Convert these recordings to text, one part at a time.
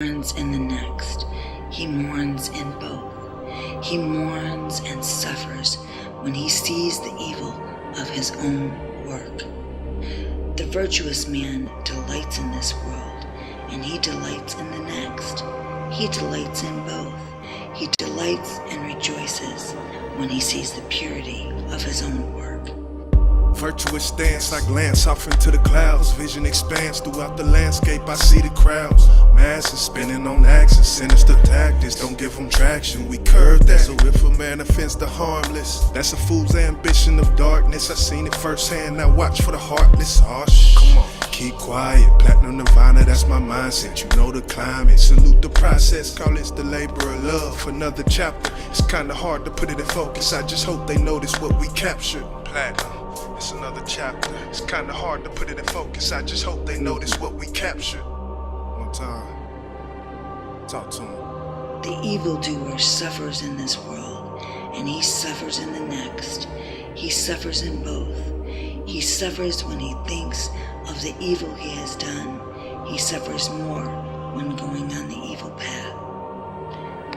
mourns in the next. He mourns in both. He mourns and suffers when he sees the evil of his own work. The virtuous man delights in this world, and he delights in the next. He delights in both. He delights and rejoices when he sees the purity of his own work. Virtuous dance, I glance off into the clouds. Vision expands throughout the landscape, I see the crowds. Masses spinning on axis, sinister tactics, don't give them traction, we curve that. So if a man offends the harmless, that's a fool's ambition of darkness. I seen it firsthand, now watch for the heartless. Hush, come on, keep quiet, platinum nirvana, that's my mindset. You know the climate, salute the process, call it the labor of love. Another chapter, it's kinda hard to put it in focus, I just hope they notice what we captured. Platinum, it's another chapter. It's kinda hard to put it in focus. I just hope they notice what we captured. One time. Talk to him. The evildoer suffers in this world, and he suffers in the next. He suffers in both. He suffers when he thinks of the evil he has done. He suffers more when going on the evil path.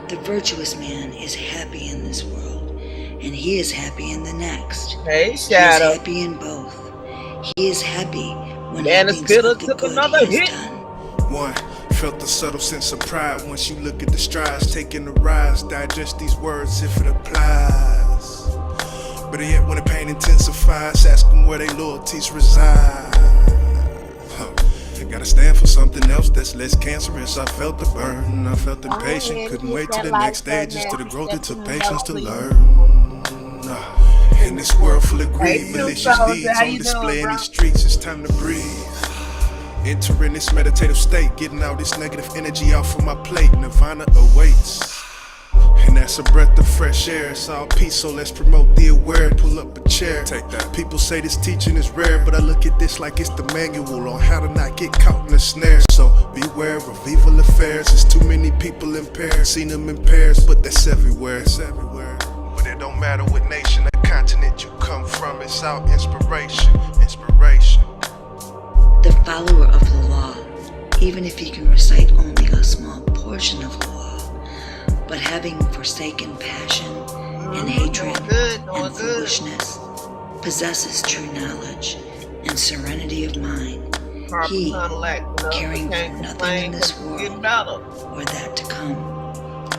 The virtuous man is happy in this world, and he is happy in the next. Hey, He is Shadow. happy in both. He is happy when Dennis he thinks Pitta of the took good another he has hit. done. One, felt a subtle sense of pride once you look at the strides, taking the rise, digest these words if it applies. But yet when the pain intensifies, ask them where their loyalties reside. I gotta stand for something else that's less cancerous. I felt the burden, I felt impatient, couldn't wait till the next stages, to the growth it took patience to learn. In this world full of greed, malicious deeds on display in these streets, it's time to breathe. Entering this meditative state, getting all this negative energy off of my plate, nirvana awaits. And that's a breath of fresh air, it's all peace, so let's promote the aware. Pull up a chair, take that. People say this teaching is rare, but I look at this like it's the manual on how to not get caught in the snare. So beware of evil affairs, there's too many people impaired. Seen them in pairs, but that's everywhere, it's everywhere. But it don't matter what nation or continent you come from, it's our inspiration, inspiration. The follower of the law, even if he can recite only a small portion of the law, but having forsaken passion and hatred and foolishness, possesses true knowledge and serenity of mind. He, caring for nothing in this world or that to come,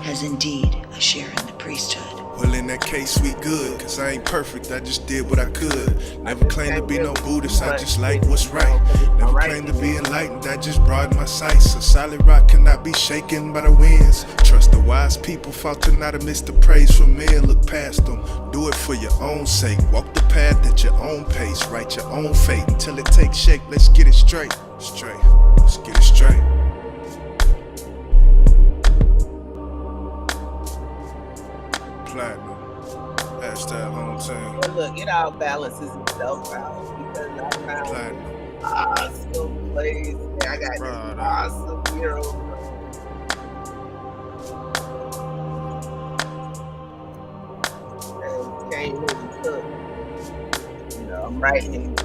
has indeed a share in the priesthood. Well, in that case, we good, cause I ain't perfect, I just did what I could. Never claimed to be no Buddhist, I just like what's right. Never claimed to be enlightened, I just broadened my sights. A solid rock cannot be shaken by the winds. Trust the wise people, fought to not miss the praise from men. Look past them, do it for your own sake. Walk the path at your own pace, write your own fate until it takes shape. Let's get it straight, straight, let's get it straight. Platinum. Hashtag home team. But look, it all balances itself out because I found Platinum. awesome plays. I got this awesome hero. And can't really cook. You know, I'm right-handed.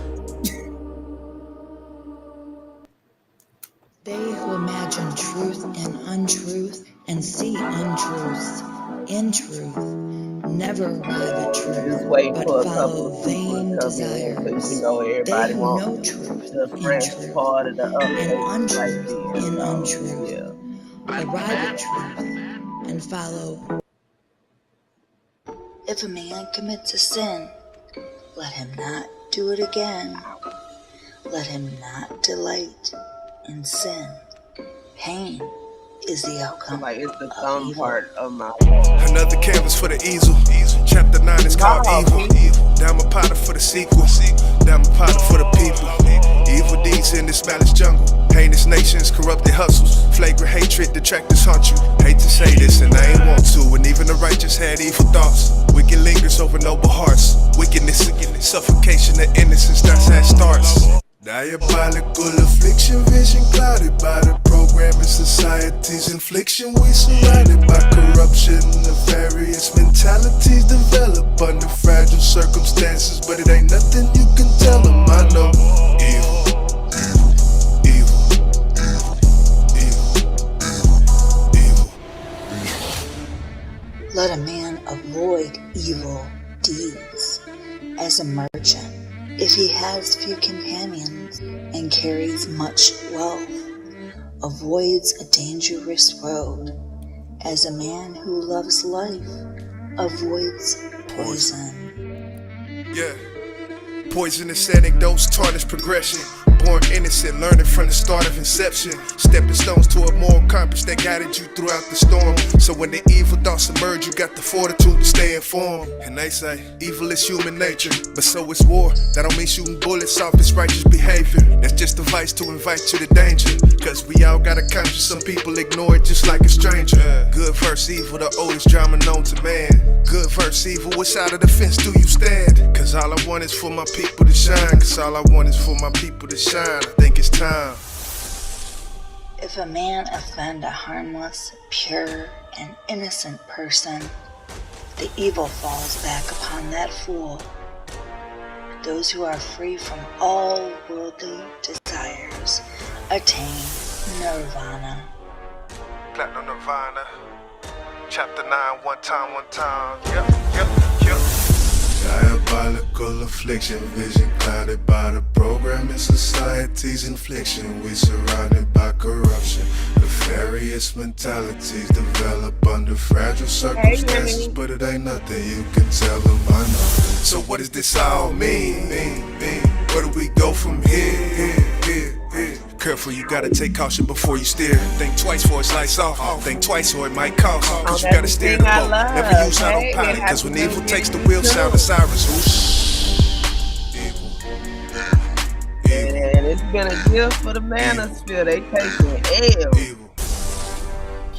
They who imagine truth in untruth and see untruths in truth never arrive at truth, but follow vain desires. You know, They everybody who wants know truth the in fresh truth part of the and untruth right in untruth Yeah. arrive at truth and follow. If a man commits a sin, let him not do it again. Let him not delight in sin. Pain is the outcome. Like it's the thumb part of my Another canvas for the easel. Chapter 9 is called Evil. Dhammapada for the sequel. Dhammapada for the people. Evil deeds in this malice jungle. Heinous nations, corrupted hustles. Flagrant hatred, detractors haunt you. Hate to say this and I ain't want to. And even the righteous had evil thoughts. Wicked lingers over noble hearts. Wickedness, suffocation of innocence, that's how it starts. Diabolical affliction, vision clouded by the programming society's infliction. We surrounded by corruption, nefarious mentalities develop under fragile circumstances. But it ain't nothing you can tell them. I know evil, evil, evil, evil, evil. Let a man avoid evil deeds as a merchant. If he has few companions and carries much wealth, avoids a dangerous road, as a man who loves life avoids poison. Yeah. Poisonous anecdotes tarnish progression. Born innocent, learning from the start of inception. Stepping stones to a moral compass that guided you throughout the storm. So when the evil thoughts emerge, you got the fortitude to stay informed. And they say, evil is human nature, but so is war. That don't mean shooting bullets off this righteous behavior. That's just a vice to invite you to danger. Cause we all got a conscience, some people ignore it just like a stranger. Good versus evil, the oldest drama known to man. Good versus evil, which side of the fence do you stand? Cause all I want is for my people to shine. Cause all I want is for my people to shine. I think it's time. If a man offend a harmless, pure, and innocent person, the evil falls back upon that fool. Those who are free from all worldly desires attain nirvana. Platinum Nirvana, chapter 9, one time. Yep. Diabolical affliction, vision clouded by the program and society's infliction. We surrounded by corruption, nefarious mentalities develop under fragile circumstances, but it ain't nothing you can tell them I know. So what does this all mean? Where do we go from here? Careful, you gotta take caution before you steer. Think twice before it's lights off. Think twice or it might cost. Cause you gotta steer the boat. Never use autopilot. Cause when evil takes the wheel, sound the sirens. And it's been a gift for the manosphere. They taking L. Evil.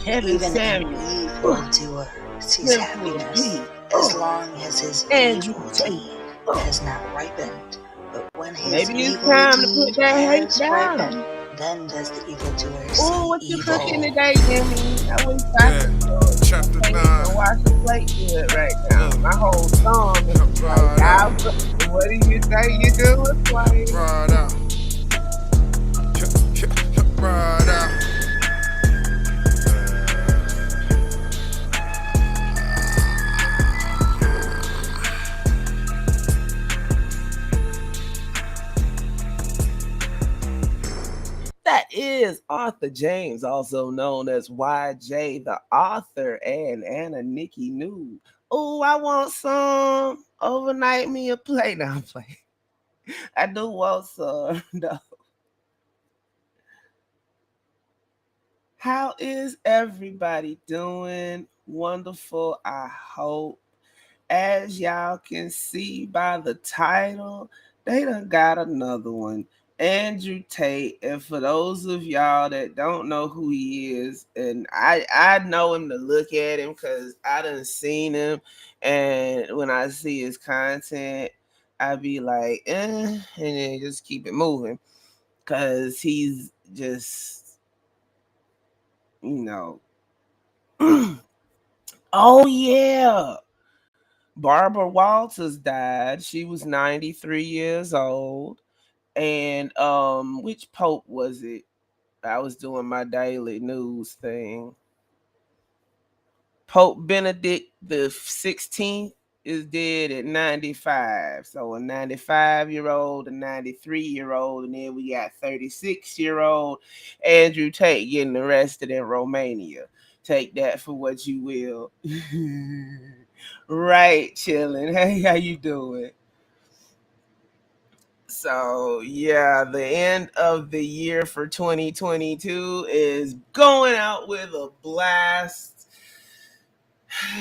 Kevin Even Samuel. an evildoer sees happiness as long as his Andrew evil Tate. deed has not ripened. But when his Maybe it's evil time to deed put that hate has down. ripened, then does the evildoer see Oh, what you evil. cooking today, Jimmy? I wish I could Chapter 9. wash the plate good right now. My whole thumb is like, what do you say you do? It's like, Right out. Right out. that is Arthur James, also known as YJ, the author, and Anna Nikki Nude. Oh, I want some. Overnight me a plate. No, I'm playing. I do want some. No. How is everybody doing? Wonderful, I hope. As y'all can see by the title, they done got another one. Andrew Tate. And for those of y'all that don't know who he is, and I know him to look at him because I done seen him. And when I see his content, I be like, and then just keep it moving. Because he's just, oh yeah. Barbara Walters died. She was 93 years old. And which pope was it? I was doing my daily news thing. Pope Benedict the 16th is dead at 95. So a 95-year-old, a 93-year-old, and then we got 36-year-old Andrew Tate getting arrested in Romania. Take that for what you will. Right, chilling. Hey, how you doing? So yeah, the end of the year for 2022 is going out with a blast.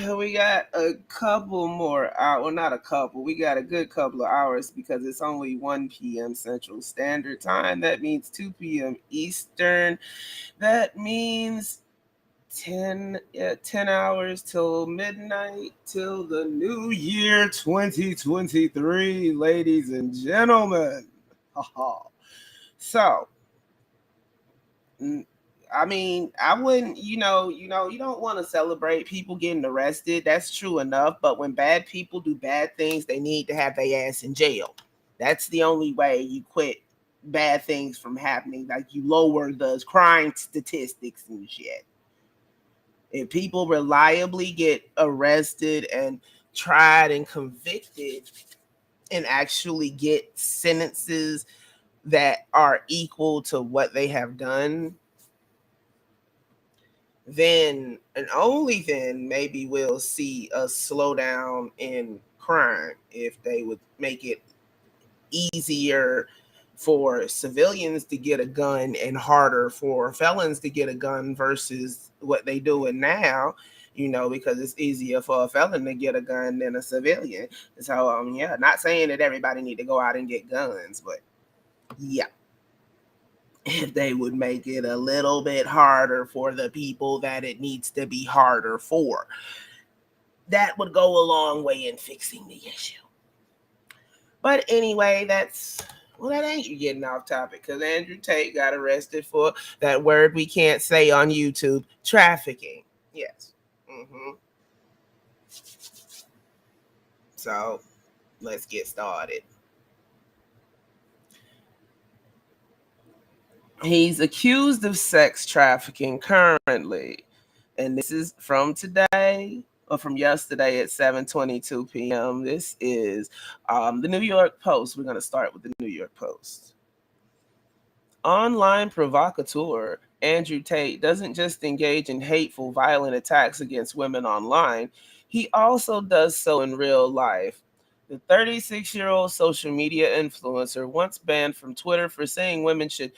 We got a couple more hours, well, not a couple, we got a good couple of hours because it's only 1 p.m. Central Standard Time. That means 2 p.m. Eastern. That means 10 hours till midnight, till the new year 2023, ladies and gentlemen. So, I mean, I wouldn't, you don't want to celebrate people getting arrested. That's true enough. But when bad people do bad things, they need to have their ass in jail. That's the only way you quit bad things from happening. Like you lower the crime statistics and shit. If people reliably get arrested and tried and convicted and actually get sentences that are equal to what they have done, then and only then maybe we'll see a slowdown in crime if they would make it easier for civilians to get a gun and harder for felons to get a gun versus what they doing now, because it's easier for a felon to get a gun than a civilian. So yeah, not saying that everybody need to go out and get guns, but yeah, if they would make it a little bit harder for the people that it needs to be harder for, that would go a long way in fixing the issue. But anyway, that ain't you getting off topic, because Andrew Tate got arrested for that word we can't say on YouTube, trafficking. Yes. So let's get started. He's accused of sex trafficking currently. And this is from today, or from yesterday at 7:22 p.m. This is the New York Post. We're going to start with the New York Post. Online provocateur Andrew Tate doesn't just engage in hateful, violent attacks against women online. He also does so in real life. The 36-year-old social media influencer, once banned from Twitter for saying women should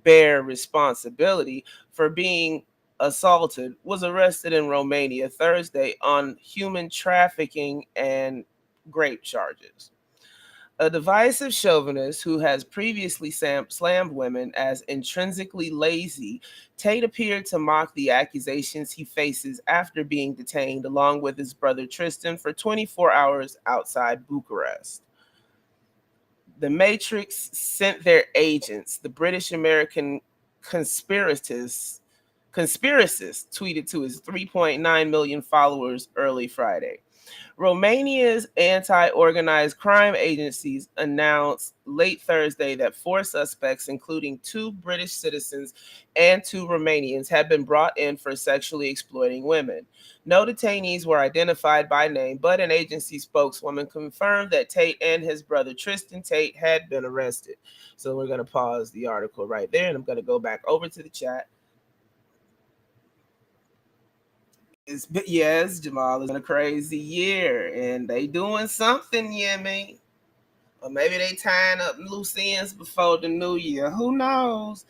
bear responsibility for being assaulted, was arrested in Romania Thursday on human trafficking and rape charges. A divisive chauvinist who has previously slammed women as intrinsically lazy, Tate appeared to mock the accusations he faces after being detained along with his brother Tristan for 24 hours outside Bucharest. The Matrix sent their agents, the British-American conspiracist tweeted to his 3.9 million followers early Friday. Romania's anti-organized crime agencies announced late Thursday that 4 suspects, including 2 British citizens and 2 Romanians, had been brought in for sexually exploiting women. No detainees were identified by name, but an agency spokeswoman confirmed that Tate and his brother Tristan Tate had been arrested. So we're going to pause the article right there, and I'm going to go back over to the chat. Yes, Jamal, it's been a crazy year, and they doing something, yeah, man. Or maybe they tying up loose ends before the new year. Who knows?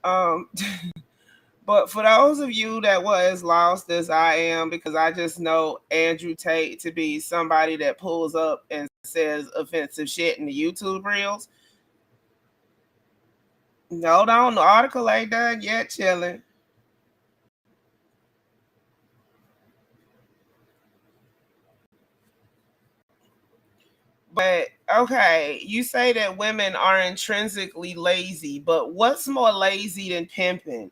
But for those of you that were as lost as I am, because I just know Andrew Tate to be somebody that pulls up and says offensive shit in the YouTube reels. Hold on, the article ain't done yet, chilling. But okay, you say that women are intrinsically lazy, but what's more lazy than pimping?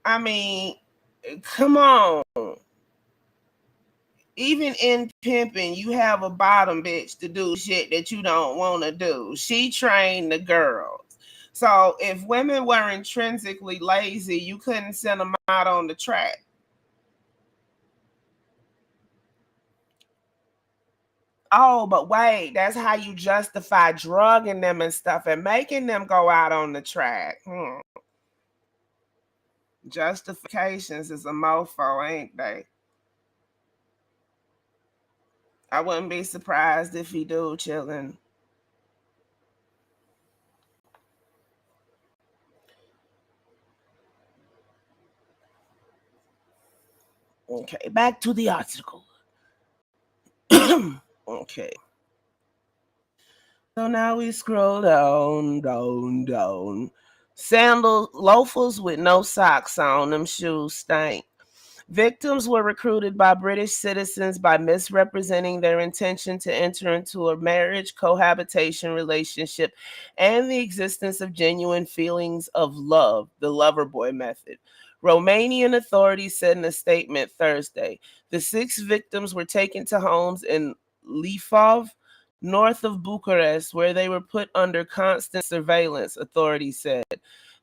I mean, come on. Even in pimping, you have a bottom bitch to do shit that you don't want to do. She trained the girls. So if women were intrinsically lazy, you couldn't send them out on the track. Oh, but wait, that's how you justify drugging them and stuff and making them go out on the track. Justifications is a mofo, ain't they? I wouldn't be surprised if he do, chillin'. Okay, back to the article. Okay. So now we scroll down. Sandal loafers with no socks on, them shoes stink. Victims were recruited by British citizens by misrepresenting their intention to enter into a marriage, cohabitation relationship, and the existence of genuine feelings of love, the lover boy method. Romanian authorities said in a statement Thursday. The 6 victims were taken to homes in Lifov, north of Bucharest, where they were put under constant surveillance, authorities said.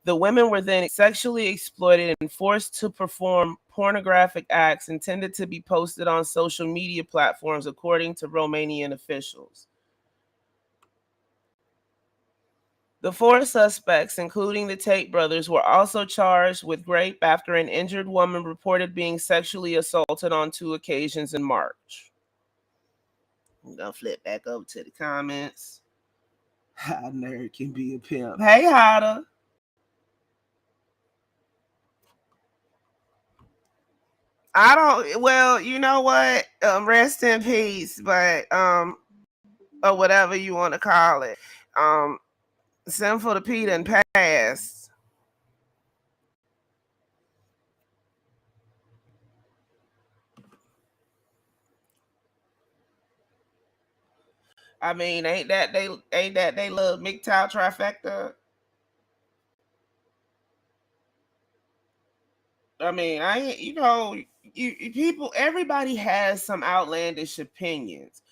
The women were then sexually exploited and forced to perform pornographic acts intended to be posted on social media platforms, according to Romanian officials. The 4 suspects, including the Tate brothers, were also charged with rape after an injured woman reported being sexually assaulted on 2 occasions in March. I'm gonna flip back over to the comments. How nerd can be a pimp. Hey, Hada. I don't. Well, you know what? Rest in peace, but or whatever you want to call it. Sinful to Pete and passed. I mean, ain't that they love MGTOW trifecta? I mean, people, everybody has some outlandish opinions,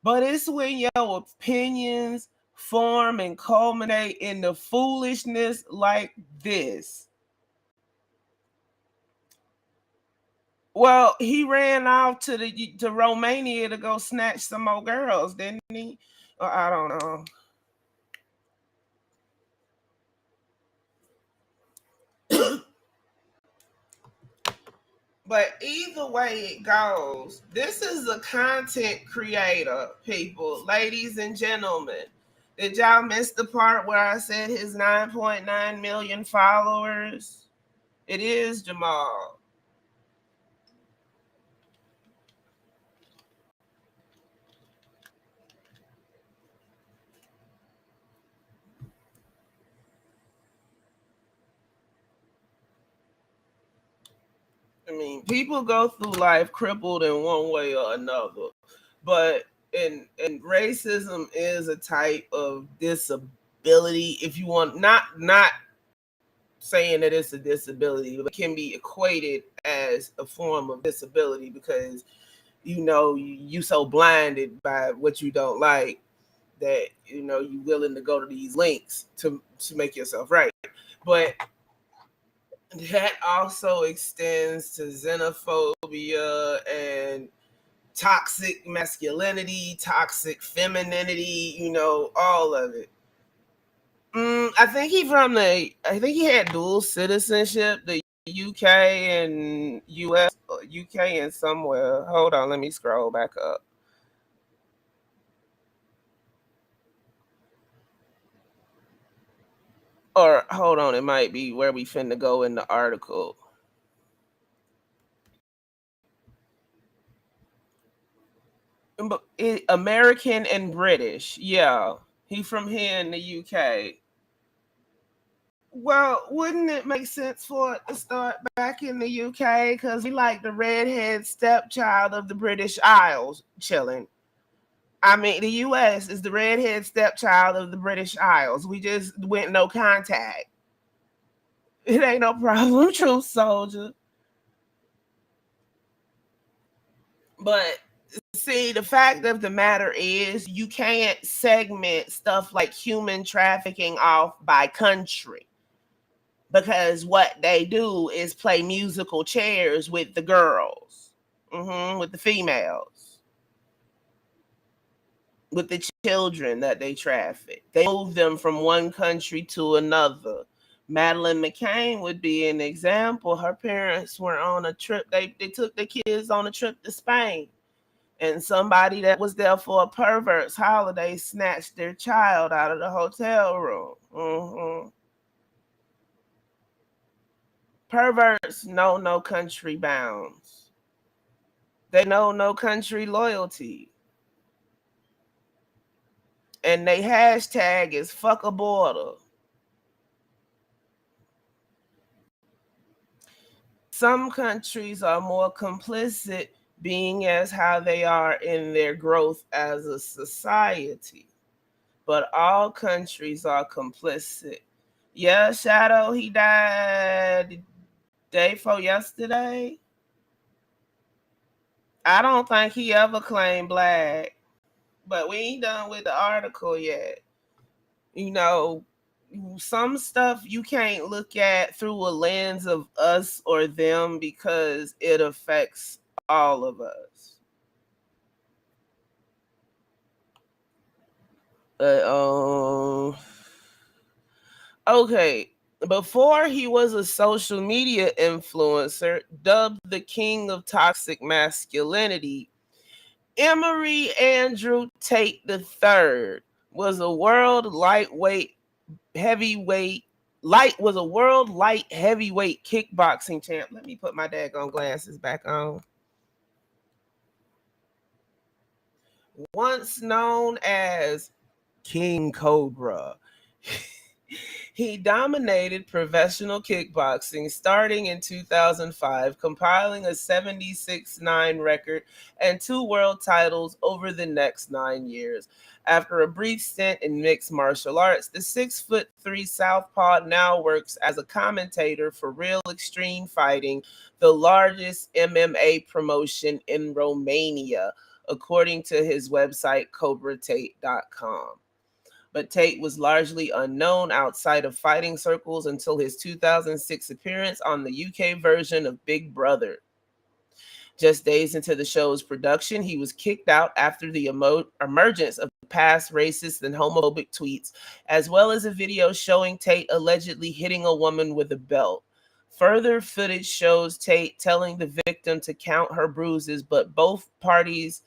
but it's when your opinions form and culminate in the foolishness like this. Well, he ran off to Romania to go snatch some more girls, didn't he? I don't know. But either way it goes, this is a content creator, people, ladies and gentlemen. Did y'all miss the part where I said his 9.9 million followers? It is Jamal. I mean, people go through life crippled in one way or another, but and racism is a type of disability. If you want, not saying that it's a disability, but it can be equated as a form of disability because you so blinded by what you don't like that you're willing to go to these links to make yourself right. But that also extends to xenophobia and toxic masculinity, toxic femininity, all of it. I think he had dual citizenship, the UK and US, UK and somewhere. Hold on, let me scroll back up. Or hold on, it might be where we finna go in the article. American and British, yeah. He from here in the UK. Well, wouldn't it make sense for it to start back in the UK? Because we like the redhead stepchild of the British Isles chilling. I mean, the US is the redhead stepchild of the British Isles. We just went no contact. It ain't no problem, truth soldier. But see, the fact of the matter is you can't segment stuff like human trafficking off by country. Because what they do is play musical chairs with the girls, with the females, with the children that they traffic. They move them from one country to another. Madeleine McCain would be an example. Her parents were on a trip. They took the kids on a trip to Spain. And somebody that was there for a pervert's holiday snatched their child out of the hotel room. Perverts know no country bounds. They know no country loyalty. And they hashtag is fuck a border. Some countries are more complicit, being as how they are in their growth as a society. But all countries are complicit. Yeah, Shadow, he died day before yesterday. I don't think he ever claimed black, but we ain't done with the article yet. some stuff you can't look at through a lens of us or them because it affects all of us. Okay. Before he was a social media influencer, dubbed the king of toxic masculinity, Emory Andrew Tate III was a world heavyweight light heavyweight kickboxing champ. Let me put my daggone glasses back on. Once known as King Cobra. He dominated professional kickboxing starting in 2005, compiling a 76-9 record and 2 world titles over the next 9 years. After a brief stint in mixed martial arts, the 6'3" southpaw now works as a commentator for Real Extreme Fighting, the largest MMA promotion in Romania, according to his website CobraTate.com. But Tate was largely unknown outside of fighting circles until his 2006 appearance on the UK version of Big Brother. Just days into the show's production, he was kicked out after the emergence of past racist and homophobic tweets, as well as a video showing Tate allegedly hitting a woman with a belt. Further footage shows Tate telling the victim to count her bruises, but both parties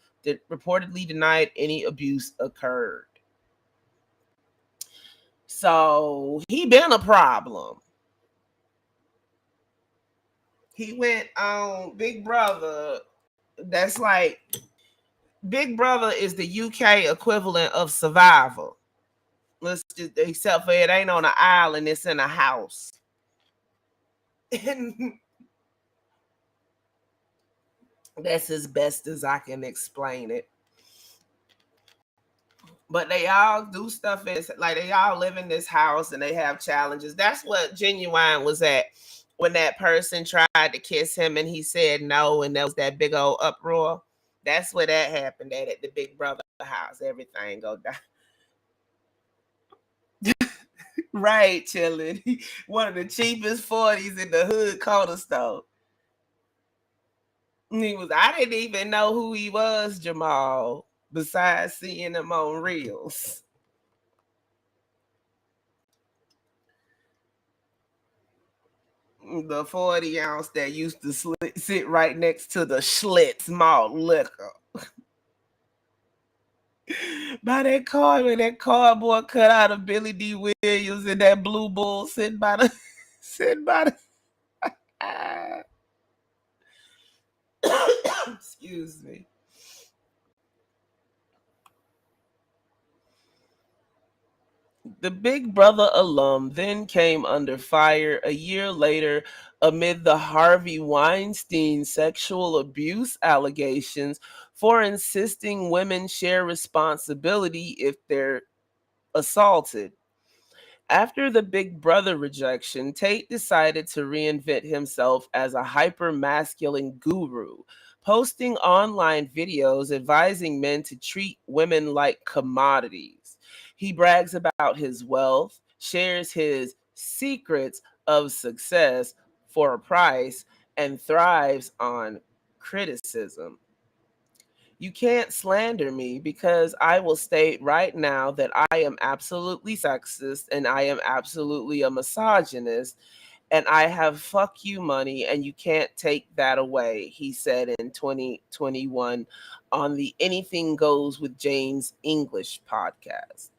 reportedly denied any abuse occurred. So he been a problem. He went on Big Brother. That's like Big Brother is the UK equivalent of Survivor. Except for it ain't on an island, it's in a house. And that's as best as I can explain it. But they all do stuff like they all live in this house and they have challenges. That's what Genuine was at when that person tried to kiss him and he said no, and there was that big old uproar. That's where that happened at the Big Brother house. Everything go down. Right, chilling. One of the cheapest 40s in the hood corner store. I didn't even know who he was, Jamal, besides seeing him on Reels. The 40 ounce that used to sit right next to the Schlitz malt liquor. By that car, when that cardboard cut out of Billy D. Williams and that blue bull sitting by the excuse me. The Big Brother alum then came under fire a year later amid the Harvey Weinstein sexual abuse allegations for insisting women share responsibility if they're assaulted. After the Big Brother rejection, Tate decided to reinvent himself as a hyper-masculine guru, posting online videos advising men to treat women like commodities. He brags about his wealth, shares his secrets of success for a price, and thrives on criticism. You can't slander me because I will state right now that I am absolutely sexist and I am absolutely a misogynist and I have fuck you money and you can't take that away, he said in 2021 on the Anything Goes with James English podcast.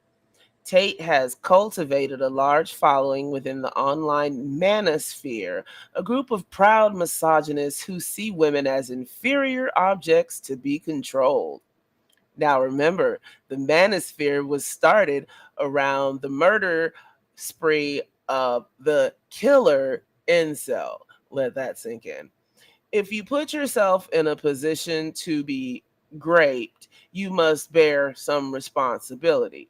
Tate has cultivated a large following within the online manosphere, a group of proud misogynists who see women as inferior objects to be controlled. Now remember, the manosphere was started around the murder spree of the killer incel. Let that sink in. If you put yourself in a position to be raped, you must bear some responsibility.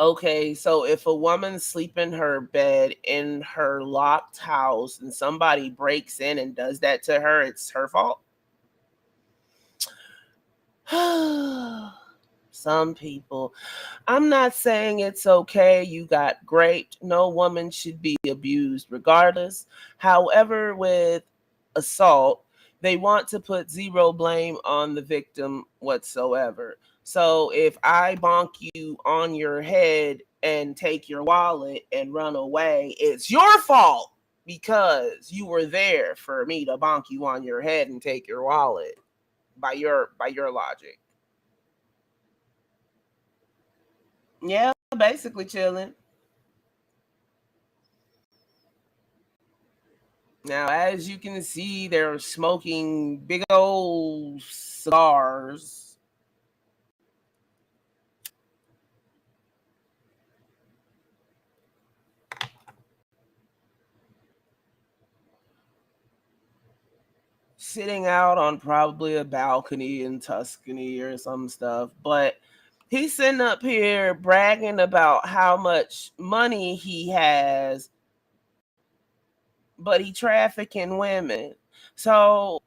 Okay, so if a woman sleep in her bed in her locked house and somebody breaks in and does that to her, it's her fault. Some people. I'm not saying it's okay. You got raped. No woman should be abused regardless. However, with assault, they want to put zero blame on the victim whatsoever. So if I bonk you on your head and take your wallet and run away, it's your fault because you were there for me to bonk you on your head and take your wallet by your logic. Yeah, basically chilling. Now, as you can see, they're smoking big old cigars. Sitting out on probably a balcony in Tuscany or some stuff. But he's sitting up here bragging about how much money he has, but he trafficking women. So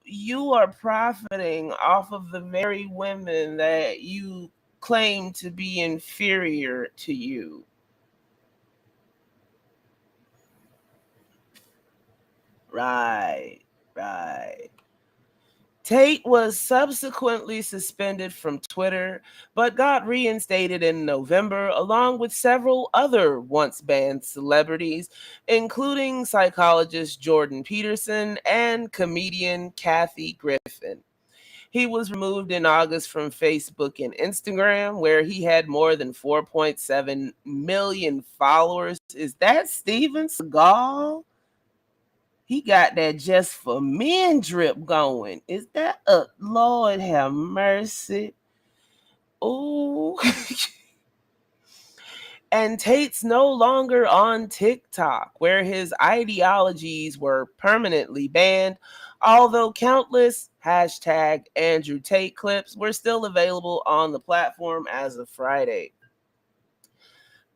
you are profiting off of the very women that you claim to be inferior to you. Right, right. Tate was subsequently suspended from Twitter, but got reinstated in November, along with several other once banned celebrities, including psychologist Jordan Peterson and comedian Kathy Griffin. He was removed in August from Facebook and Instagram, where he had more than 4.7 million followers. Is that Steven Seagal? He got that just for men drip going. Is that a Lord have mercy? Ooh. And Tate's no longer on TikTok, where his ideologies were permanently banned, although countless hashtag Andrew Tate clips were still available on the platform as of Friday.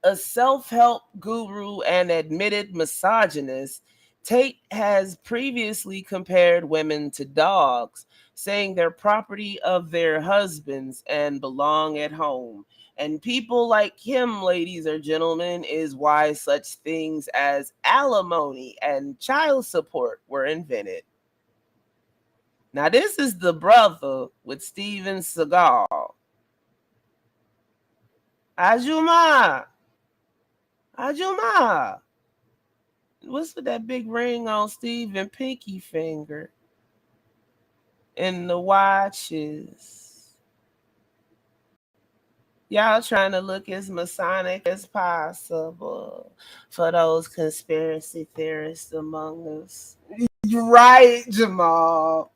A self-help guru and admitted misogynist, Tate has previously compared women to dogs, saying they're property of their husbands and belong at home. And people like him, ladies or gentlemen, is why such things as alimony and child support were invented. Now, this is the brother with Steven Seagal. Ajuma. Ajuma. What's with that big ring on Steven pinky finger? And the watches. Y'all trying to look as Masonic as possible for those conspiracy theorists among us. You're right, Jamal.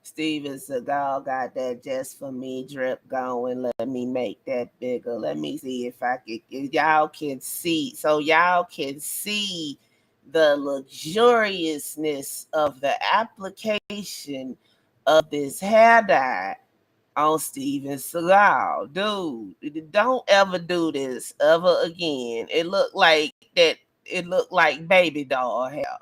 Steven Seagal got that just for me drip going. Let me make that bigger. Let me see if I can. If y'all can see. So y'all can see the luxuriousness of the application of this hair dye on Steven Seagal. Dude, don't ever do this ever again. It looked like that. It looked like baby doll hair.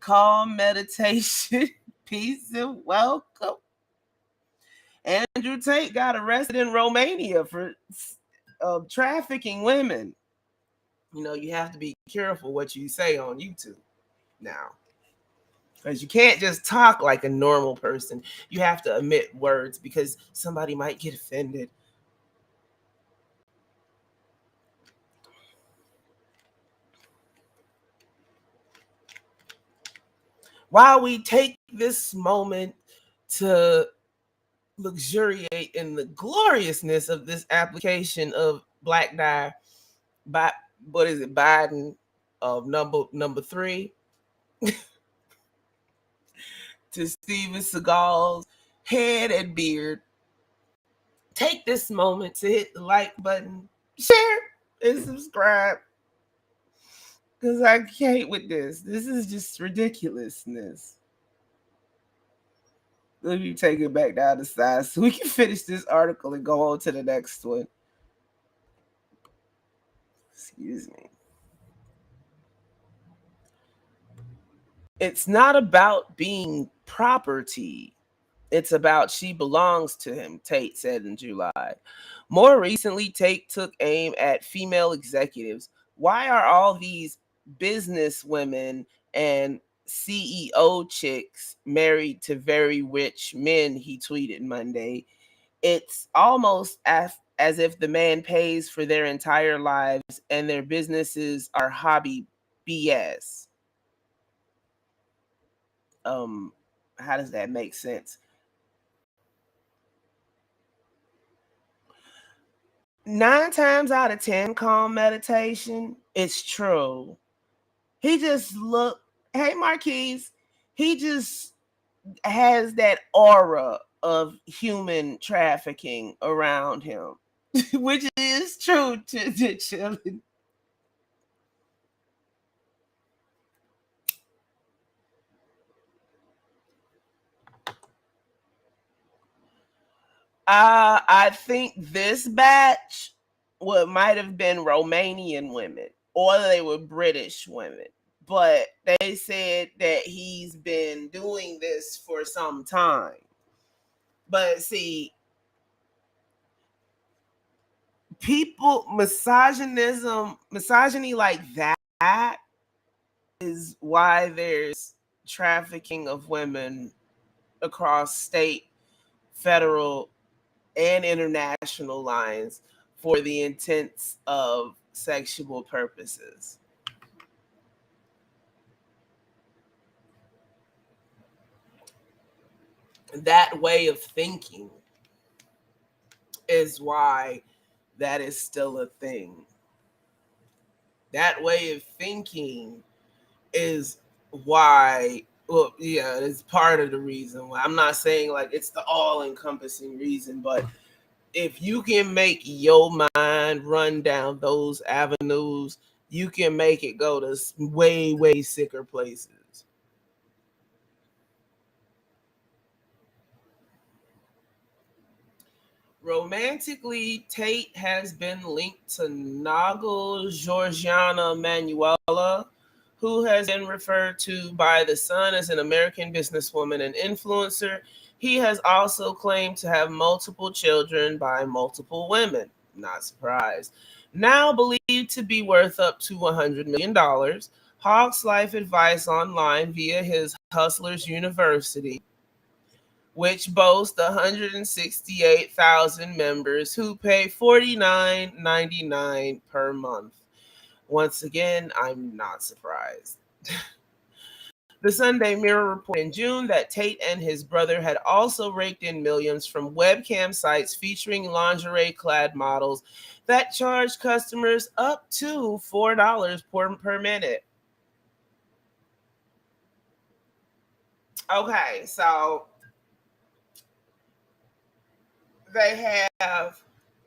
Calm meditation. Peace and welcome. Andrew Tate got arrested in Romania for trafficking women. You know, you have to be careful what you say on YouTube now. Because you can't just talk like a normal person. You have to omit words because somebody might get offended. While we take this moment to luxuriate in the gloriousness of this application of black dye, by what is it, Biden of number 3 to Steven Seagal's head and beard. Take this moment to hit the like button, share, and subscribe. Because I can't with this. This is just ridiculousness. Let me take it back down the side so we can finish this article and go on to the next one. Excuse me. It's not about being property. It's about she belongs to him, Tate said in July. More recently, Tate took aim at female executives. Why are all these business women and CEO chicks married to very rich men? He tweeted Monday. It's almost as if the man pays for their entire lives and their businesses are hobby BS. How does that make sense? 9 times out of 10, calm meditation, it's true. He just look, hey Marquise, he just has that aura of human trafficking around him, which is true to children. I think this batch might have been Romanian women or they were British women. But they said that he's been doing this for some time. But see, people, misogyny like that is why there's trafficking of women across state, federal, and international lines for the intents of sexual purposes. That way of thinking is why that is still a thing. That way of thinking is why, well, yeah, it's part of the reason why. I'm not saying like it's the all-encompassing reason, but if you can make your mind run down those avenues, you can make it go to way, way sicker places. Romantically, Tate has been linked to Nagel Georgiana Manuela, who has been referred to by The Sun as an American businesswoman and influencer. He has also claimed to have multiple children by multiple women. Not surprised. Now believed to be worth up to $100 million, Hawks Life Advice Online via his Hustlers University, which boasts 168,000 members who pay $49.99 per month. Once again, I'm not surprised. The Sunday Mirror reported in June that Tate and his brother had also raked in millions from webcam sites featuring lingerie-clad models that charged customers up to $4 per minute. Okay, so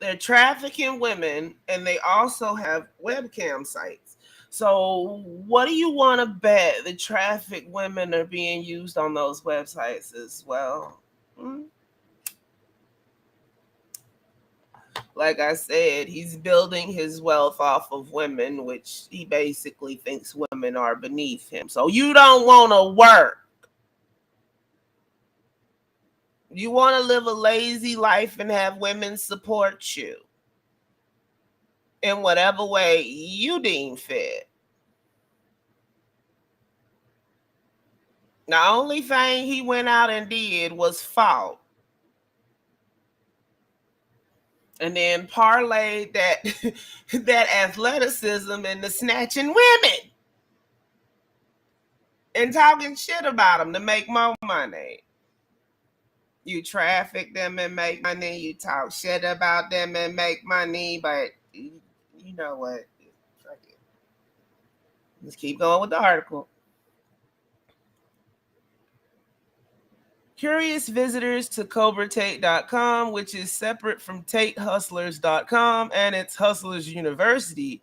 they're trafficking women and they also have webcam sites. So what do you want to bet the trafficked women are being used on those websites as well? Like I said, he's building his wealth off of women, which he basically thinks women are beneath him. So you don't want to work. You want to live a lazy life and have women support you in whatever way you deem fit. The only thing he went out and did was fought. And then parlayed that that athleticism and the snatching women and talking shit about them to make more money. You traffic them and make money. You talk shit about them and make money. But you know what? Let's keep going with the article. Curious visitors to CobraTate.com, which is separate from TateHustlers.com and its Hustlers University,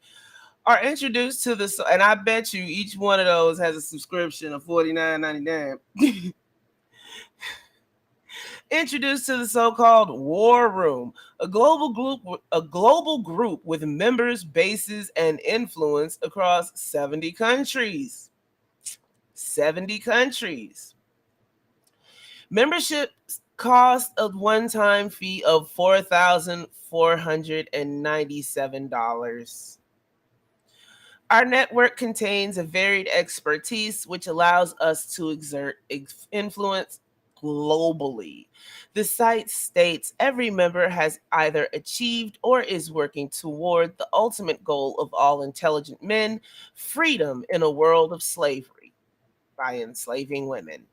are introduced to the, and I bet you each one of those has a subscription of $49.99. Introduced to the so-called War Room, a global group with members, bases, and influence across 70 countries. 70 countries. Membership cost a one-time fee of $4,497. Our network contains a varied expertise which allows us to exert influence globally. The site states every member has either achieved or is working toward the ultimate goal of all intelligent men, freedom in a world of slavery by enslaving women.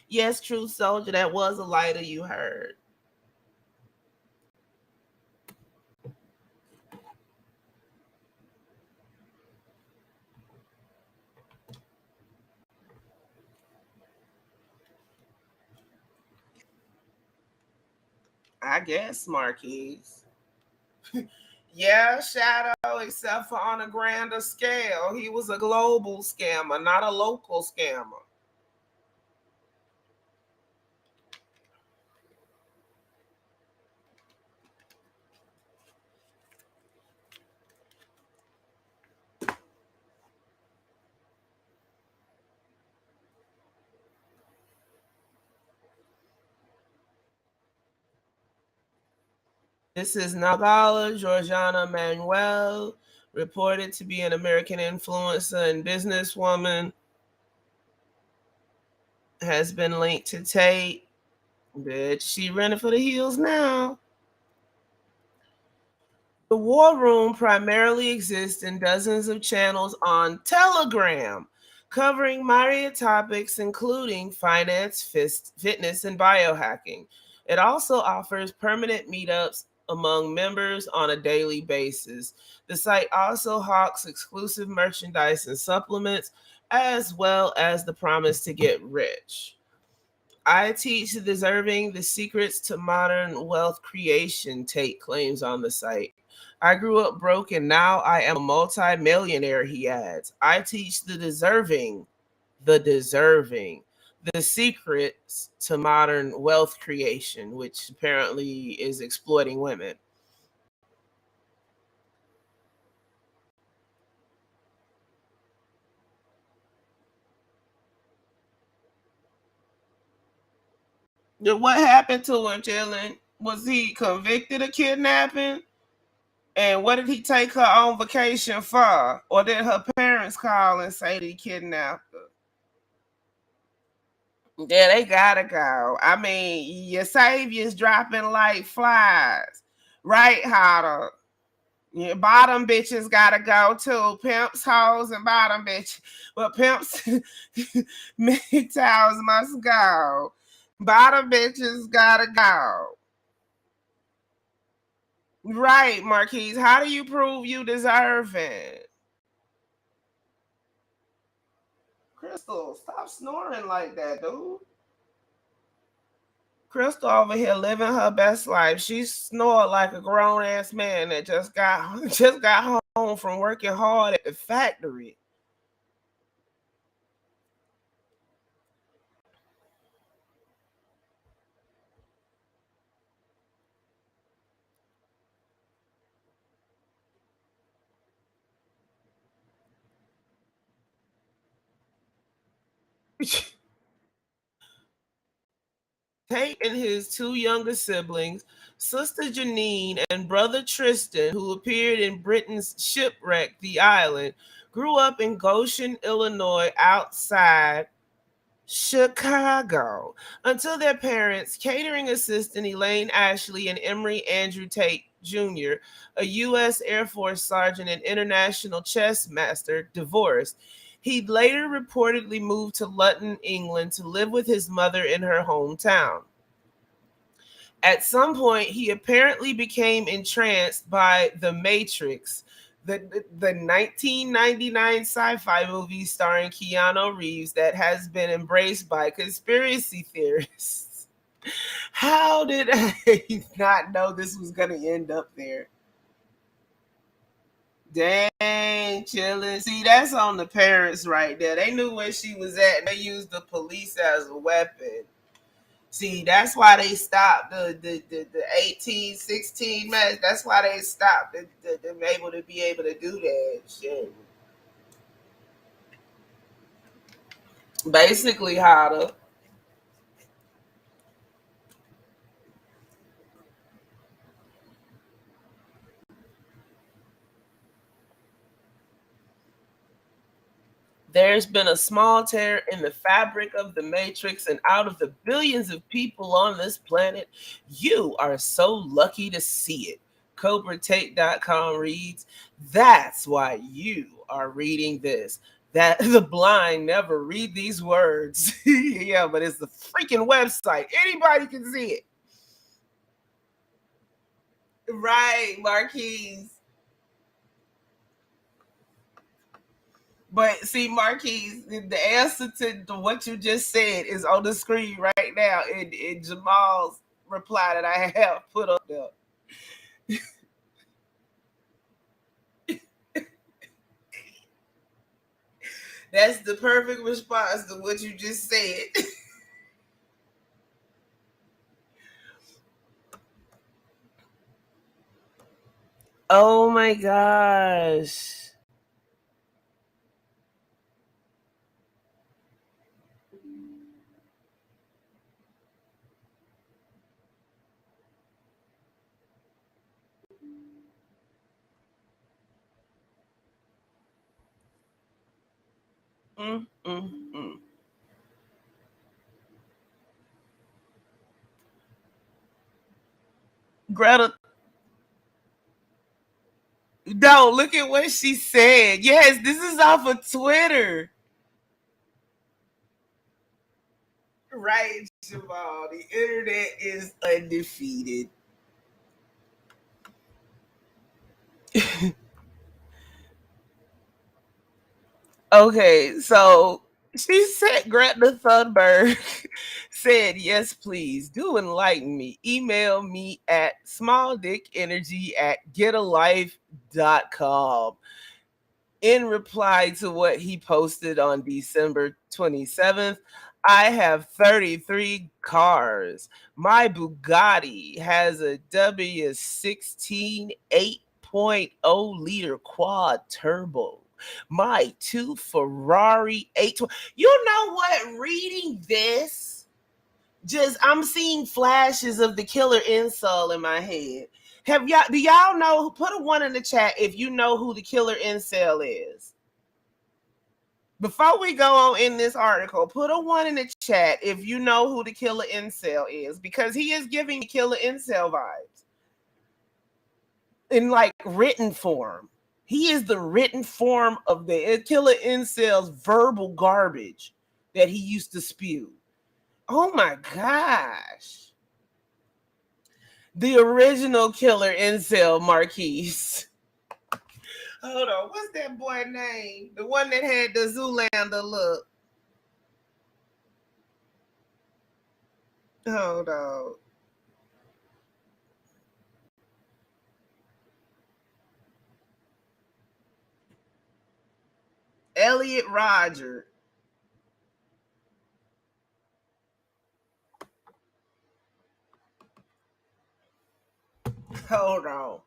Yes, true soldier, that was a lighter you heard. I guess, Marquise. Yeah, Shadow, except for on a grander scale. He was a global scammer, not a local scammer. This is Nagala Georgiana Manuel, reported to be an American influencer and businesswoman. Has been linked to Tate. Bitch, she running for the hills now. The War Room primarily exists in dozens of channels on Telegram, covering myriad topics including finance, fitness, and biohacking. It also offers permanent meetups among members on a daily basis. The site also hawks exclusive merchandise and supplements, as well as the promise to get rich. I teach the deserving the secrets to modern wealth creation, Tate claims on the site. I grew up broke and now I am a multi-millionaire, he adds. I teach the deserving, the secrets to modern wealth creation, which apparently is exploiting women. What happened to him, Jalen? Was he convicted of kidnapping? And what did he take her on vacation for? Or did her parents call and say that he kidnapped her? Yeah, they gotta go. I mean, your savior's dropping like flies. Right, Hotter? Your bottom bitches gotta go too. Pimps, hoes, and bottom bitch. Well, pimps, MGTOWs must go. Bottom bitches gotta go. Right, Marquise. How do you prove you deserve it? Crystal, stop snoring like that, dude. Crystal over here living her best life. She snored like a grown ass man that just got just got home from working hard at the factory. Tate and his two younger siblings, sister Janine and brother Tristan, who appeared in Britain's Shipwreck the Island, grew up in Goshen, Illinois, outside Chicago, until their parents, catering assistant Elaine Ashley and Emery Andrew Tate Jr., a U.S. Air Force sergeant and international chess master, divorced. He later reportedly moved to Luton, England to live with his mother in her hometown. At some point, he apparently became entranced by The Matrix, the 1999 sci-fi movie starring Keanu Reeves that has been embraced by conspiracy theorists. How did I not know this was going to end up there? Dang, chilling. See, that's on the parents right there. They knew where she was at and they used the police as a weapon. See, that's why they stopped the 1816 match. That's why they stopped them able to be able to do that shit. Basically, how to. There's been a small tear in the fabric of the matrix, and out of the billions of people on this planet, you are so lucky to see it. CobraTate.com reads, that's why you are reading this. That the blind never read these words. Yeah, but it's the freaking website. Anybody can see it. Right, Marquise. But see, Marquise, the answer to what you just said is on the screen right now in Jamal's reply that I have put up there. That's the perfect response to what you just said. Oh my gosh. Mm, mm, mm. Greta, no, look at what she said. Yes, this is off of Twitter. Right, Jamal. The internet is undefeated. Okay, so she said Greta Thunberg said, yes, please do enlighten me. Email me at smalldickenergy@getalife.com. In reply to what he posted on December 27th, I have 33 cars. My Bugatti has a W16 8.0 liter quad turbo. My two Ferrari 8. You know what? Reading this, just I'm seeing flashes of the killer incel in my head. Do y'all know? Put a one in the chat if you know who the killer incel is. Before we go on in this article, put a one in the chat if you know who the killer incel is, because he is giving killer incel vibes in like written form. He is the written form of the killer incel's verbal garbage that he used to spew. Oh my gosh. The original killer incel, Marquise. Hold on, what's that boy name? The one that had the Zoolander look. Hold on. Elliot Roger. Hold on.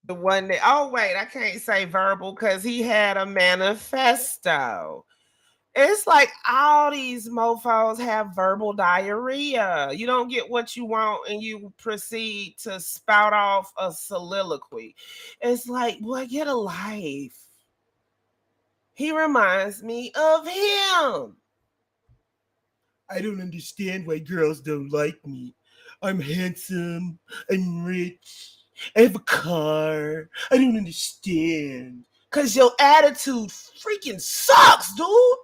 The one that, oh wait, I can't say verbal because he had a manifesto. It's like all these mofos have verbal diarrhea. You don't get what you want and you proceed to spout off a soliloquy. It's like, boy, get a life. He reminds me of him. I don't understand why girls don't like me. I'm handsome. I'm rich. I have a car. I don't understand. Because your attitude freaking sucks, dude.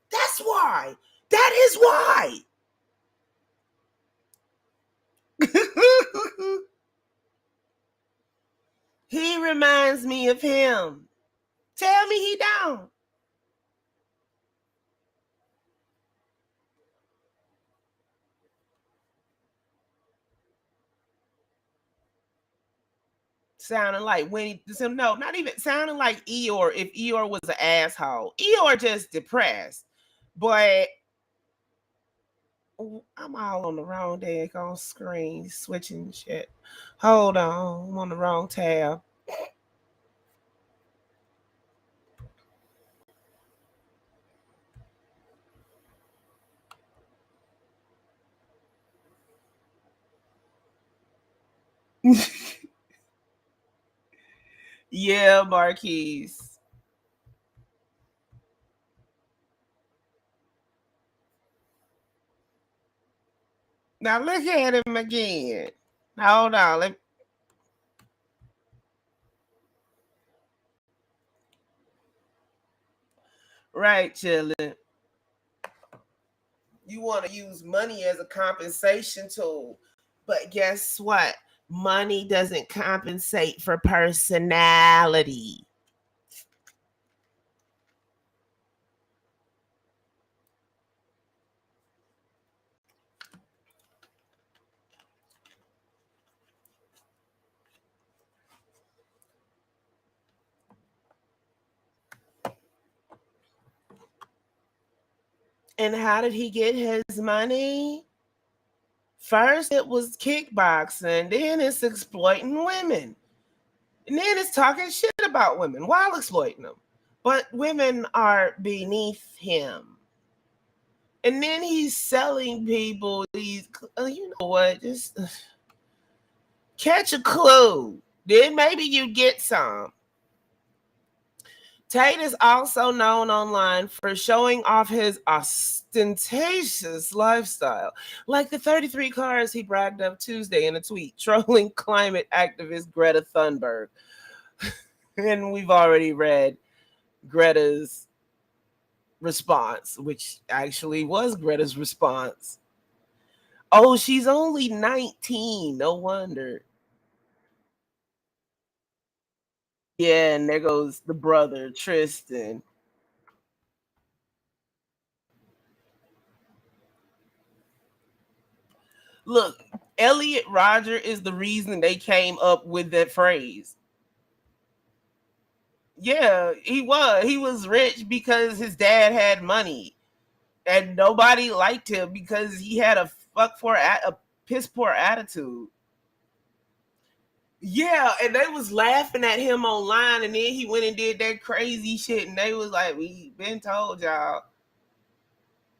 That's why. That is why. He reminds me of him. Tell me he don't. Sounding like Winnie, no, not even sounding like Eeyore if Eeyore was an asshole. Eeyore just depressed. But I'm all on the wrong daggone screen, switching shit. Hold on, I'm on the wrong tab. Yeah, Marquise. Now look at him again. Hold on. Right, chillin'. You want to use money as a compensation tool. But guess what? Money doesn't compensate for personality. And how did he get his money? First, it was kickboxing, then it's exploiting women. And then it's talking shit about women while exploiting them. But women are beneath him. And then he's selling people these, you know what, just catch a clue. Then maybe you get some. Tate is also known online for showing off his ostentatious lifestyle, like the 33 cars he bragged of Tuesday in a tweet, trolling climate activist Greta Thunberg. And we've already read Greta's response, which actually was Greta's response. Oh, she's only 19. No wonder. Yeah, and there goes the brother, Tristan. Look, Elliot Rodger is the reason they came up with that phrase. Yeah, he was. He was rich because his dad had money. And nobody liked him because he had a piss poor attitude. Yeah, and they was laughing at him online, and then he went and did that crazy shit, and they was like, "We been told y'all."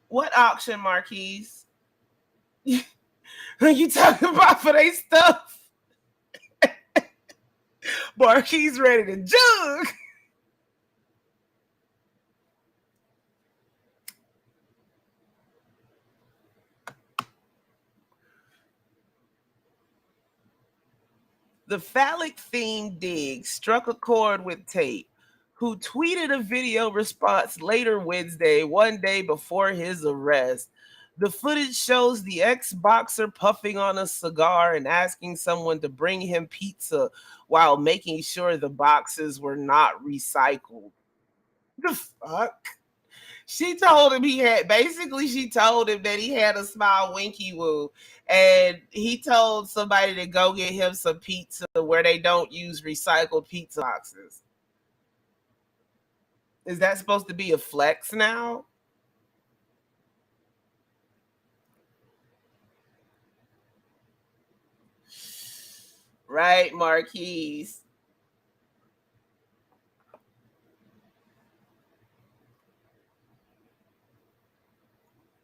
What auction, Marquise? You talking about for they stuff? Marquise ready to jug. The phallic themed dig struck a chord with Tate, who tweeted a video response later Wednesday, one day before his arrest. The footage shows the ex-boxer puffing on a cigar and asking someone to bring him pizza while making sure the boxes were not recycled. The fuck? She told him she told him that he had a small winky woo, and he told somebody to go get him some pizza where they don't use recycled pizza boxes. Is that supposed to be a flex now? Right, Marquise.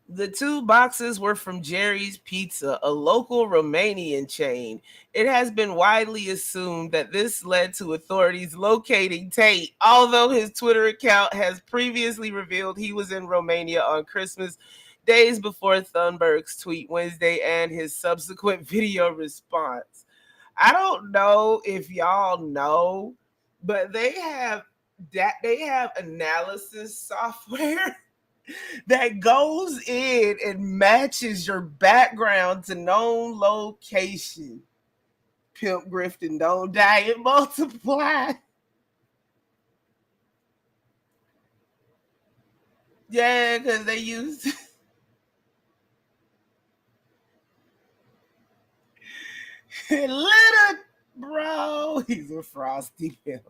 The two boxes were from Jerry's Pizza, a local Romanian chain. It has been widely assumed that this led to authorities locating Tate, although his Twitter account has previously revealed he was in Romania on Christmas, days before Thunberg's tweet Wednesday and his subsequent video response. I don't know if y'all know, but they have analysis software that goes in and matches your background to known location. Pimp grifting, don't die and multiply. Yeah, because they used little bro. He's a frosty pimp.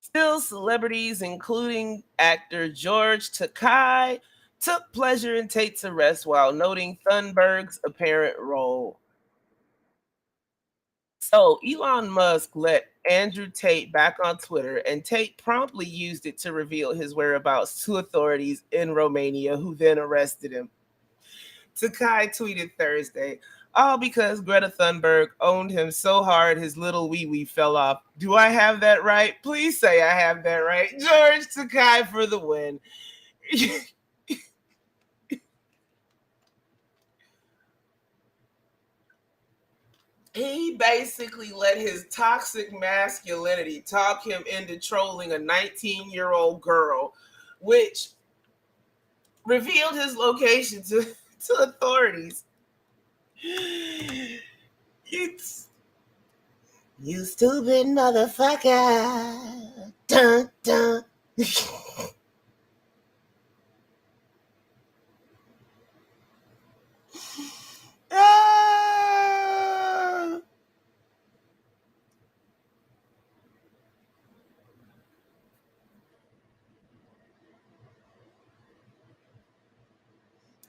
Still, celebrities, including actor George Takei, took pleasure in Tate's arrest while noting Thunberg's apparent role. So, Elon Musk let Andrew Tate back on Twitter, and Tate promptly used it to reveal his whereabouts to authorities in Romania, who then arrested him. Takai tweeted Thursday, all because Greta Thunberg owned him so hard his little wee wee fell off. Do I have that right? Please say I have that right. George Takai for the win. He basically let his toxic masculinity talk him into trolling a 19-year-old girl, which revealed his location to authorities. It's you stupid motherfucker. Dun, dun. Ah!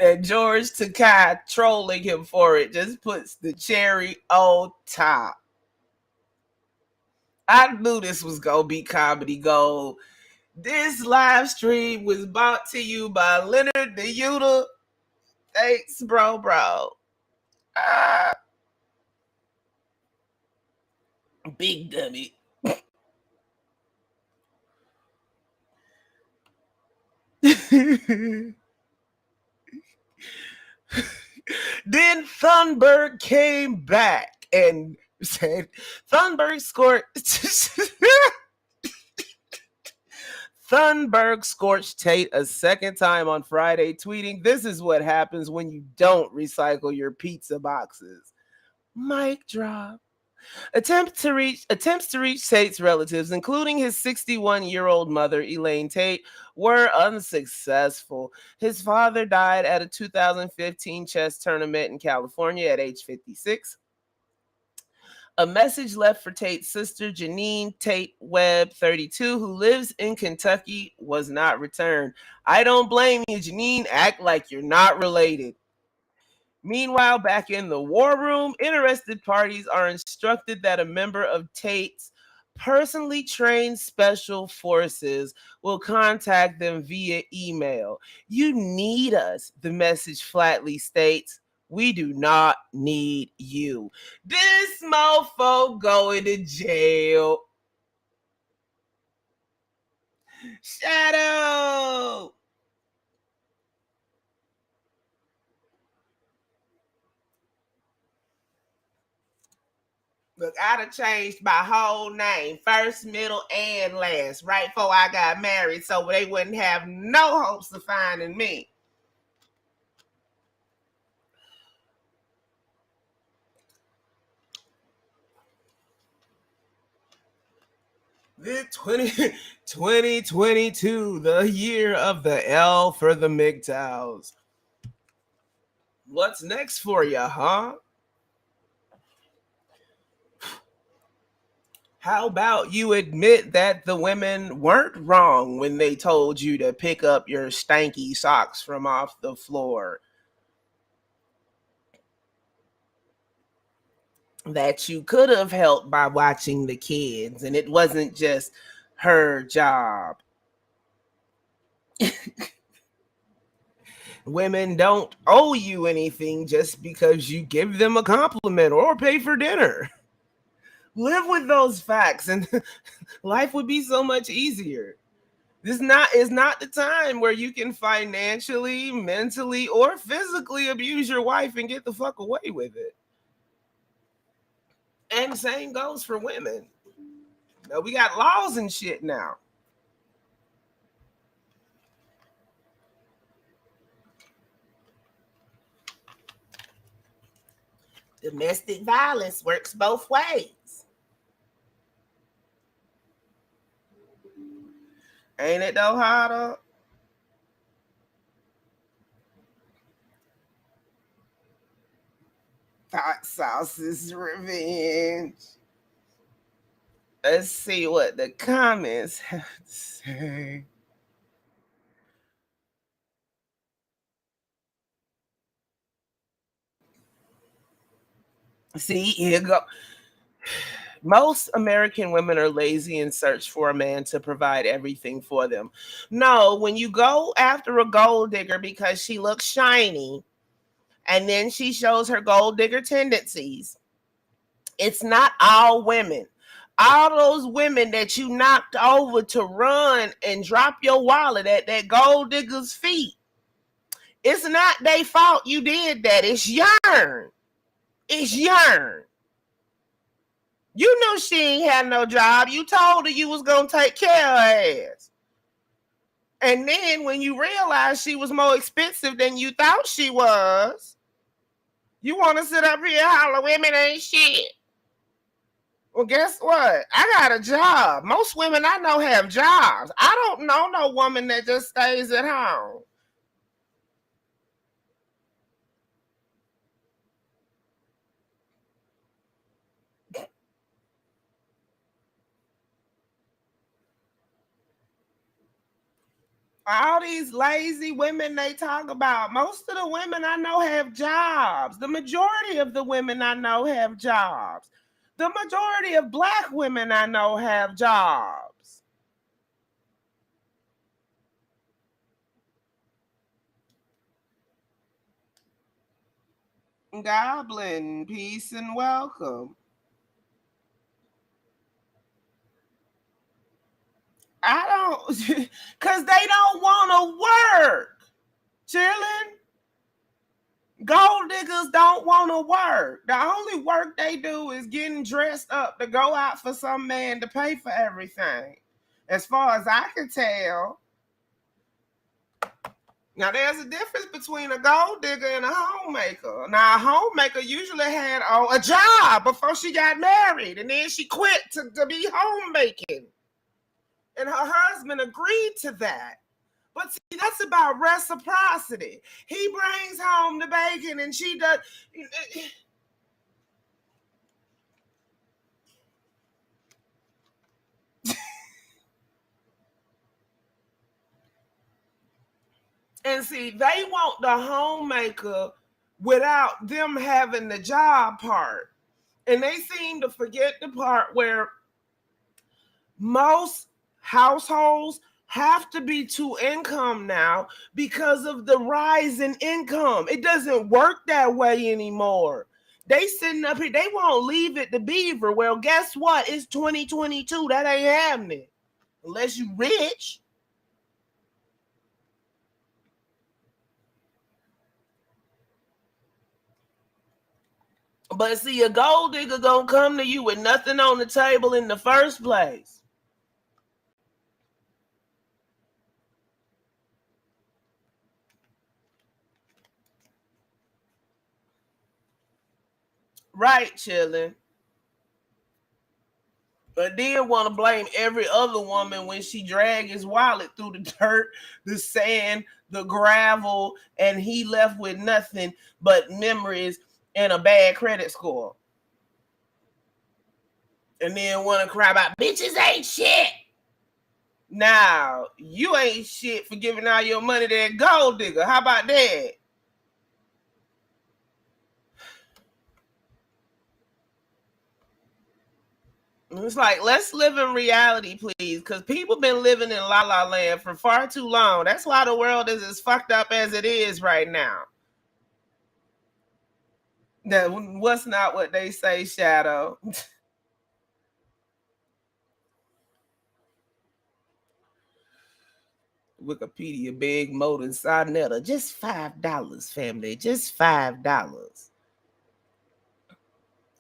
And George Takai trolling him for it just puts the cherry on top. I knew this was gonna be comedy gold. This live stream was brought to you by Leonard the Yuta. Thanks, bro. Ah, big dummy. Then Thunberg came back and said, Thunberg scored. Thunberg scorched Tate a second time on Friday, tweeting, "This is what happens when you don't recycle your pizza boxes." Mic drop. Attempts to reach Tate's relatives, including his 61-year-old mother, Elaine Tate, were unsuccessful. His father died at a 2015 chess tournament in California at age 56. A message left for Tate's sister, Janine Tate Webb, 32, who lives in Kentucky, was not returned. I don't blame you, Janine. Act like you're not related. Meanwhile, back in the war room, interested parties are instructed that a member of Tate's personally trained special forces will contact them via email. You need us, the message flatly states. We do not need you. This mofo going to jail. Shadow. Look, I'd have changed my whole name, first, middle, and last, right before I got married, so they wouldn't have no hopes of finding me. The 2022, the year of the L for the MGTOWs. What's next for you, huh? How about you admit that the women weren't wrong when they told you to pick up your stanky socks from off the floor? That you could have helped by watching the kids, and it wasn't just her job. Women don't owe you anything just because you give them a compliment or pay for dinner. Live with those facts and life would be so much easier. This is not the time where you can financially, mentally, or physically abuse your wife and get the fuck away with it. And same goes for women. Now, we got laws and shit now. Domestic violence works both ways. Ain't it though, harder? Hot sauce's revenge. Let's see what the comments have to say. See, here go. Most American women are lazy and search for a man to provide everything for them. No, when you go after a gold digger because she looks shiny and then she shows her gold digger tendencies, it's not all women. All those women that you knocked over to run and drop your wallet at that gold digger's feet, it's not their fault you did that. It's yarn. It's yarn. You knew she ain't had no job. You told her you was going to take care of her ass. And then when you realized she was more expensive than you thought she was, you want to sit up here and holler, women ain't shit. Well, guess what? I got a job. Most women I know have jobs. I don't know no woman that just stays at home. All these lazy women they talk about, most of the women I know have jobs. The majority of the women I know have jobs. The majority of Black women I know have jobs. Goblin, peace and welcome. I don't, because they don't want to work. Chilling. Gold diggers don't want to work. The only work they do is getting dressed up to go out for some man to pay for everything. As far as I can tell. Now, there's a difference between a gold digger and a homemaker. Now, a homemaker usually had a job before she got married, and then she quit to be homemaking. And her husband agreed to that. But see, that's about reciprocity. He brings home the bacon and she does. And see, they want the homemaker without them having the job part. And they seem to forget the part where most households have to be two income now because of the rise in income. It doesn't work that way anymore. They sitting up here, they won't leave it to Beaver. Well, guess what? It's 2022. That ain't happening. Unless you rich. But see, a gold digger gonna come to you with nothing on the table in the first place. Right, chilling. But then want to blame every other woman when she drag his wallet through the dirt, the sand, the gravel, and he left with nothing but memories and a bad credit score. And then want to cry about bitches ain't shit. Now, you ain't shit for giving all your money to that gold digger. How about that? It's like, let's live in reality, please, because people been living in La La Land for far too long. That's why the world is as fucked up as it is right now. That what's not what they say, Shadow. Wikipedia, big motor, Sonetta. Just $5, family. Just $5.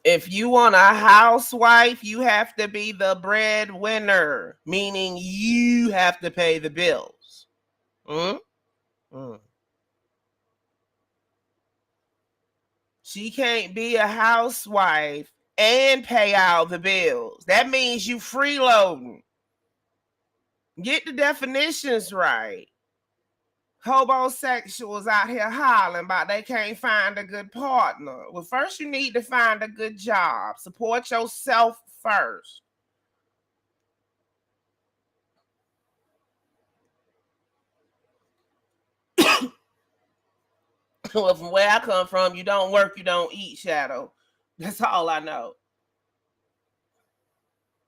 If you want a housewife, you have to be the breadwinner, meaning you have to pay the bills. She can't be a housewife and pay all the bills. That means you freeloading. Get the definitions right. Homosexuals out here hollering about they can't find a good partner. Well, first you need to find a good job. Support yourself first. Well, from where I come from, you don't work, you don't eat, Shadow. That's all I know.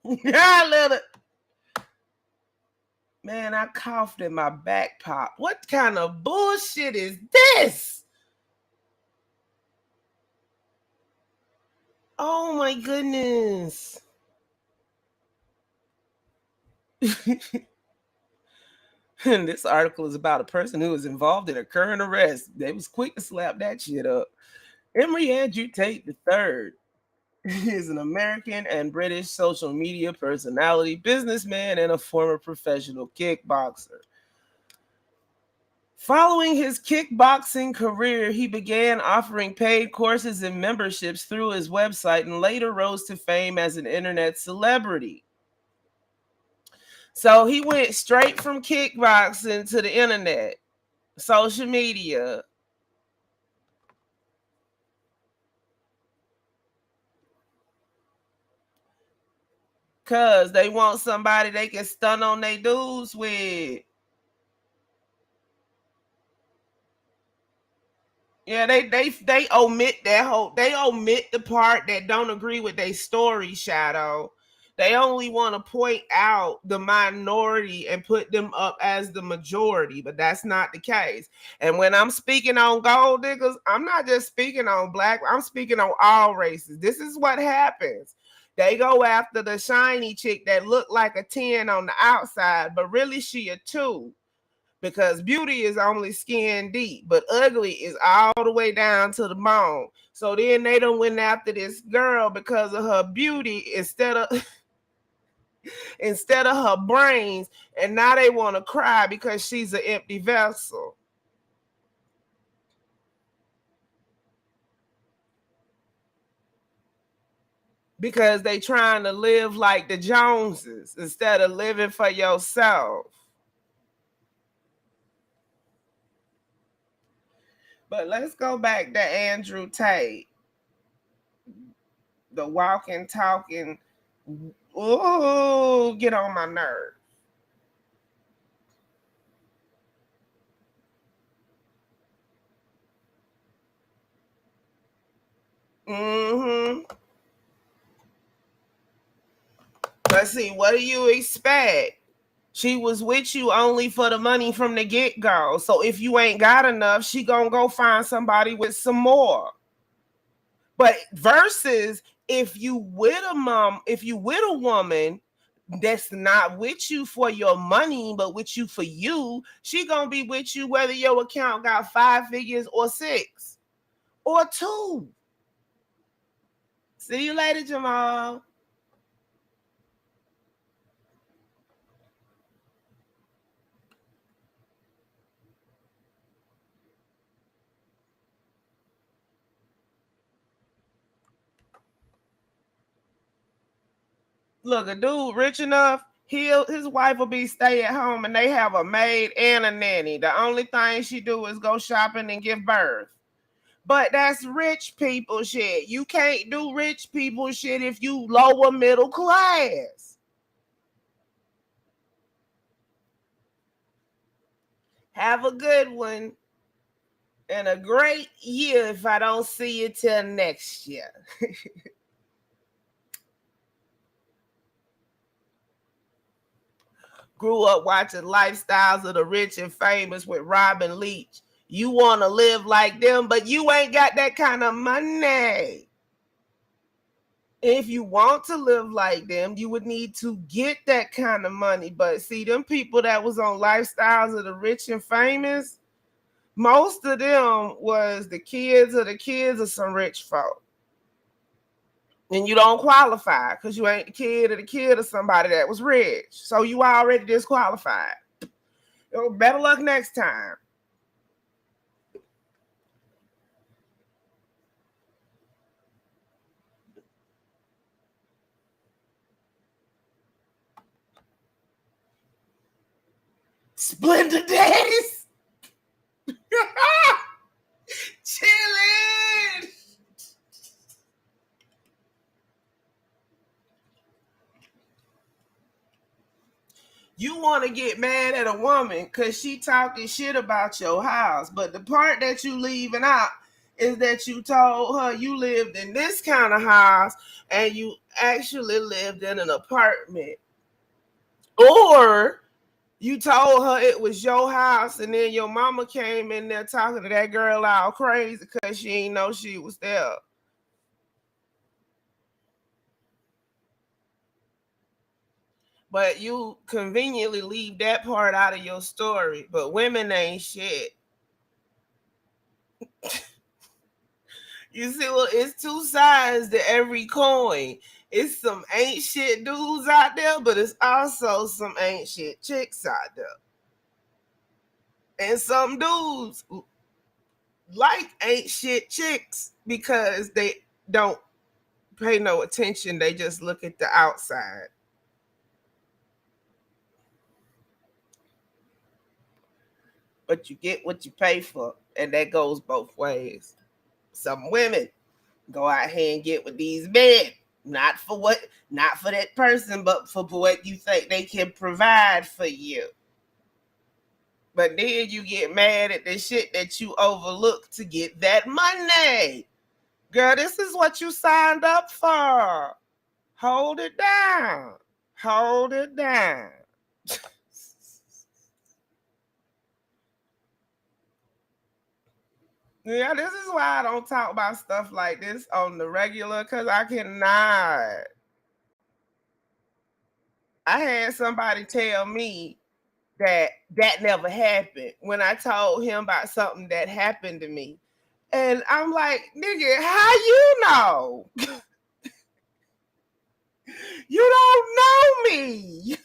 I love it. Man, I coughed and my back popped. What kind of bullshit is this? Oh my goodness. And this article is about a person who was involved in a current arrest. They was quick to slap that shit up. Emory Andrew Tate III is an American and British social media personality, businessman, and a former professional kickboxer. Following his kickboxing career, he began offering paid courses and memberships through his website and later rose to fame as an internet celebrity. So he went straight from kickboxing to the internet, social media. Because they want somebody they can stun on their dudes with. Yeah, they omit that whole. They omit the part that don't agree with their story, Shadow. They only want to point out the minority and put them up as the majority, but that's not the case. And when I'm speaking on gold diggers, I'm not just speaking on black. I'm speaking on all races. This is what happens. They go after the shiny chick that look like a 10 on the outside, but really she a 2. Because beauty is only skin deep, but ugly is all the way down to the bone. So then they done went after this girl because of her beauty instead of her brains, and now they want to cry because she's an empty vessel. Because they trying to live like the Joneses instead of living for yourself. But let's go back to Andrew Tate, the walking, talking. Ooh, get on my nerve. Mm-hmm. Let's see, what do you expect? She was with you only for the money from the get-go. So if you ain't got enough, she gonna go find somebody with some more. But versus if you with a woman that's not with you for your money, but with you for you, she gonna be with you whether your account got 5 figures or 6 or 2. See you later, Jamal. Look, a dude rich enough, his wife will be stay at home and they have a maid and a nanny. The only thing she do is go shopping and give birth. But that's rich people shit. You can't do rich people shit if you lower middle class. Have a good one and a great year if I don't see you till next year. Grew up watching Lifestyles of the Rich and Famous with Robin Leach. You want to live like them, but you ain't got that kind of money. If you want to live like them, you would need to get that kind of money. But see, them people that was on Lifestyles of the Rich and Famous, most of them was the kids of some rich folk. And you don't qualify because you ain't the kid of somebody that was rich. So you already disqualified. Better luck next time. Splendor days. Chilling. You want to get mad at a woman because she talking shit about your house. But the part that you leaving out is that you told her you lived in this kind of house and you actually lived in an apartment. Or you told her it was your house and then your mama came in there talking to that girl all crazy because she ain't know she was there. But you conveniently leave that part out of your story. But women ain't shit. You see, well, it's two sides to every coin. It's some ain't shit dudes out there, but it's also some ain't shit chicks out there. And some dudes like ain't shit chicks because they don't pay no attention. They just look at the outside. But you get what you pay for, and that goes both ways. Some women go out here and get with these men, not for that person, but for what you think they can provide for you. But then you get mad at the shit that you overlooked to get that money. Girl, this is what you signed up for. Hold it down. Hold it down. Yeah, this is why I don't talk about stuff like this on the regular, because I cannot. I had somebody tell me that never happened when I told him about something that happened to me. And I'm like, nigga, how you know? You don't know me.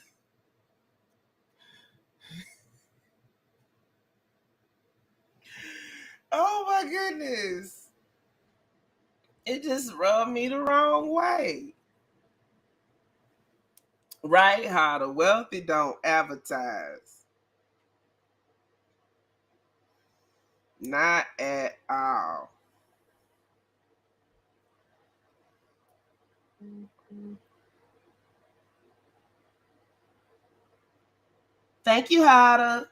Oh my goodness. It just rubbed me the wrong way. Right? How the wealthy don't advertise. Not at all. Thank you, Hada.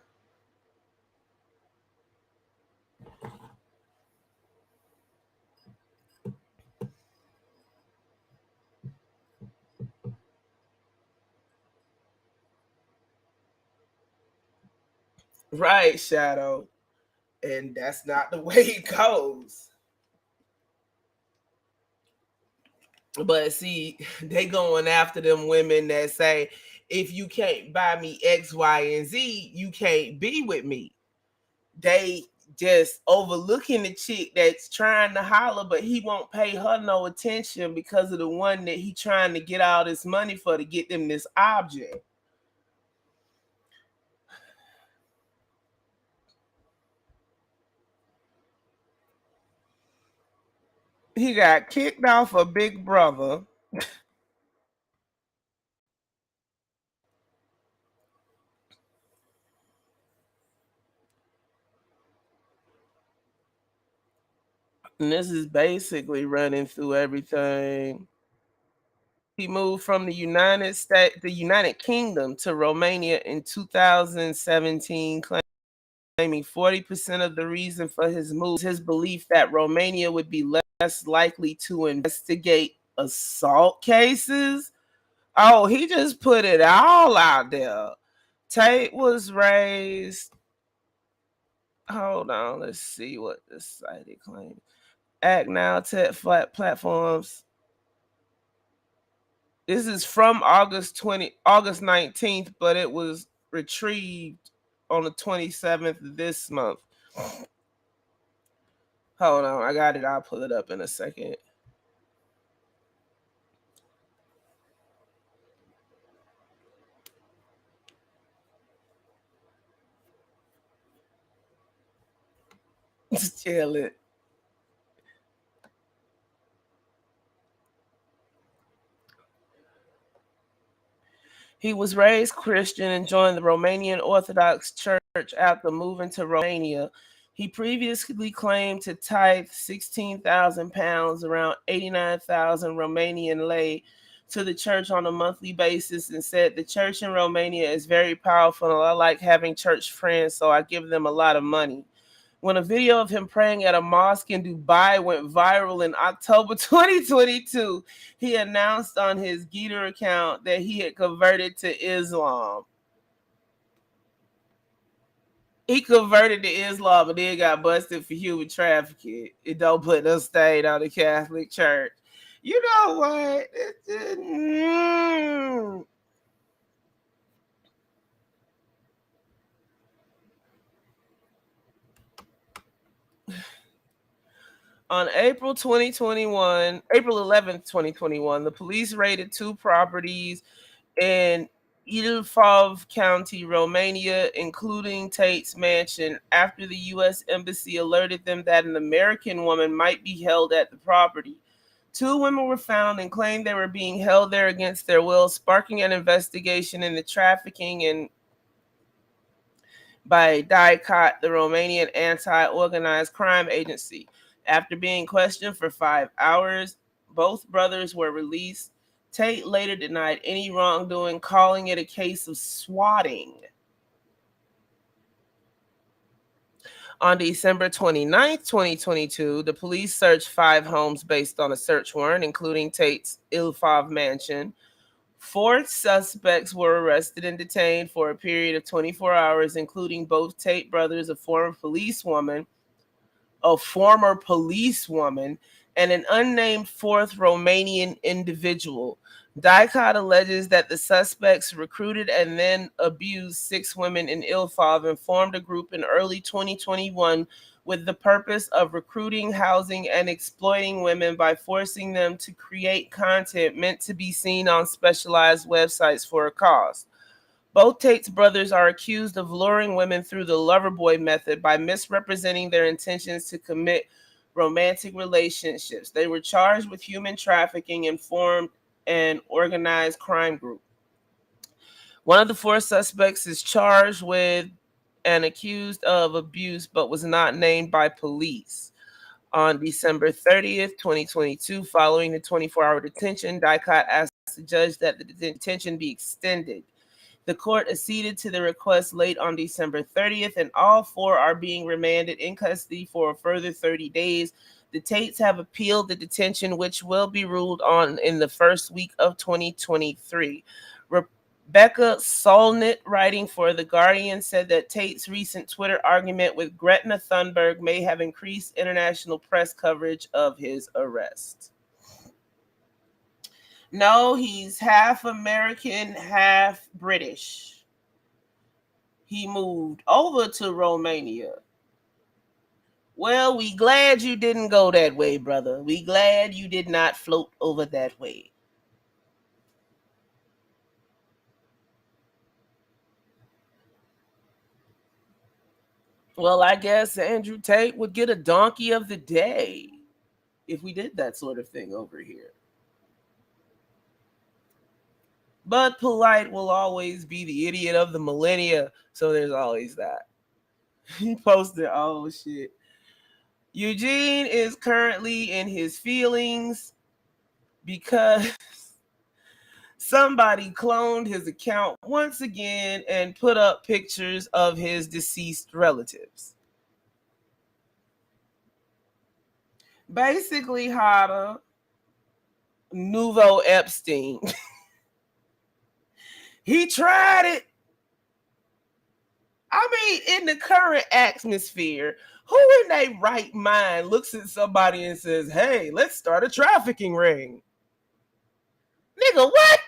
Right, Shadow. And that's not the way it goes. But see, they going after them women that say, if you can't buy me X, Y, and Z, you can't be with me. They just overlooking the chick that's trying to holler, but he won't pay her no attention because of the one that he trying to get all this money for to get them this object. He got kicked off of Big Brother. And this is basically running through everything. He moved from the United Kingdom to Romania in 2017, claiming 40% of the reason for his move, his belief that Romania would be less likely to investigate assault cases. Oh, he just put it all out there. Tate was raised. Hold on, let's see what this site claims. Act Now, TED flat platforms. This is from August 19th, but it was retrieved on the 27th of this month. Hold on, I got it. I'll pull it up in a second. Chill it. He was raised Christian and joined the Romanian Orthodox Church after moving to Romania. He previously claimed to tithe 16,000 pounds, around 89,000 Romanian lei, to the church on a monthly basis, and said the church in Romania is very powerful and I like having church friends, so I give them a lot of money. When a video of him praying at a mosque in Dubai went viral in October 2022, he announced on his Geeter account that he had converted to Islam. He converted to Islam and then got busted for human trafficking. It don't put no stain on the Catholic Church. You know what? On April 11th, 2021, the police raided two properties in Ilfov County, Romania, including Tate's mansion, after the U.S. Embassy alerted them that an American woman might be held at the property. Two women were found and claimed they were being held there against their will, sparking an investigation into trafficking and by Tate, the Romanian anti-organized crime agency. After being questioned for 5 hours, both brothers were released. Tate later denied any wrongdoing, calling it a case of swatting. On December 29th, 2022, the police searched 5 homes based on a search warrant, including Tate's Ilfov mansion. 4 suspects were arrested and detained for a period of 24 hours, including both Tate brothers, a former policewoman, and an unnamed 4th Romanian individual. Tate alleges that the suspects recruited and then abused 6 women in Ilfov and formed a group in early 2021 with the purpose of recruiting, housing, and exploiting women by forcing them to create content meant to be seen on specialized websites for a cost. Both Tate's brothers are accused of luring women through the lover boy method by misrepresenting their intentions to commit romantic relationships. They were charged with human trafficking and formed an organized crime group. One of the 4 suspects is charged with and accused of abuse but was not named by police. On December 30th, 2022, following the 24-hour detention, Tate asked the judge that the detention be extended. The court acceded to the request late on December 30th, and all 4 are being remanded in custody for a further 30 days. The Tates have appealed the detention, which will be ruled on in the first week of 2023. Rebecca Solnit, writing for The Guardian, said that Tate's recent Twitter argument with Greta Thunberg may have increased international press coverage of his arrest. No, he's half American, half British. He moved over to Romania. Well, we glad you didn't go that way, brother. We glad you did not float over that way. Well, I guess Andrew Tate would get a donkey of the day if we did that sort of thing over here. But polite will always be the idiot of the millennia, so there's always that. He posted, oh shit. Eugene is currently in his feelings because somebody cloned his account once again and put up pictures of his deceased relatives. Basically, Hada, Nouveau Epstein. He tried it. I mean, in the current atmosphere, who in their right mind looks at somebody and says, hey, let's start a trafficking ring? Nigga, what?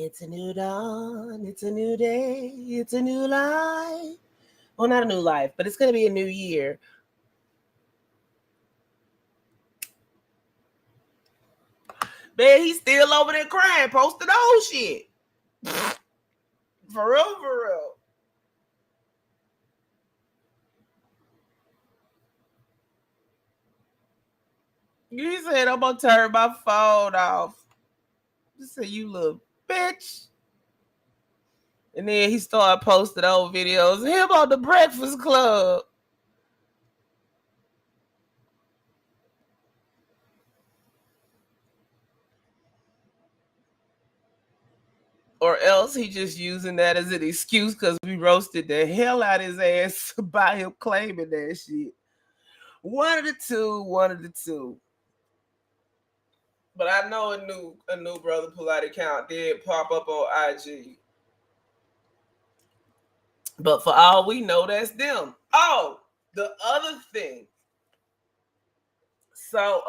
It's a new dawn, it's a new day, it's a new life. Well, not a new life, but it's going to be a new year. Man, he's still over there crying, posting old shit. For real, for real. You said I'm gonna turn my phone off. You said you little bitch. And then he started posting old videos of him on the Breakfast Club. Or else he just using that as an excuse because we roasted the hell out of his ass by him claiming that shit. One of the two. But I know a new Brother Polite account did pop up on IG. But for all we know, that's them. Oh, the other thing. So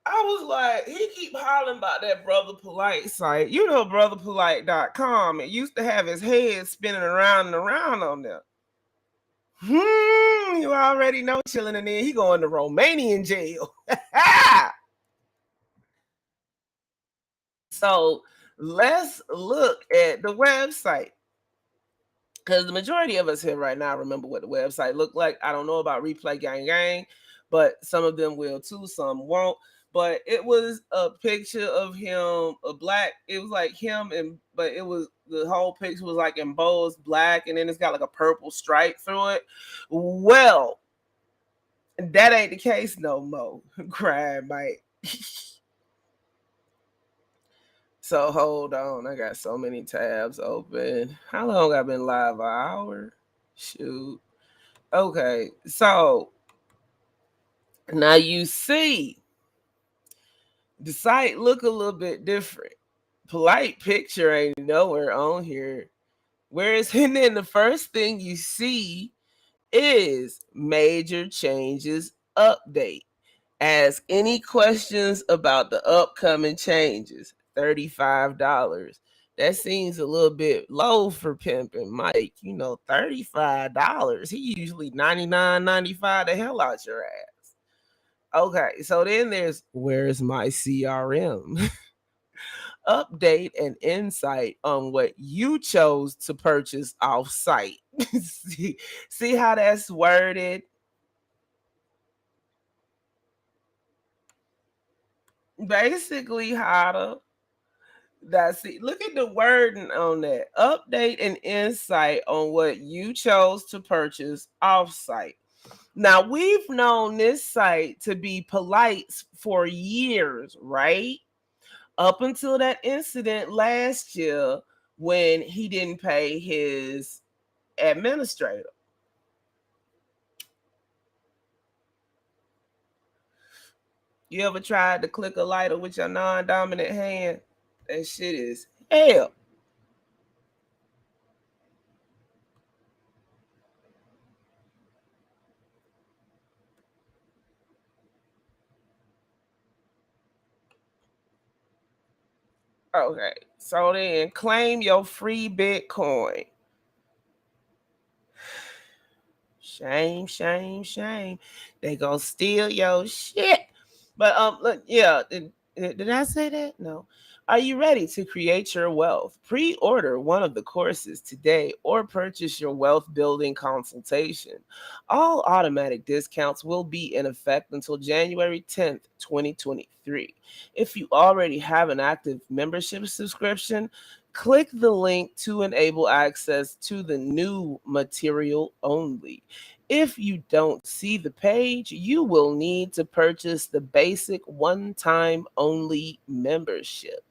I was like, he keep hollering about that Brother Polite site. You know, brotherpolite.com. It used to have his head spinning around and around on there. You already know, chilling in there. He going to Romanian jail. So let's look at the website. Because the majority of us here right now remember what the website looked like. I don't know about Replay Gang, but some of them will too, some won't. But it was a picture of him, a black. It was like him, but it was the whole picture was like embossed black, and then it's got like a purple stripe through it. Well, that ain't the case no more. Crying, Mike. So hold on, I got so many tabs open. How long I been live? An hour? Shoot. Okay, so now you see the site look a little bit different. Polite picture ain't nowhere on here. Whereas and then the first thing you see is major changes update. Ask any questions about the upcoming changes. $35. That seems a little bit low for pimping Mike. You know, $35. He usually $99.95 the hell out your ass. Okay, so then there's where's my CRM? Update and insight on what you chose to purchase off site. see how that's worded? Basically, how to that's it. Look at the wording on that. Update and insight on what you chose to purchase off site. Now, we've known this site to be polite for years, right? Up until that incident last year when he didn't pay his administrator. You ever tried to click a lighter with your non-dominant hand? That shit is hell. Okay, so then claim your free Bitcoin. Shame, shame, shame. They gonna steal your shit. But look, yeah, did I say that? No. Are you ready to create your wealth? Pre-order one of the courses today or purchase your wealth building consultation. All automatic discounts will be in effect until January 10th, 2023. If you already have an active membership subscription, click the link to enable access to the new material only. If you don't see the page, you will need to purchase the basic one-time only membership.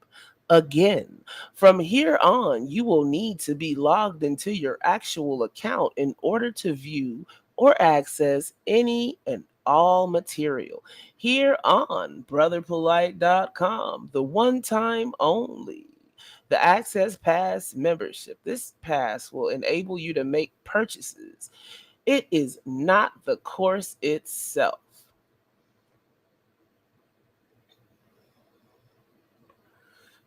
Again, from here on, you will need to be logged into your actual account in order to view or access any and all material here on brotherpolite.com, the one time only. The Access Pass membership. This pass will enable you to make purchases. It is not the course itself.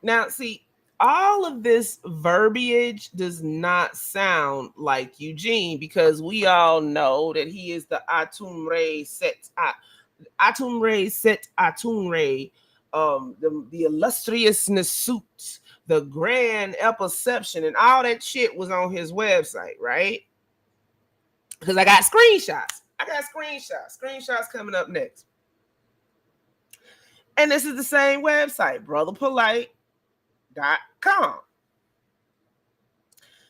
Now, see, all of this verbiage does not sound like Eugene because we all know that he is the Atumre Set Atumre the illustriousness suits, the grand perception, and all that shit was on his website, right? Because I got screenshots. Screenshots coming up next. And this is the same website, brotherpolite.com.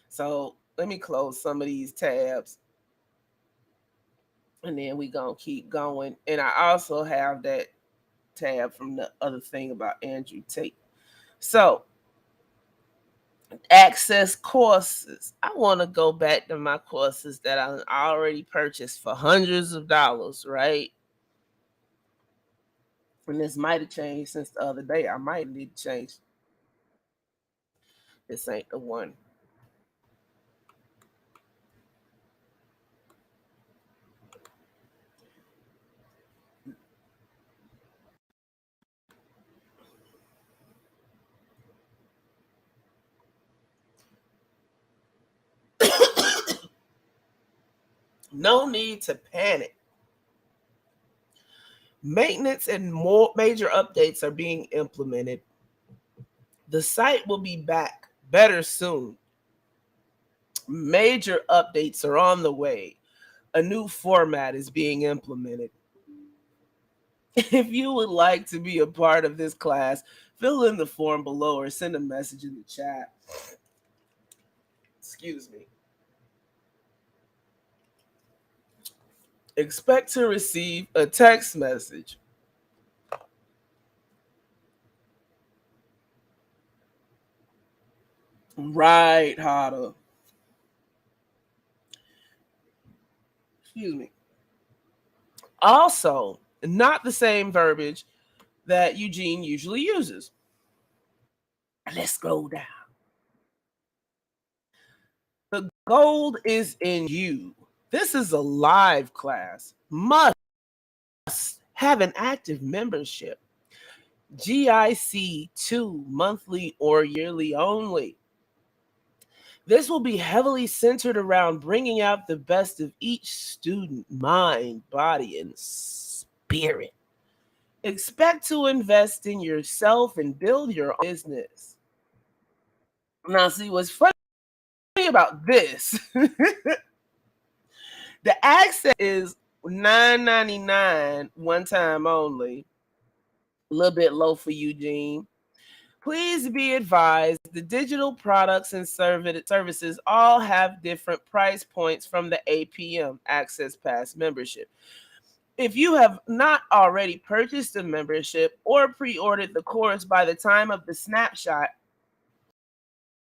So let me close some of these tabs. And then we gonna keep going. And I also have that tab from the other thing about Andrew Tate. So access courses. I want to go back to my courses that I already purchased for hundreds of dollars, right? And this might have changed since the other day. I might need to change. This ain't the one. No need to panic. Maintenance and more major updates are being implemented. The site will be back better soon. Major updates are on the way. A new format is being implemented. If you would like to be a part of this class, fill in the form below or send a message in the chat. Excuse me. Expect to receive a text message. Right, Hada. Excuse me. Also, not the same verbiage that Eugene usually uses. Let's go down. The gold is in you. This is a live class. Must have an active membership. GIC 2 monthly or yearly only. This will be heavily centered around bringing out the best of each student, mind, body, and spirit. Expect to invest in yourself and build your business. Now, see what's funny about this. The access is $9.99 one time only. A little bit low for Eugene. Please be advised the digital products and services all have different price points from the APM Access Pass membership. If you have not already purchased a membership or pre-ordered the course by the time of the snapshot,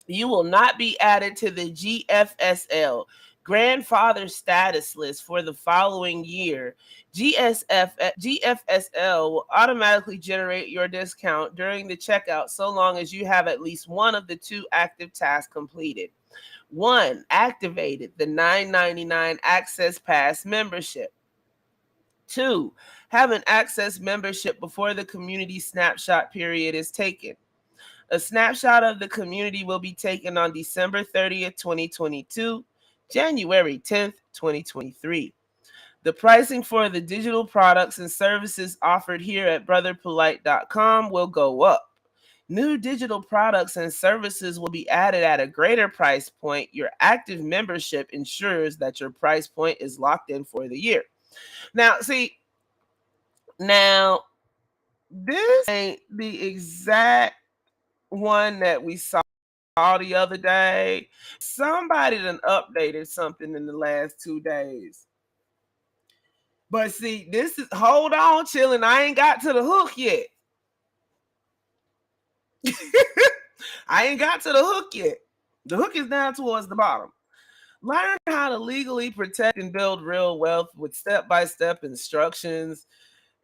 you will not be added to the GFSL grandfather status list for the following year. GFSL will automatically generate your discount during the checkout so long as you have at least one of the two active tasks completed. 1. Activated the $9.99 Access Pass membership. 2. Have an Access membership before the community snapshot period is taken. A snapshot of the community will be taken on December 30th, 2022, January 10th, 2023. The pricing for the digital products and services offered here at brotherpolite.com will go up. New digital products and services will be added at a greater price point. Your active membership ensures that your price point is locked in for the year. Now, see, this ain't the exact one that we saw the other day. Somebody done updated something in the last 2 days. But see, this is, hold on, chillin'. I ain't got to the hook yet. I ain't got to the hook yet. The hook is down towards the bottom. Learn how to legally protect and build real wealth with step-by-step instructions.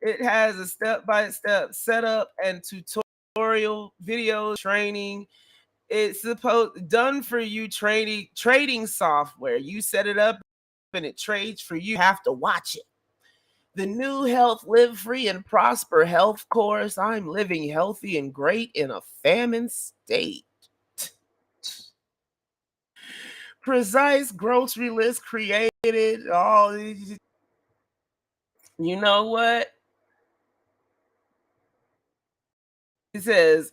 It has a step-by-step setup and tutorial video training. It's done for you trading software. You set it up and it trades for you. You have to watch it. The new Health, Live Free and Prosper health course. I'm living healthy and great in a famine state. Precise grocery list created. All these. You know what? It says,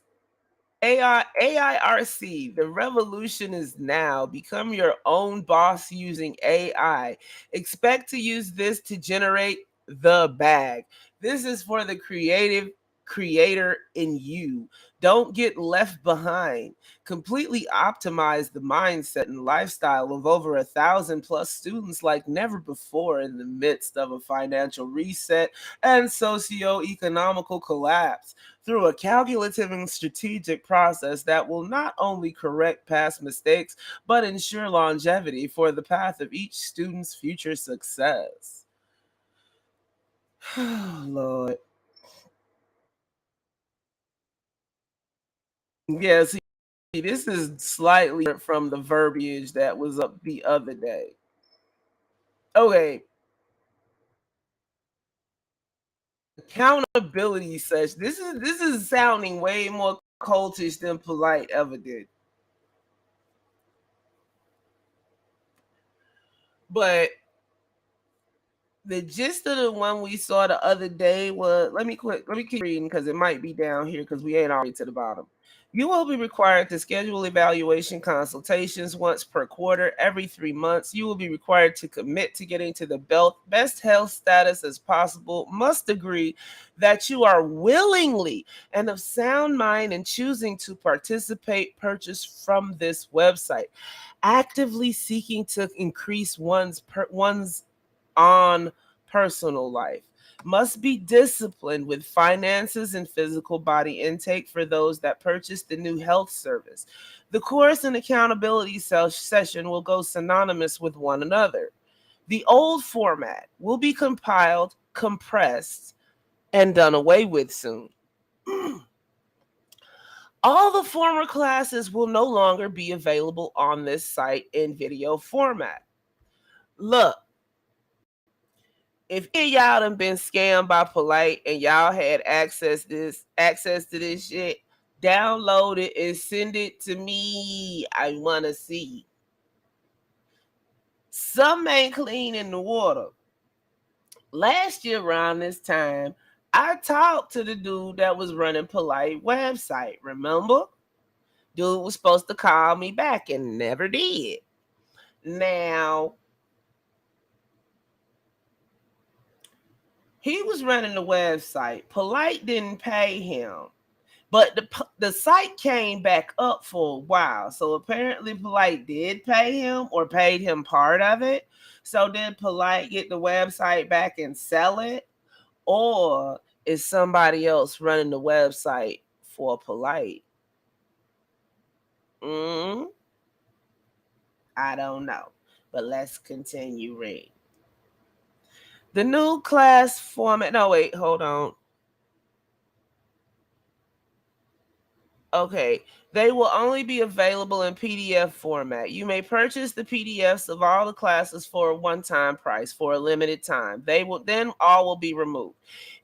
AIRC, the revolution is now. Become your own boss using AI. Expect to use this to generate the bag. This is for the creator in you. Don't get left behind. Completely optimize the mindset and lifestyle of over 1,000 plus students like never before in the midst of a financial reset and socio-economical collapse through a calculative and strategic process that will not only correct past mistakes, but ensure longevity for the path of each student's future success. Lord. Yeah, see, this is slightly different from the verbiage that was up the other day. Okay. Accountability session. This is sounding way more cultish than Polite ever did. But the gist of the one we saw the other day was, let me keep reading because it might be down here because we ain't all the way to the bottom. You will be required to schedule evaluation consultations once per quarter. Every 3 months, you will be required to commit to getting to the best health status as possible. Must agree that you are willingly and of sound mind in choosing to participate, purchase from this website. Actively seeking to increase one's on personal life. Must be disciplined with finances and physical body intake for those that purchase the new health service. The course and accountability session will go synonymous with one another. The old format will be compiled, compressed, and done away with soon. All the former classes will no longer be available on this site in video format. Look, if y'all done been scammed by Polite and y'all had access to this shit, download it and send it to me. I wanna see. Some ain't clean in the water. Last year around this time, I talked to the dude that was running Polite website. Remember? Dude was supposed to call me back and never did. Now, he was running the website. Polite didn't pay him. But the site came back up for a while. So apparently Polite did pay him or paid him part of it. So did Polite get the website back and sell it? Or is somebody else running the website for Polite? I don't know. But let's continue reading. The new class format. No, wait, hold on. Okay, they will only be available in PDF format. You may purchase the PDFs of all the classes for a one-time price for a limited time. They will then all will be removed.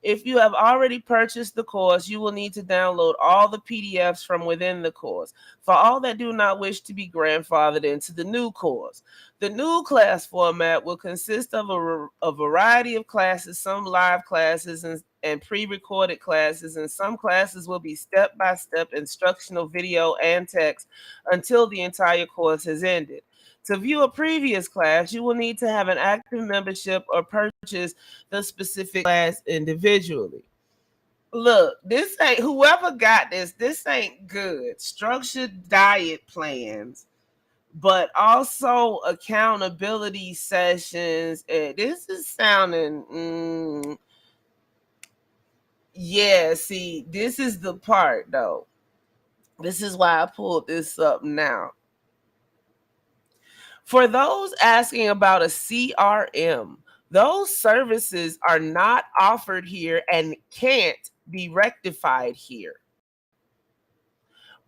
If you have already purchased the course, you will need to download all the PDFs from within the course. For all that do not wish to be grandfathered into the new course, the new class format will consist of a variety of classes, some live classes and pre-recorded classes, and some classes will be step-by-step instructional video and text until the entire course has ended. To view a previous class, you will need to have an active membership or purchase the specific class individually. Look, this ain't, whoever got this ain't good. Structured diet plans, but also accountability sessions. This is sounding, yeah, see, this is the part though. This is why I pulled this up now. For those asking about a CRM, those services are not offered here and can't be rectified here.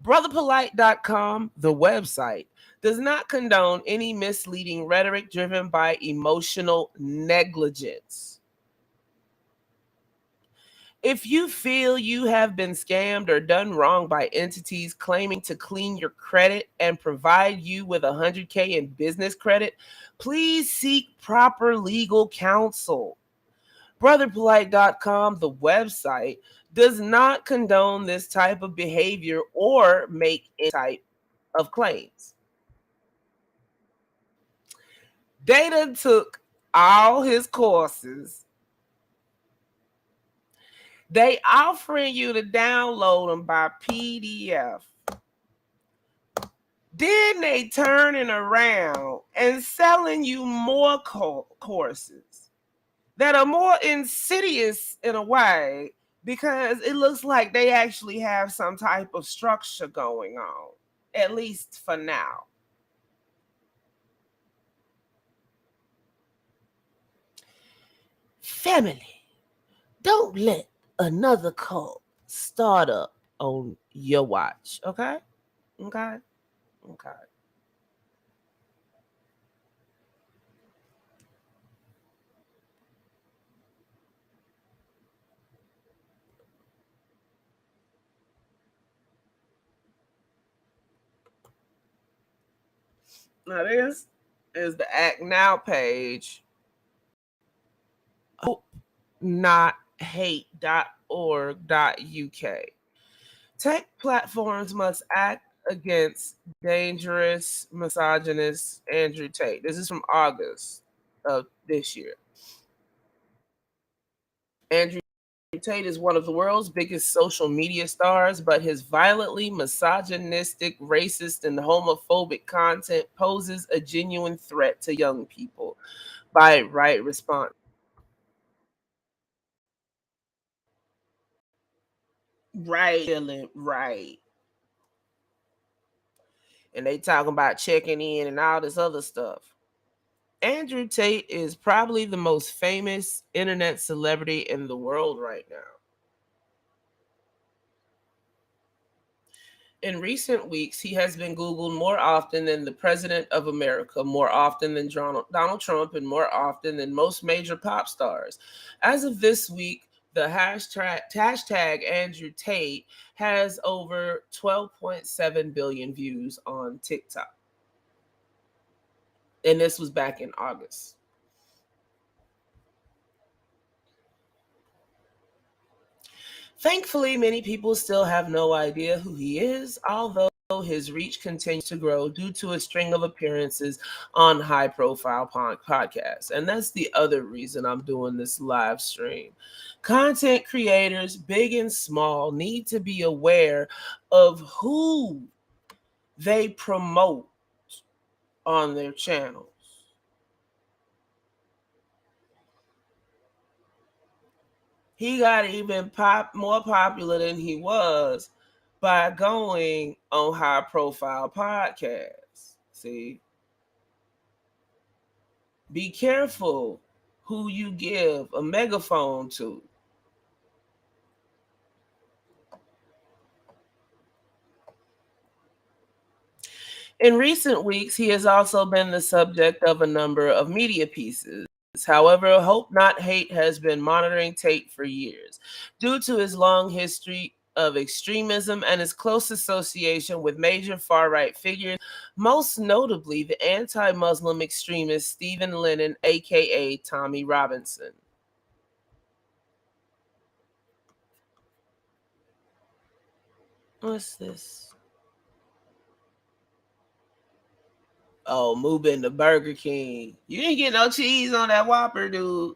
BrotherPolite.com, the website, does not condone any misleading rhetoric driven by emotional negligence. If you feel you have been scammed or done wrong by entities claiming to clean your credit and provide you with $100K in business credit, please seek proper legal counsel. BrotherPolite.com, the website, does not condone this type of behavior or make any type of claims. Tate took all his courses. They offering you to download them by PDF. Then they turning around and selling you more courses that are more insidious in a way, because it looks like they actually have some type of structure going on, at least for now. Family, don't let another cult start up on your watch, okay? Okay? Okay. Now, this is the Act Now page. HopeNotHate.org.uk. Tech platforms must act against dangerous misogynist Andrew Tate. This is from August of this year. Andrew Tate is one of the world's biggest social media stars, but his violently misogynistic, racist, and homophobic content poses a genuine threat to young people by right response. Right. And they talking about checking in and all this other stuff. Andrew Tate is probably the most famous internet celebrity in the world right now. In recent weeks, he has been Googled more often than the President of America, more often than Donald Trump, and more often than most major pop stars. As of this week, the hashtag Andrew Tate has over 12.7 billion views on TikTok. And this was back in August. Thankfully, many people still have no idea who he is, although his reach continues to grow due to a string of appearances on high-profile podcasts. And that's the other reason I'm doing this live stream. Content creators, big and small, need to be aware of who they promote on their channels. He got even more popular than he was by going on high profile podcasts. See? Be careful who you give a megaphone to. In recent weeks, he has also been the subject of a number of media pieces. However, Hope Not Hate has been monitoring Tate for years. Due to his long history of extremism and his close association with major far-right figures, most notably the anti-Muslim extremist Stephen Lennon, aka Tommy Robinson. What's this? Oh, moving to Burger King. You didn't get no cheese on that Whopper, dude.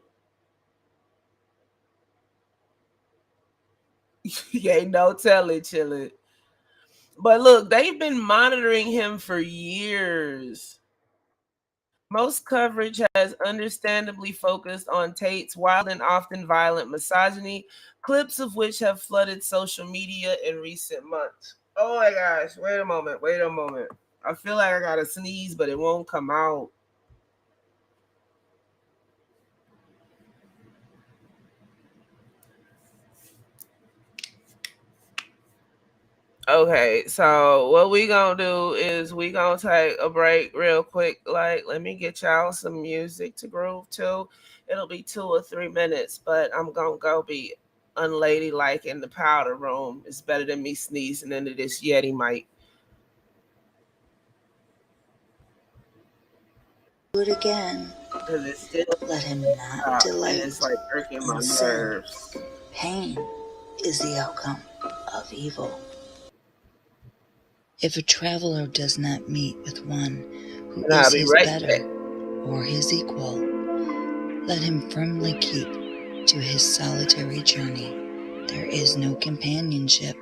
You ain't no telling, chillin'. But look, they've been monitoring him for years. Most coverage has understandably focused on Tate's wild and often violent misogyny, clips of which have flooded social media in recent months. Oh my gosh, wait a moment. I feel like I gotta sneeze, but it won't come out. Okay, so what we gonna do is we gonna take a break real quick. Like, let me get y'all some music to groove to. It'll be 2 or 3 minutes, but I'm gonna go be unladylike in the powder room. It's better than me sneezing into this Yeti mic. Do it again. Cause it's still Let him not and delight it's like irking my in sin, nerves. pain, is the outcome of evil. If a traveler does not meet with one who And I'll is be his right better back. or his equal, let him firmly keep to his solitary journey. There is no companionship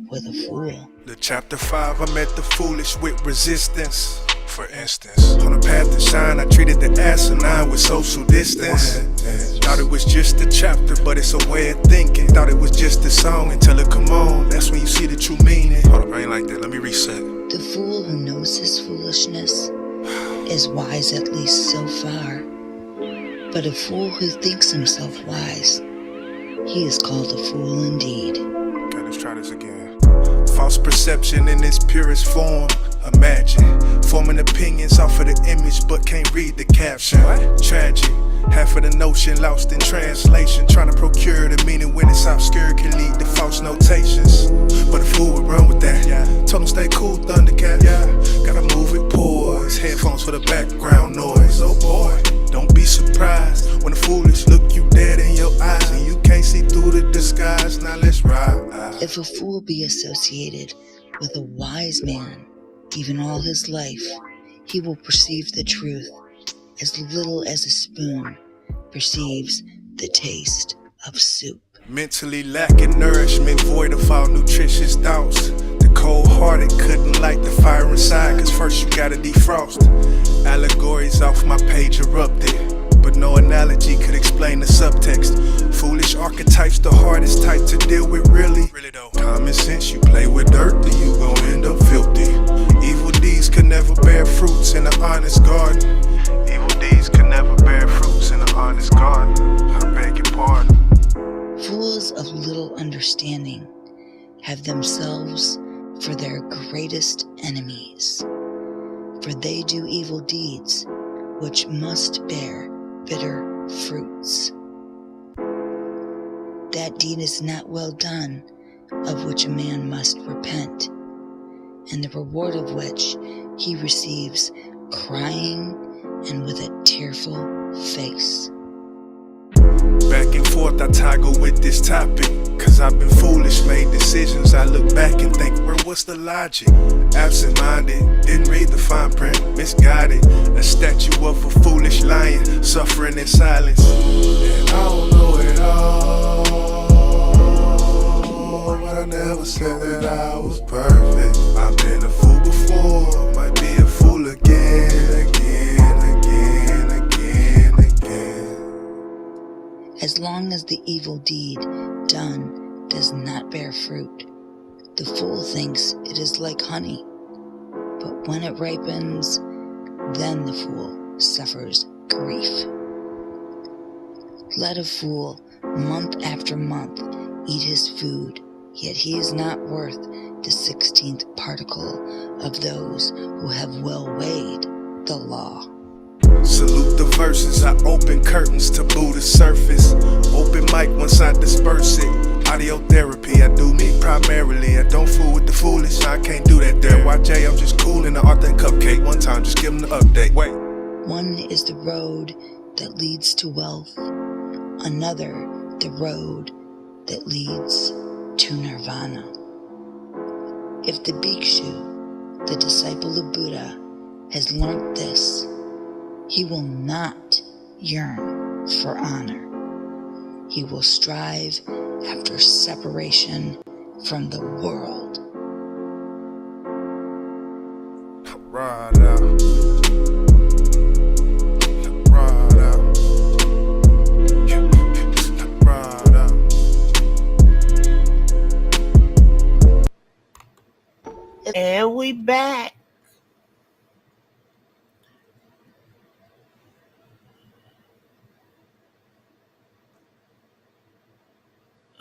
with a fool. The chapter 5, I met the foolish with resistance. For instance, on a path to shine, I treated the asinine with social distance. Thought it was just a chapter, but it's a way of thinking. Thought it was just a song until it come on. That's when you see the true meaning. Hold up, I ain't like that. Let me reset. The fool who knows his foolishness is wise, at least so far. But a fool who thinks himself wise, he is called a fool indeed. Okay, let's try this again. False perception in its purest form. Imagine forming opinions off of the image but can't read the caption. Tragic. Half of the notion lost in translation. Trying to procure the meaning when it's obscure can lead to false notations. But a fool would run with that. Told him stay cool, Thundercat. Gotta move it poise. Headphones for the background noise. Oh boy, don't be surprised when the foolish look you dead in your eyes and you can't see through the disguise. Now let's ride. If a fool be associated with a wise man, even all his life, he will perceive the truth as little as a spoon perceives the taste of soup. Mentally lacking nourishment, void of all nutritious thoughts. The cold-hearted couldn't light the fire inside, cause first you gotta defrost. Allegories off my page erupted, but no analogy could explain the subtext. Foolish archetypes, the hardest type to deal with, really though. Common sense, you play with dirt, then you gon' end up filthy. Evil deeds can never bear fruits in an honest garden. Evil deeds can never bear fruits in an honest garden. I beg your pardon. Fools of little understanding have themselves for their greatest enemies, for they do evil deeds which must bear bitter fruits. That deed is not well done, of which a man must repent, and the reward of which he receives crying and with a tearful face. Back and forth I toggle with this topic, cause I've been foolish, made decisions. I look back and think, where was the logic? Absent-minded, didn't read the fine print, misguided. A statue of a foolish lion, suffering in silence. And I don't know it all, but I never said that I was perfect. I've been a fool before, might be a fool again. As long as the evil deed done does not bear fruit, the fool thinks it is like honey. But when it ripens, then the fool suffers grief. Let a fool, month after month, eat his food, yet he is not worth the 16th particle of those who have well weighed the law. Salute the verses, I open curtains to boo the surface. Open mic once I disperse it. Audio therapy, I do me primarily. I don't fool with the foolish, I can't do that there. YJ, I'm just cool in the Arthur and Cupcake. One time, just give them the update. Wait. One is the road that leads to wealth, another the road that leads to nirvana. If the bhikshu, the disciple of Buddha, has learnt this, he will not yearn for honor. He will strive after separation from the world. Right out. Right out. Right out. And we back.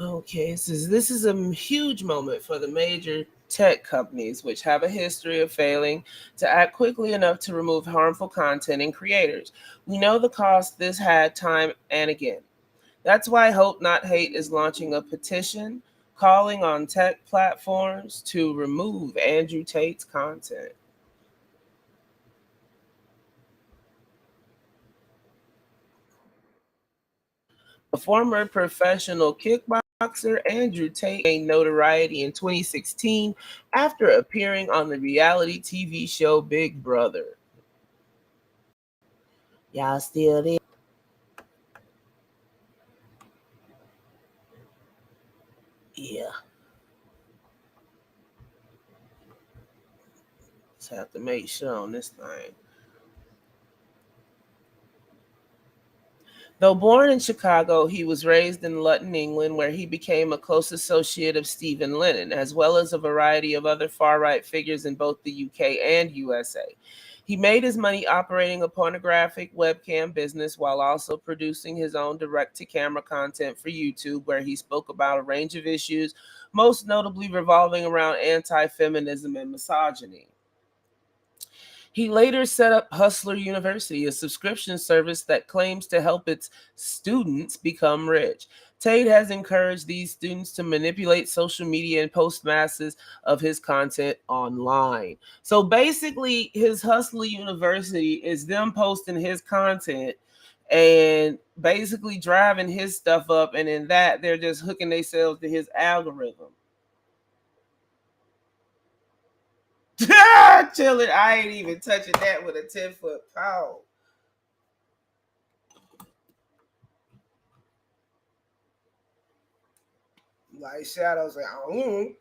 Okay, so this is a huge moment for the major tech companies, which have a history of failing to act quickly enough to remove harmful content and creators. We know the cost this had time and again. That's why Hope Not Hate is launching a petition calling on tech platforms to remove Andrew Tate's content. A former professional kickboxer boxer Andrew Tate gained notoriety in 2016 after appearing on the reality TV show Big Brother. Y'all still there? Yeah. Just have to make sure on this thing. Though born in Chicago, he was raised in Luton, England, where he became a close associate of Stephen Lennon, as well as a variety of other far-right figures in both the UK and USA. He made his money operating a pornographic webcam business while also producing his own direct-to-camera content for YouTube, where he spoke about a range of issues, most notably revolving around anti-feminism and misogyny. He later set up Hustler University, a subscription service that claims to help its students become rich. Tate has encouraged these students to manipulate social media and post masses of his content online. So basically, his Hustler University is them posting his content and basically driving his stuff up, and in that, they're just hooking themselves to his algorithm. Chilling. I ain't even touching that with a 10-foot pole. Like Shadows like,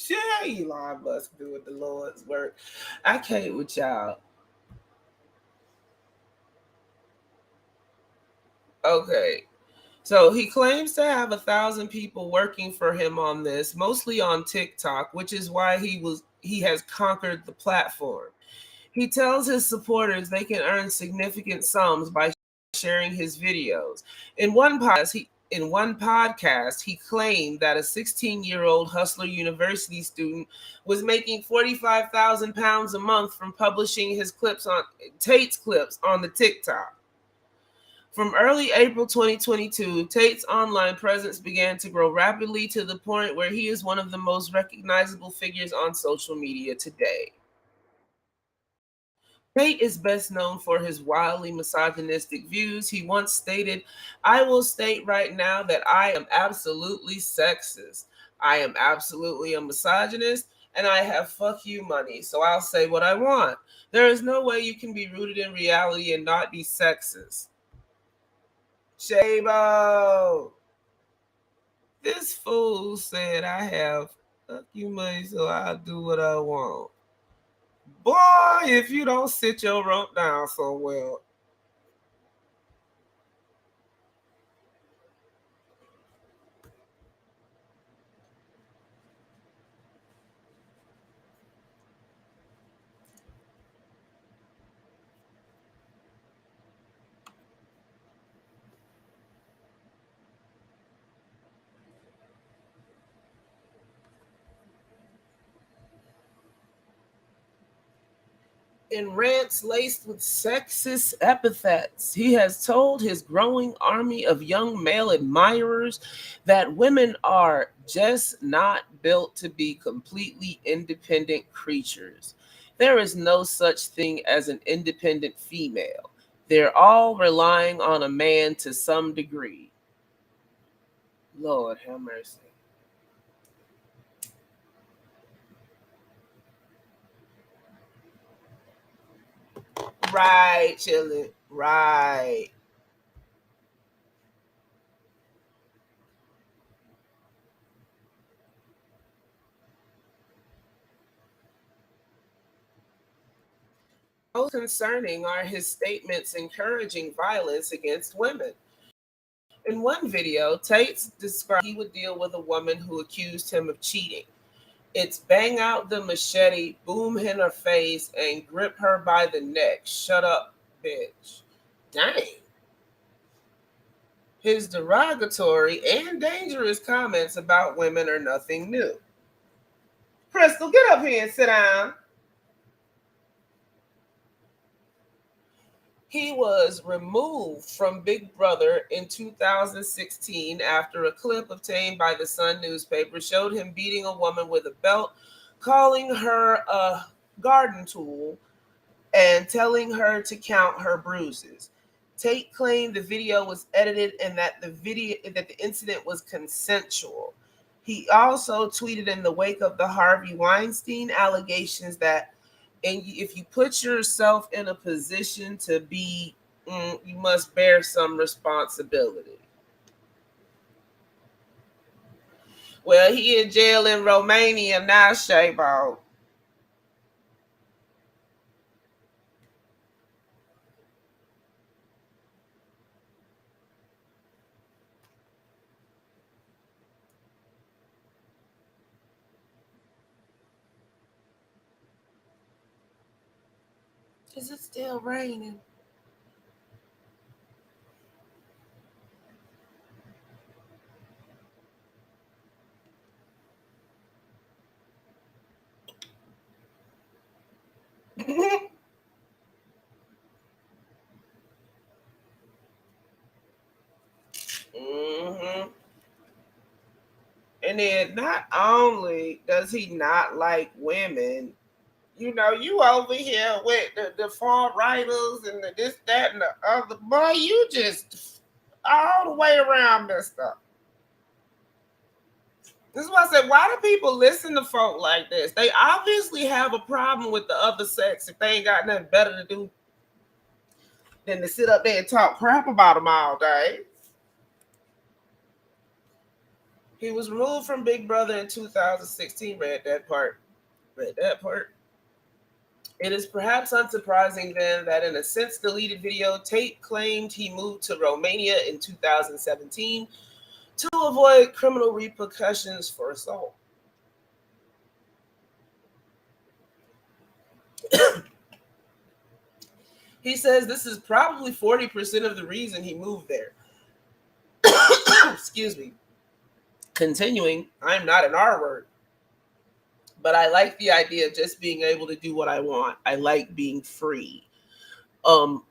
yeah, Elon Musk doing the Lord's work. I can't with y'all. Okay. So he claims to have 1,000 people working for him on this, mostly on TikTok, which is why he has conquered the platform. He tells his supporters they can earn significant sums by sharing his videos. In one podcast, he claimed that a 16-year-old Hustler University student was making £45,000 a month from publishing his clips on Tate's clips on the TikTok. From early April 2022, Tate's online presence began to grow rapidly to the point where he is one of the most recognizable figures on social media today. Tate is best known for his wildly misogynistic views. He once stated, "I will state right now that I am absolutely sexist. I am absolutely a misogynist, and I have fuck you money, so I'll say what I want. There is no way you can be rooted in reality and not be sexist." Shabo! This fool said, "I have fuck you money, so I'll do what I want." Boy, if you don't sit your rump down so well. In rants laced with sexist epithets, he has told his growing army of young male admirers that women are just not built to be completely independent creatures. There is no such thing as an independent female. They're all relying on a man to some degree. Lord have mercy. Right, chilling. Right. Most concerning are his statements encouraging violence against women. In one video, Tate described he would deal with a woman who accused him of cheating. It's bang out the machete, boom in her face, and grip her by the neck. Shut up, bitch. Dang. His derogatory and dangerous comments about women are nothing new. Crystal, get up here and sit down. He was removed from Big Brother in 2016 after a clip obtained by the Sun newspaper showed him beating a woman with a belt, calling her a garden tool, and telling her to count her bruises. Tate claimed the video was edited and that the incident was consensual. He also tweeted in the wake of the Harvey Weinstein allegations that and if you put yourself in a position to be, you must bear some responsibility. Well, he in jail in Romania now, Shabo. Is it still raining? Mm-hmm. And then not only does he not like women, you over here with the far righters and the this, that, and the other. Boy, you just all the way around messed up. This is why I said, why do people listen to folk like this? They obviously have a problem with the other sex if they ain't got nothing better to do than to sit up there and talk crap about them all day. He was removed from Big Brother in 2016. Read that part. It is perhaps unsurprising then that in a since deleted video, Tate claimed he moved to Romania in 2017 to avoid criminal repercussions for assault. He says this is probably 40% of the reason he moved there. Excuse me. Continuing, I'm not an R word, but I like the idea of just being able to do what I want. I like being free.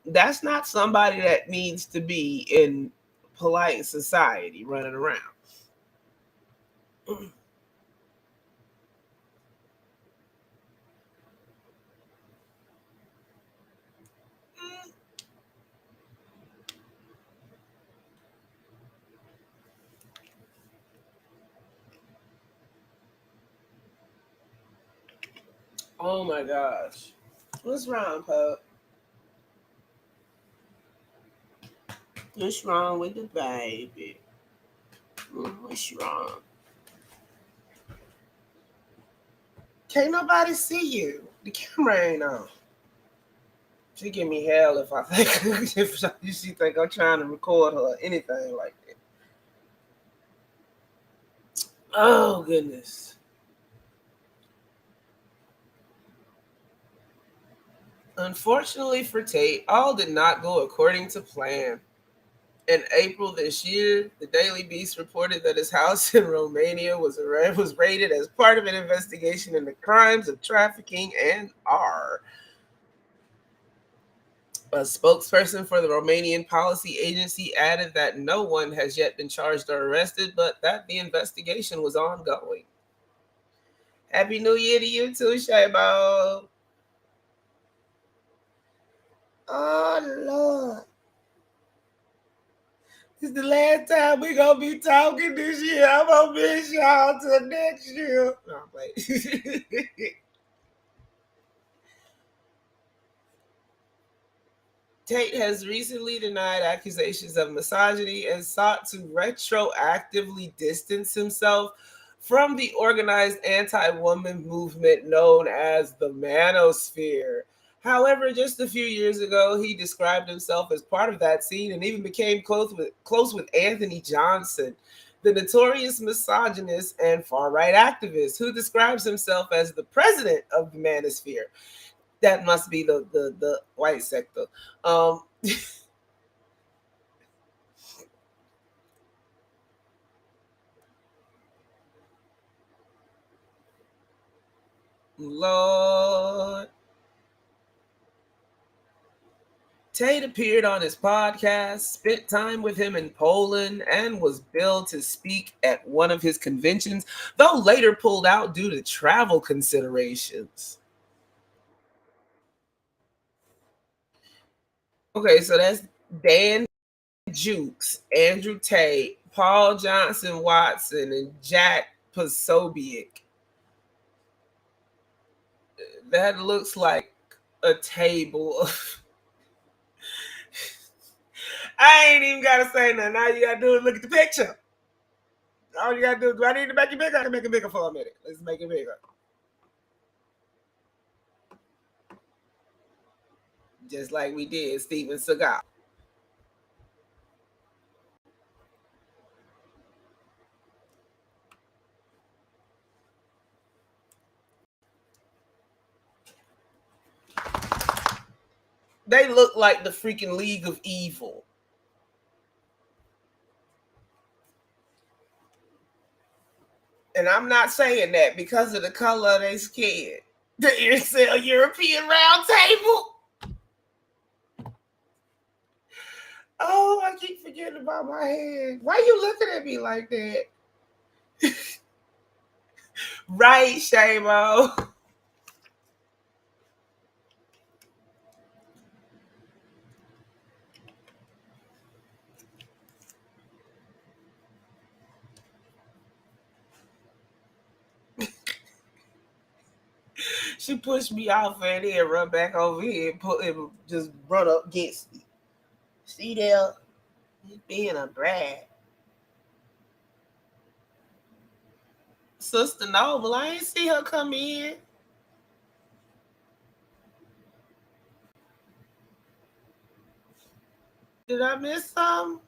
That's not somebody that needs to be in polite society running around. Oh my gosh. What's wrong, Pup? What's wrong with the baby? What's wrong? Can't nobody see you. The camera ain't on. She give me hell if I think if she think I'm trying to record her or anything like that. Oh goodness. Unfortunately for Tate, all did not go according to plan. In April this year, the Daily Beast reported that his house in Romania was raided as part of an investigation into crimes of trafficking and R. A spokesperson for the Romanian policy agency added that no one has yet been charged or arrested, but that the investigation was ongoing. Happy New Year to you too, Shabo. Oh, Lord. This is the last time we gonna be talking this year. I'm gonna miss y'all till next year. No, wait. Tate has recently denied accusations of misogyny and sought to retroactively distance himself from the organized anti-woman movement known as the Manosphere. However, just a few years ago, he described himself as part of that scene and even became close with Anthony Johnson, the notorious misogynist and far-right activist who describes himself as the president of the Manosphere. That must be the white sector. Lord. Tate appeared on his podcast, spent time with him in Poland, and was billed to speak at one of his conventions, though later pulled out due to travel considerations. Okay, so that's Dan Jukes, Andrew Tate, Paul Johnson Watson, and Jack Posobiec. That looks like a table of. I ain't even gotta say nothing. All you gotta do is look at the picture. All you gotta do I need to make it bigger? I can make it bigger for a minute. Let's make it bigger. Just like we did Steven Seagal. They look like the freaking League of Evil. And I'm not saying that because of the color of their skin. The Earcell European Round Table. Oh, I keep forgetting about my head. Why you looking at me like that? Right, Shamo. She pushed me off and then run back over here and just run up against me. See there? He's being a brat. Sister Noble, I ain't see her come in. Did I miss something?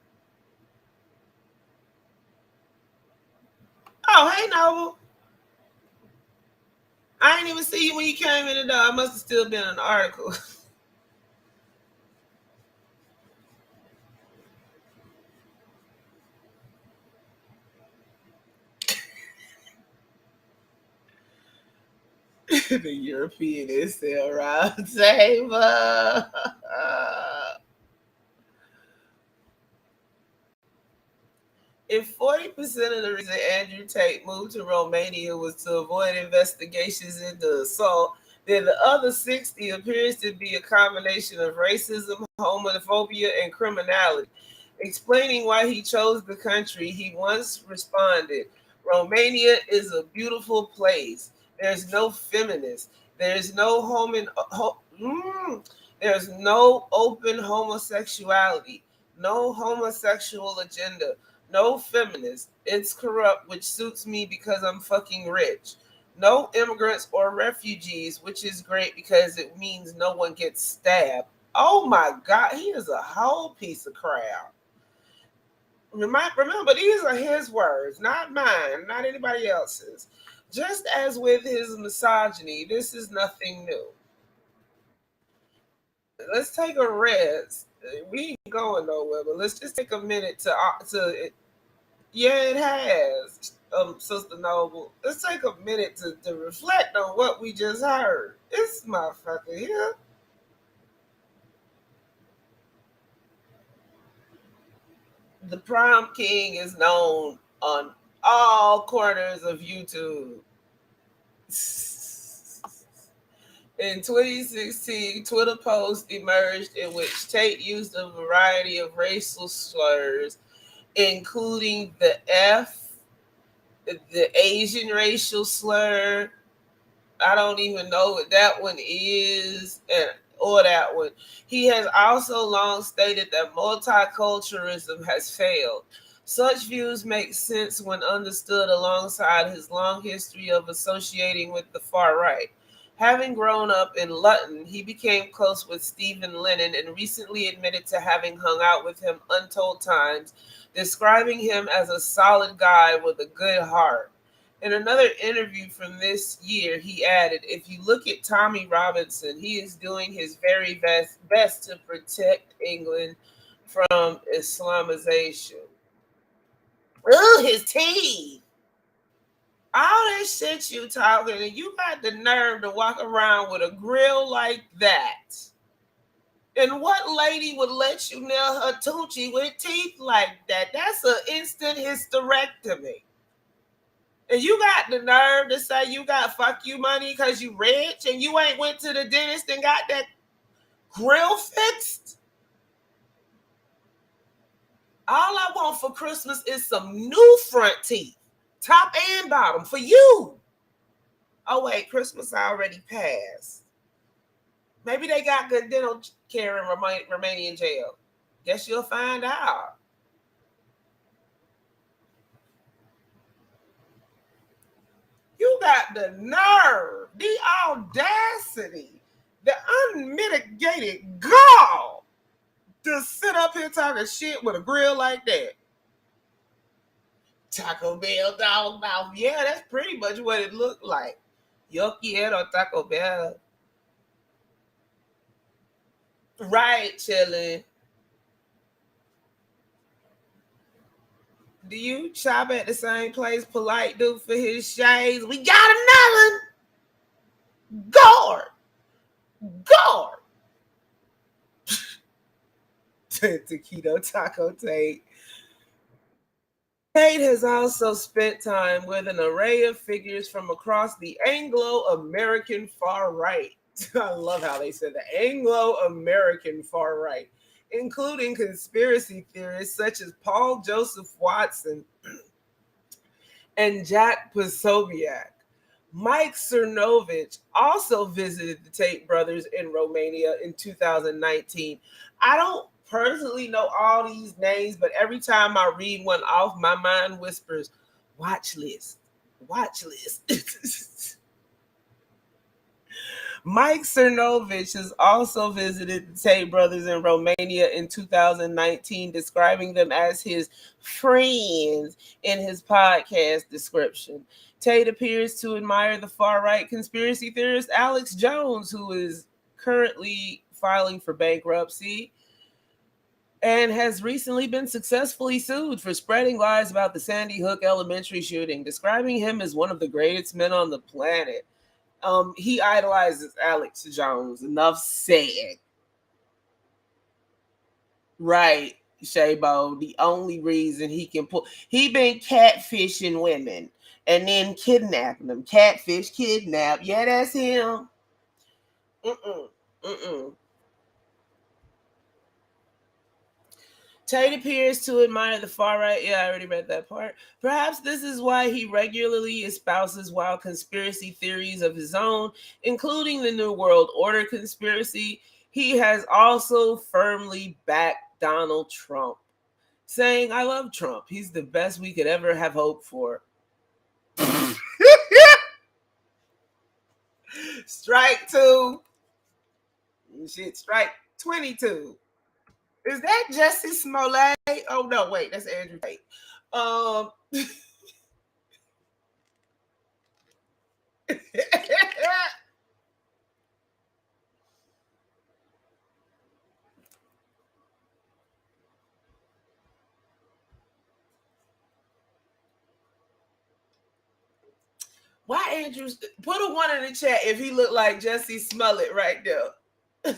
Oh, hey, Noble. I didn't even see you when you came in the door. I must have still been an article. The European is still round table. If 40% of the reason Andrew Tate moved to Romania was to avoid investigations into assault, then the other 60 appears to be a combination of racism, homophobia, and criminality. Explaining why he chose the country, he once responded, "Romania is a beautiful place. There's no feminists. There's no there's no open homosexuality, no homosexual agenda, no feminists. It's corrupt, which suits me because I'm fucking rich. No immigrants or refugees, which is great because it means no one gets stabbed." Oh my God, he is a whole piece of crap. Remember, these are his words, not mine, not anybody else's. Just as with his misogyny, this is nothing new. Let's take a rest. We ain't going nowhere, but let's just take a minute to. Yeah, it has, Sister Noble. Let's take a minute to reflect on what we just heard. This motherfucker here. The Prom King is known on all corners of YouTube. In 2016, Twitter posts emerged in which Tate used a variety of racial slurs, including the F, the Asian racial slur. I don't even know what that one is, or that one. He has also long stated that multiculturalism has failed. Such views make sense when understood alongside his long history of associating with the far right. Having grown up in Luton, he became close with Stephen Lennon and recently admitted to having hung out with him untold times, describing him as a solid guy with a good heart. In another interview from this year, he added, "If you look at Tommy Robinson, he is doing his very best to protect England from Islamization." Ooh, his teeth. All that shit you talking, and you got the nerve to walk around with a grill like that. And what lady would let you nail her Tucci with teeth like that? That's an instant hysterectomy. And you got the nerve to say you got fuck you money because you rich and you ain't went to the dentist and got that grill fixed? All I want for Christmas is some new front teeth, top and bottom, for you. Oh, wait, Christmas already passed. Maybe they got good dental care in Romanian jail. Guess you'll find out. You got the nerve, the audacity, the unmitigated gall to sit up here talking shit with a grill like that. Taco Bell dog mouth. Yeah, that's pretty much what it looked like. Yo quiero Taco Bell. Right, chillin'. Do you shop at the same place Polite do for his shades? We got another guard. Taquito Taco Tate. Tate has also spent time with an array of figures from across the Anglo-American far right. I love how they said the Anglo-American far right, including conspiracy theorists such as Paul Joseph Watson and Jack Posobiec. Mike Cernovich also visited the Tate brothers in Romania in 2019. I don't personally know all these names, but every time I read one off, my mind whispers, watch list. Mike Cernovich has also visited the Tate brothers in Romania in 2019, describing them as his friends in his podcast description. Tate appears to admire the far-right conspiracy theorist Alex Jones, who is currently filing for bankruptcy and has recently been successfully sued for spreading lies about the Sandy Hook Elementary shooting, describing him as one of the greatest men on the planet. He idolizes Alex Jones. Enough said. Right, Shabo. The only reason he can he been catfishing women and then kidnapping them. Catfish, kidnap. Yeah, that's him. Tate appears to admire the far right. Yeah, I already read that part. Perhaps this is why he regularly espouses wild conspiracy theories of his own, including the New World Order conspiracy. He has also firmly backed Donald Trump, saying, I love Trump. He's the best we could ever have hoped for. Strike 2. Shit, strike 22. Is that Jesse Smollett? Oh, no, wait, that's Andrew Tate. Why Andrew? Put a 1 in the chat if he looked like Jesse Smollett right there.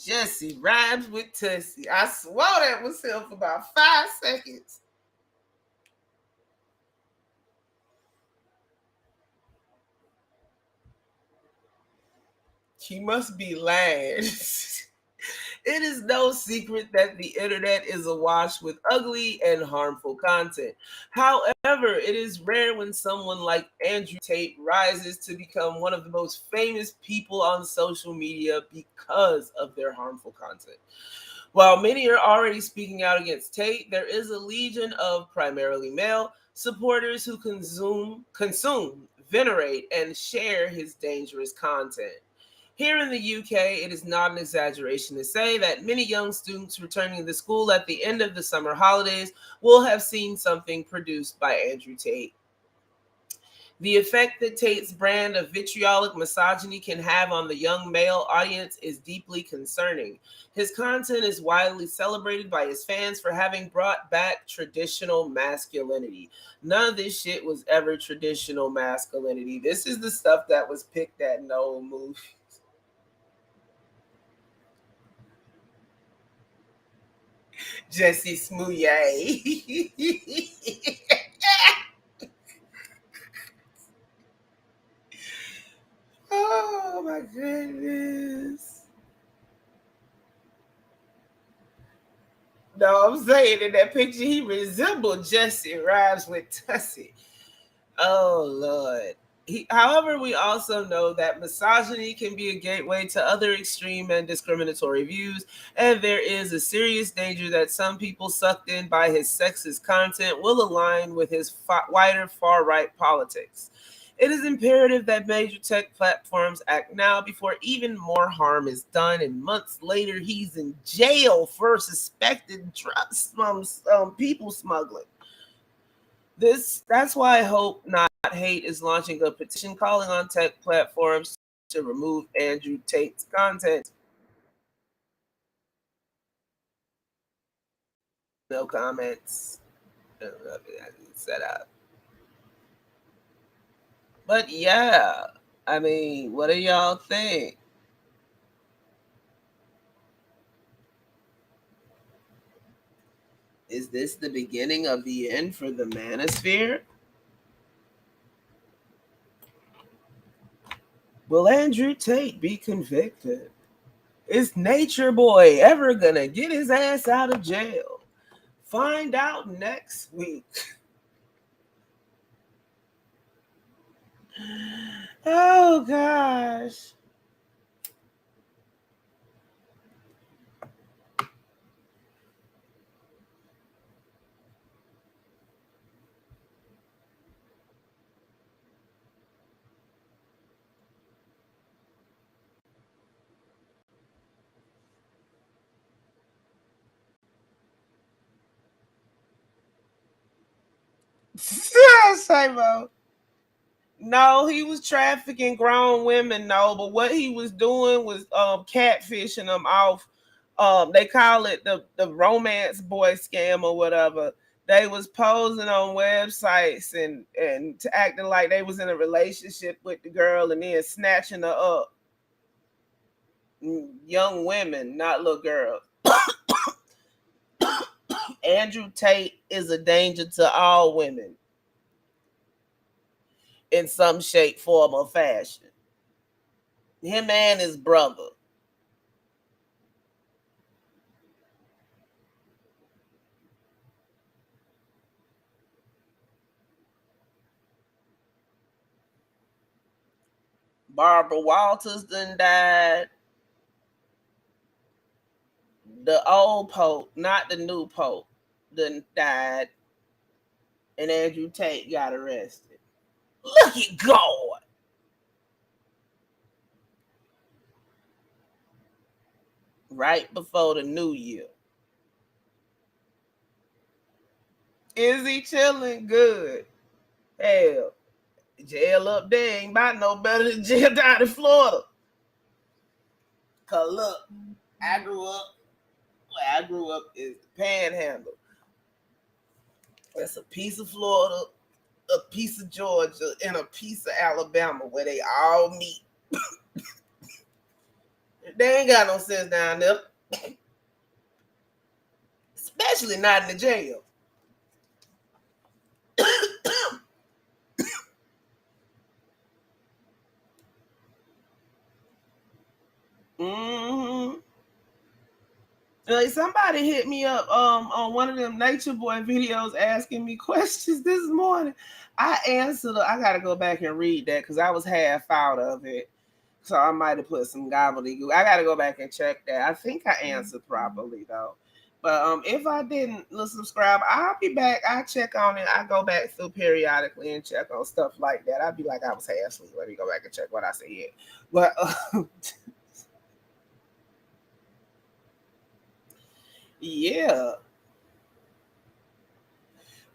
Jesse rhymes with Tussie. I swore that was him for about 5 seconds. He must be lying. It is no secret that the internet is awash with ugly and harmful content. However, it is rare when someone like Andrew Tate rises to become one of the most famous people on social media because of their harmful content. While many are already speaking out against Tate, there is a legion of primarily male supporters who consume, venerate, and share his dangerous content. Here in the UK, it is not an exaggeration to say that many young students returning to school at the end of the summer holidays will have seen something produced by Andrew Tate. The effect that Tate's brand of vitriolic misogyny can have on the young male audience is deeply concerning. His content is widely celebrated by his fans for having brought back traditional masculinity. None of this shit was ever traditional masculinity. This is the stuff that was picked at in old movies. Jesse Smouye. Oh my goodness. No, I'm saying in that picture he resembled Jesse Rhymes with Tussie. Oh Lord. However, we also know that misogyny can be a gateway to other extreme and discriminatory views, and there is a serious danger that some people sucked in by his sexist content will align with his wider far-right politics. It is imperative that major tech platforms act now before even more harm is done, and months later he's in jail for suspected people smuggling. That's why Hope Not Hate is launching a petition calling on tech platforms to remove Andrew Tate's content. No comments. Set up. But yeah, I mean, what do y'all think? Is this the beginning of the end for the manosphere? Will Andrew Tate be convicted? Is Nature Boy ever gonna get his ass out of jail? Find out next week. Oh gosh. Same. No, he was trafficking grown women, no, but what he was doing was catfishing them off. They call it the romance boy scam or whatever. They was posing on websites and acting like they was in a relationship with the girl and then snatching her up. Young women, not little girls. Andrew Tate is a danger to all women in some shape, form, or fashion. Him and his brother. Barbara Walters done died. The old Pope, not the new Pope, done died. And Andrew Tate got arrested. Look at God. Right before the new year. Is he chilling? Good. Hell, jail up there ain't about no better than jail down in Florida. Cause look, where I grew up is the Panhandle. That's a piece of Florida, a piece of Georgia, and a piece of Alabama where they all meet. They ain't got no sense down there. Especially not in the jail. Mm-hmm. Like somebody hit me up on one of them Nature Boy videos asking me questions this morning. I answered. I gotta go back and read that because I was half out of it. So I might have put some gobbledygook. I gotta go back and check that. I think I answered properly though. But if I didn't subscribe, I'll be back. I check on it. I go back through periodically and check on stuff like that. I'd be like I was half asleep. Let me go back and check what I said. But yeah.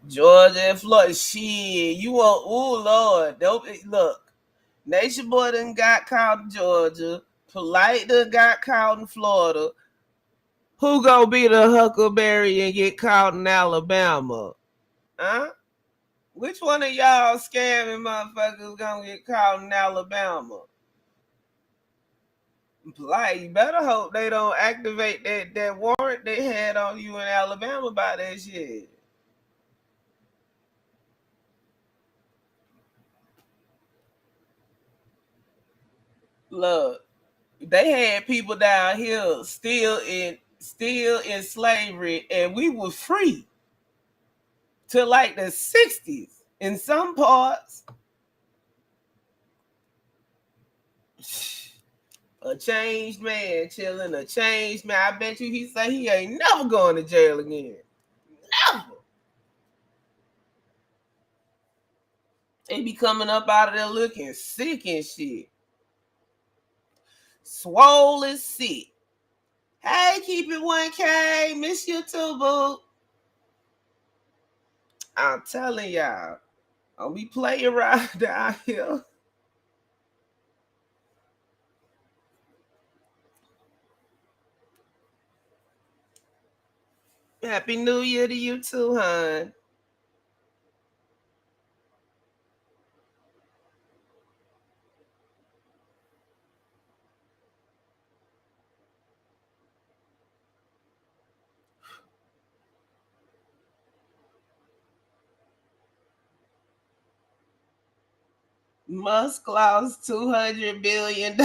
Georgia and Florida. Shit, you want? Oh Lord, don't look. Nation Boy done got caught in Georgia. Polite done got caught in Florida. Who gonna be the Huckleberry and get caught in Alabama? Huh? Which one of y'all scamming motherfuckers gonna get caught in Alabama? Polite, you better hope they don't activate that warrant they had on you in Alabama about that shit. Look, they had people down here still in slavery, and we were free till like the 60s in some parts. A changed man chilling, a changed man. I bet you he say he ain't never going to jail again. Never. They be coming up out of there looking sick and shit. Swollen sick. Hey, keep it 1K. Miss you too, boo. I'm telling y'all. I'll be playing around down here. Happy New Year to you too, hon. Musk lost $200 billion.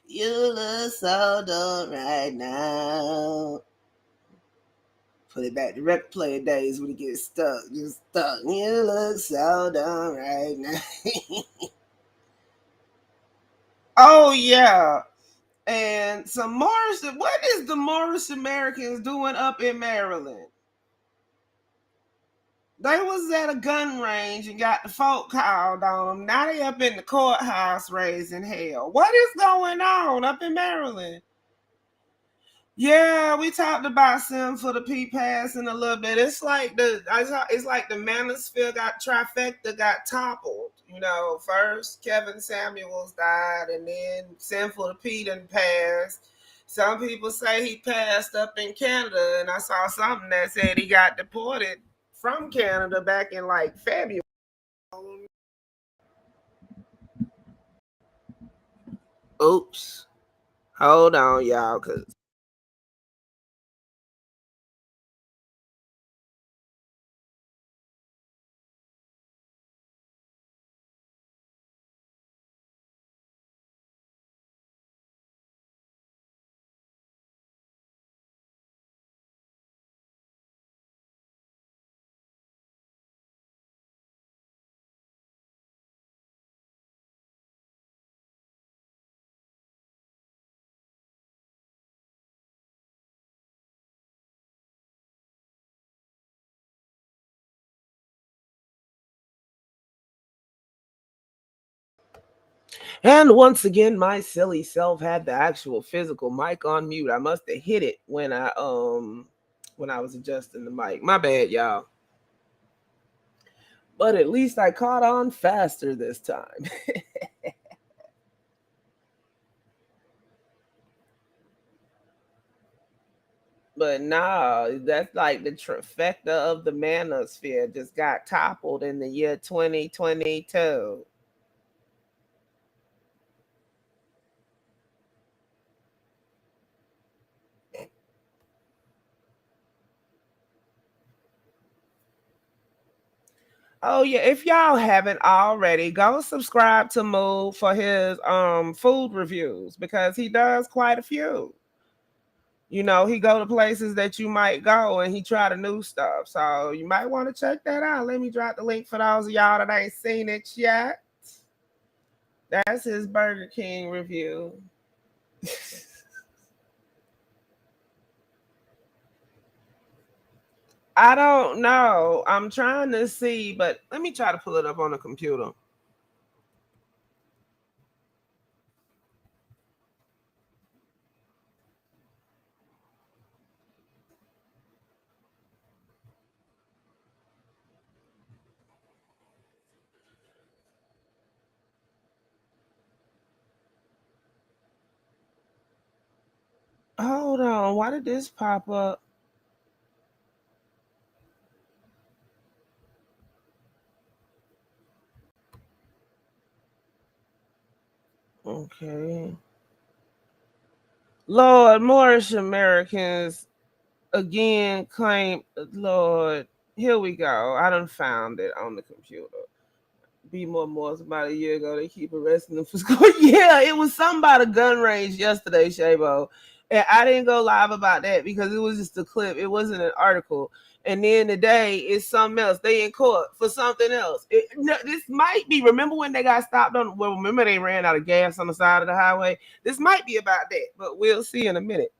You look so dumb right now. Put it back to record player days when it gets stuck. Just stuck. You look so dumb right now. Oh, yeah. And some Morrison. What is the Morris Americans doing up in Maryland? They was at a gun range and got the folk called on them. Now they up in the courthouse raising hell. What is going on up in Maryland? Yeah, we talked about Sim for the P pass in a little bit. It's like the manosphere got trifecta got toppled. You know, first Kevin Samuels died, and then Sim for the P didn't pass. Some people say he passed up in Canada, and I saw something that said he got deported from Canada back in like February. Oops. Hold on, y'all, cause and once again, my silly self had the actual physical mic on mute. I must have hit it when I was adjusting the mic. My bad, y'all. But at least I caught on faster this time. But nah, that's like the trifecta of the manosphere just got toppled in the year 2022. Oh yeah, if y'all haven't already, go subscribe to Moo for his food reviews because he does quite a few. You know, he go to places that you might go and he try the new stuff. So you might want to check that out. Let me drop the link for those of y'all that ain't seen it yet. That's his Burger King review. I don't know. I'm trying to see, but let me try to pull it up on the computer. Hold on. Why did this pop up? Okay. Lord, Moorish Americans again claim, Lord, here we go. I done found it on the computer. Be more Morris about a year ago. They keep arresting them for school. Yeah, it was something about a gun range yesterday, Shabo. And I didn't go live about that because it was just a clip. It wasn't an article. And then today it's something else. They in court for something else. This might be. Remember when they got stopped on? Well, remember they ran out of gas on the side of the highway. This might be about that, but we'll see in a minute.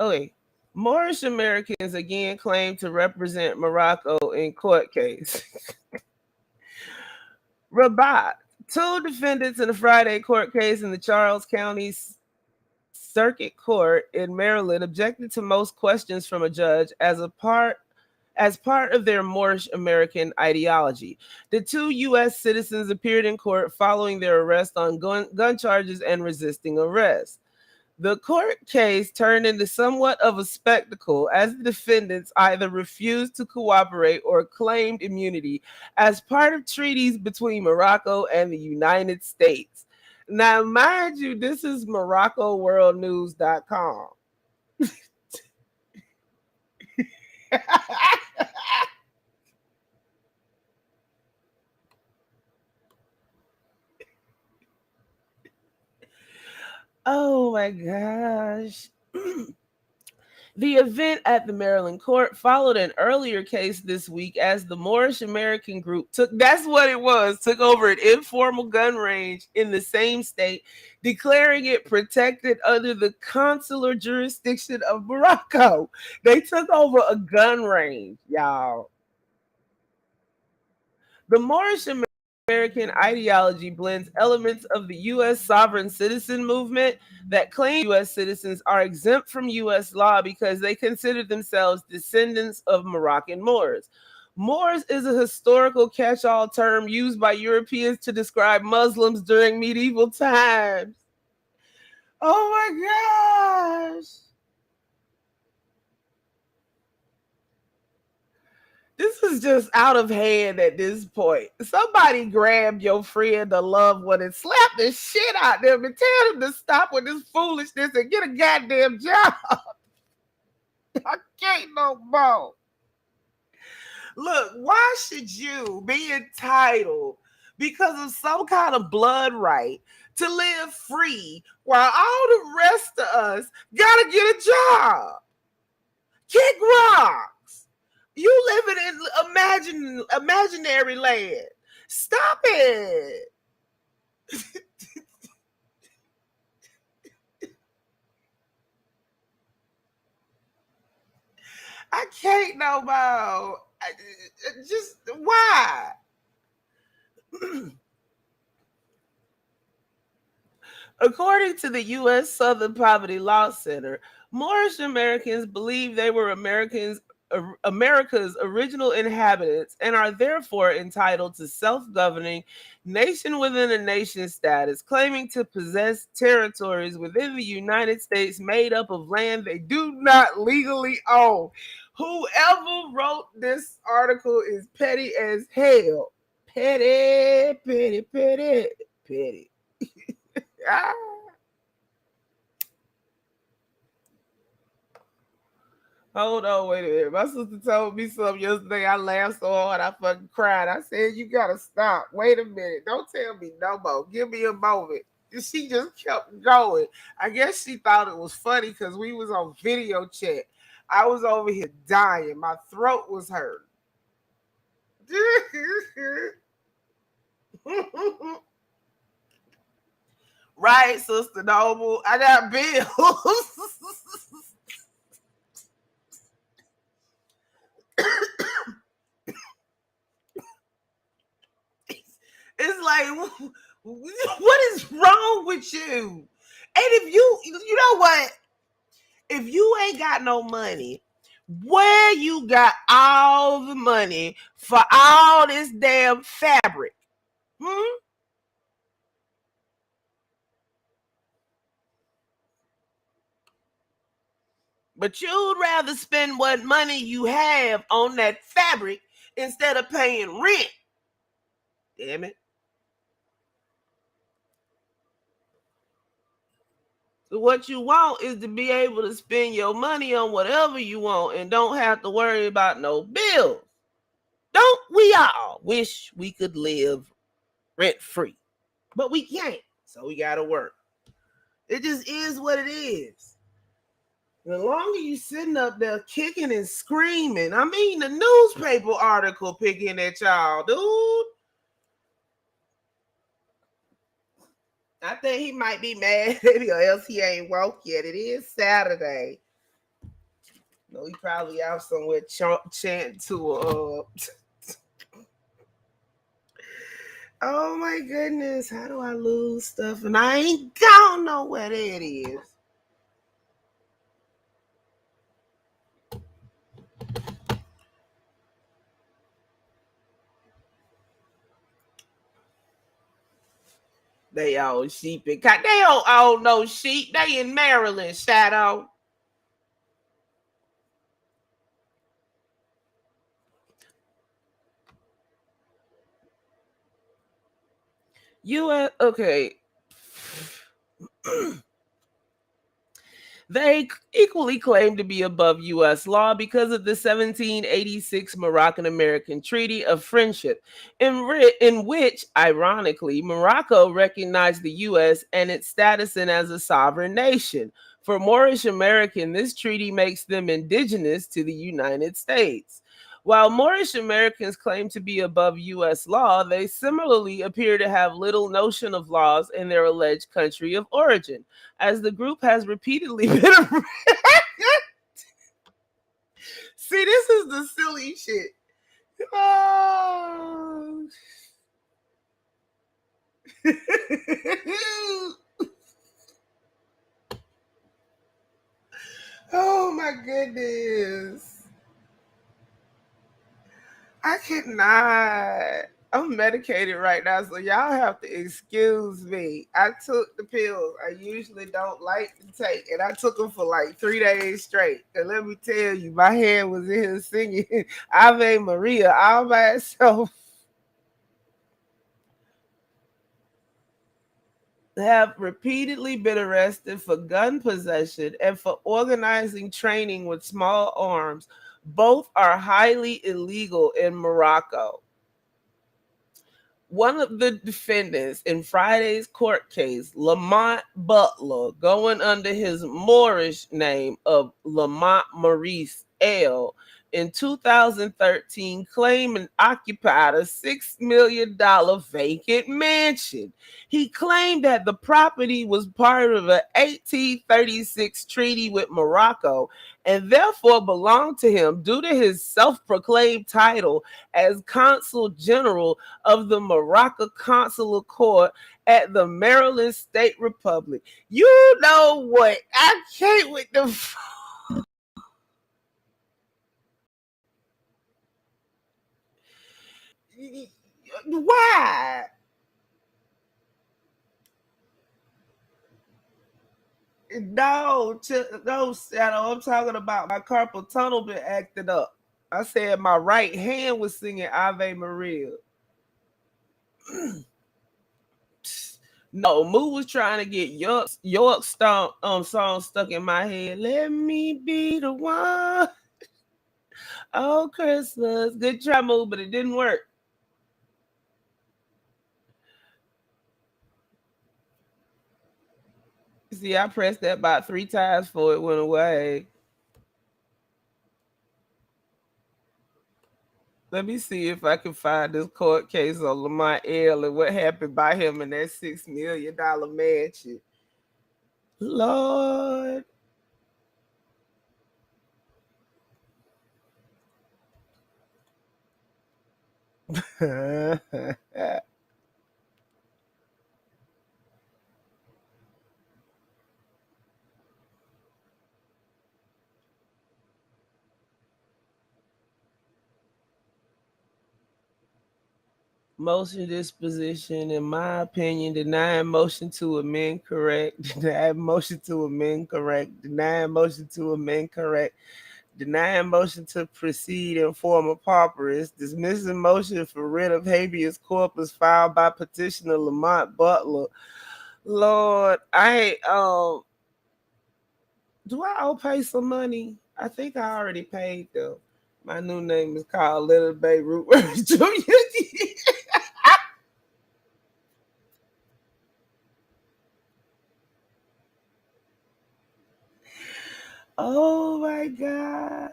Okay. Moorish Americans again claim to represent Morocco in court case. Rabat, two defendants in a Friday court case in the Charles County Circuit Court in Maryland objected to most questions from a judge as part of their Moorish American ideology. The two U.S. citizens appeared in court following their arrest on gun charges and resisting arrest. The court case turned into somewhat of a spectacle as the defendants either refused to cooperate or claimed immunity as part of treaties between Morocco and the United States. Now, mind you, this is MoroccoWorldNews.com. Oh my gosh. The event at the Maryland court followed an earlier case this week as the Moorish American group took over an informal gun range in the same state, declaring it protected under the consular jurisdiction of Morocco. They took over a gun range, y'all. The Moorish American ideology blends elements of the U.S. sovereign citizen movement that claim U.S. citizens are exempt from U.S. law because they consider themselves descendants of Moroccan Moors. Moors is a historical catch-all term used by Europeans to describe Muslims during medieval times. Oh my gosh. This is just out of hand at this point. Somebody grab your friend or loved one and slap the shit out of them and tell them to stop with this foolishness and get a goddamn job. I can't no more. Look, why should you be entitled because of some kind of blood right to live free while all the rest of us gotta get a job? Kick rocks. You living in imaginary land. Stop it. I can't no more. Just why? According to the U.S. Southern Poverty Law Center, Moorish Americans believe they were America's original inhabitants and are therefore entitled to self-governing nation within a nation status, claiming to possess territories within the United States made up of land they do not legally own. Whoever wrote this article is petty as hell. Petty, petty, petty, petty. Ah. Hold on, wait a minute. My sister told me something yesterday. I laughed so hard I fucking cried. I said, you gotta stop. Wait a minute. Don't tell me no more. Give me a moment. She just kept going. I guess she thought it was funny because we was on video chat. I was over here dying. My throat was hurt. Right, Sister Noble. I got bills. It's like, what is wrong with you? And if you know what? If you ain't got no money, where you got all the money for all this damn fabric? But you'd rather spend what money you have on that fabric instead of paying rent. Damn it. So what you want is to be able to spend your money on whatever you want and don't have to worry about no bills. Don't we all wish we could live rent free? But we can't, so we gotta work. It just is what it is. The longer you sitting up there kicking and screaming, I mean the newspaper article picking at y'all, dude. I think he might be mad or else he ain't woke yet. It is Saturday. No, he probably out somewhere chanting to oh my goodness, how do I lose stuff? And I don't know where that is. They own sheep and cotton. They don't own no sheep. They in Maryland, Shadow. Okay. They equally claim to be above U.S. law because of the 1786 Moroccan-American Treaty of Friendship, in which, ironically, Morocco recognized the U.S. and its status as a sovereign nation. For Moorish American, this treaty makes them indigenous to the United States. While Moorish Americans claim to be above U.S. law, they similarly appear to have little notion of laws in their alleged country of origin, as the group has repeatedly been. See, this is the silly shit. Oh. Oh my goodness. I cannot. I'm medicated right now, so y'all have to excuse me. I took the pills I usually don't like to take, and I took them for like 3 days straight. And let me tell you, my head was in here singing Ave Maria all by itself. Have repeatedly been arrested for gun possession and for organizing training with small arms. Both are highly illegal in Morocco. One of the defendants in Friday's court case, Lamont Butler, going under his Moorish name of Lamont Maurice L., in 2013 claimed and occupied a $6 million vacant mansion. He claimed that the property was part of an 1836 treaty with Morocco and therefore belonged to him due to his self-proclaimed title as Consul General of the Morocco Consular Court at the Maryland State Republic. You know what? I can't with the... Why? No, Shadow. I'm talking about my carpal tunnel been acting up. I said my right hand was singing Ave Maria. No, Moo was trying to get York song stuck in my head. Let me be the one. Oh, Christmas. Good try, Moo, but it didn't work. See, I pressed that about 3 times before it went away. Let me see if I can find this court case on Lamont L. and what happened by him in that $6 million mansion. Lord. motion disposition, in my opinion, denying motion to amend correct, denying motion to amend correct, denying motion to amend correct, denying motion to proceed in form of pauperous, dismissing motion for writ of habeas corpus filed by petitioner Lamont Butler. Lord, do I owe pay some money? I think I already paid them. My new name is called Little Beirut Jr. Oh my God.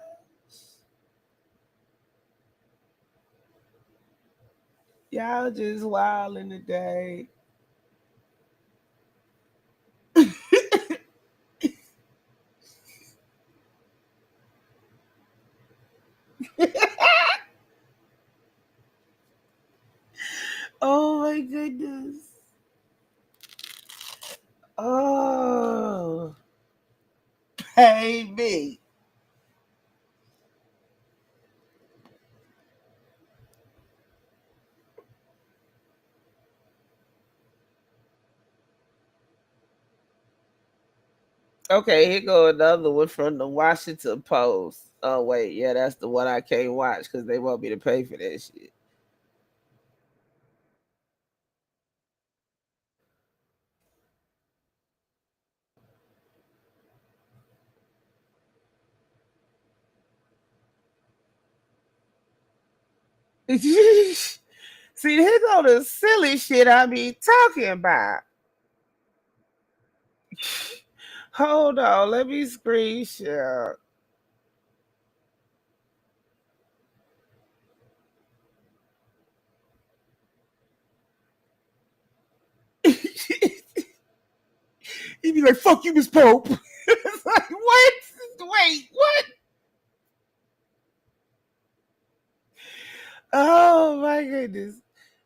Y'all just wilding today. Oh my goodness. Oh, pay me. Okay, here go another one from the Washington Post. Oh wait, yeah, that's the one I can't watch because they want me to pay for that shit. See, here go the silly shit I be talking about. Hold on, let me screenshot. He'd be like, fuck you, Miss Pope. It's like, what? Wait, what? Oh my goodness.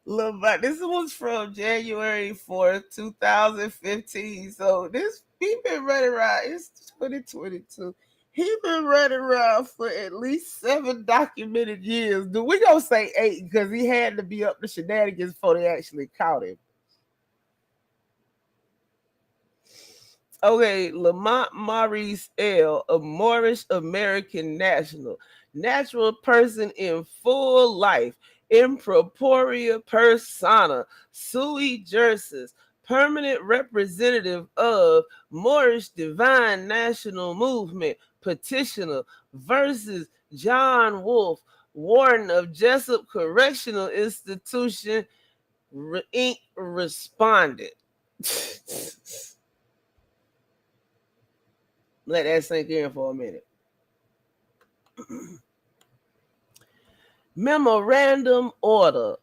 Look, but this was from January 4th, 2015. So this he been running around. It's 2022. He been running around for at least 7 documented years. Do we gonna say 8 because he had to be up to shenanigans before they actually caught him? Okay, Lamont Maurice L., a Moorish American national, natural person in full life, improporia persona, sui juris, permanent representative of Moorish Divine National Movement, petitioner versus John Wolfe, warden of Jessup Correctional Institution, Inc. responded. Let that sink in for a minute. Memorandum order.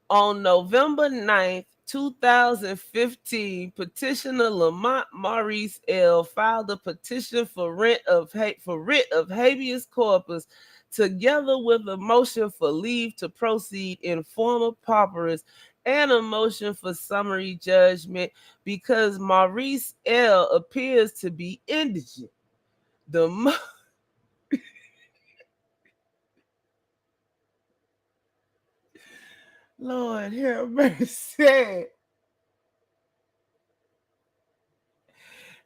On November 9th, 2015, petitioner Lamont Maurice L. filed a petition for writ of habeas corpus together with a motion for leave to proceed in form of pauperous and a motion for summary judgment because Maurice L. appears to be indigent. Lord have mercy.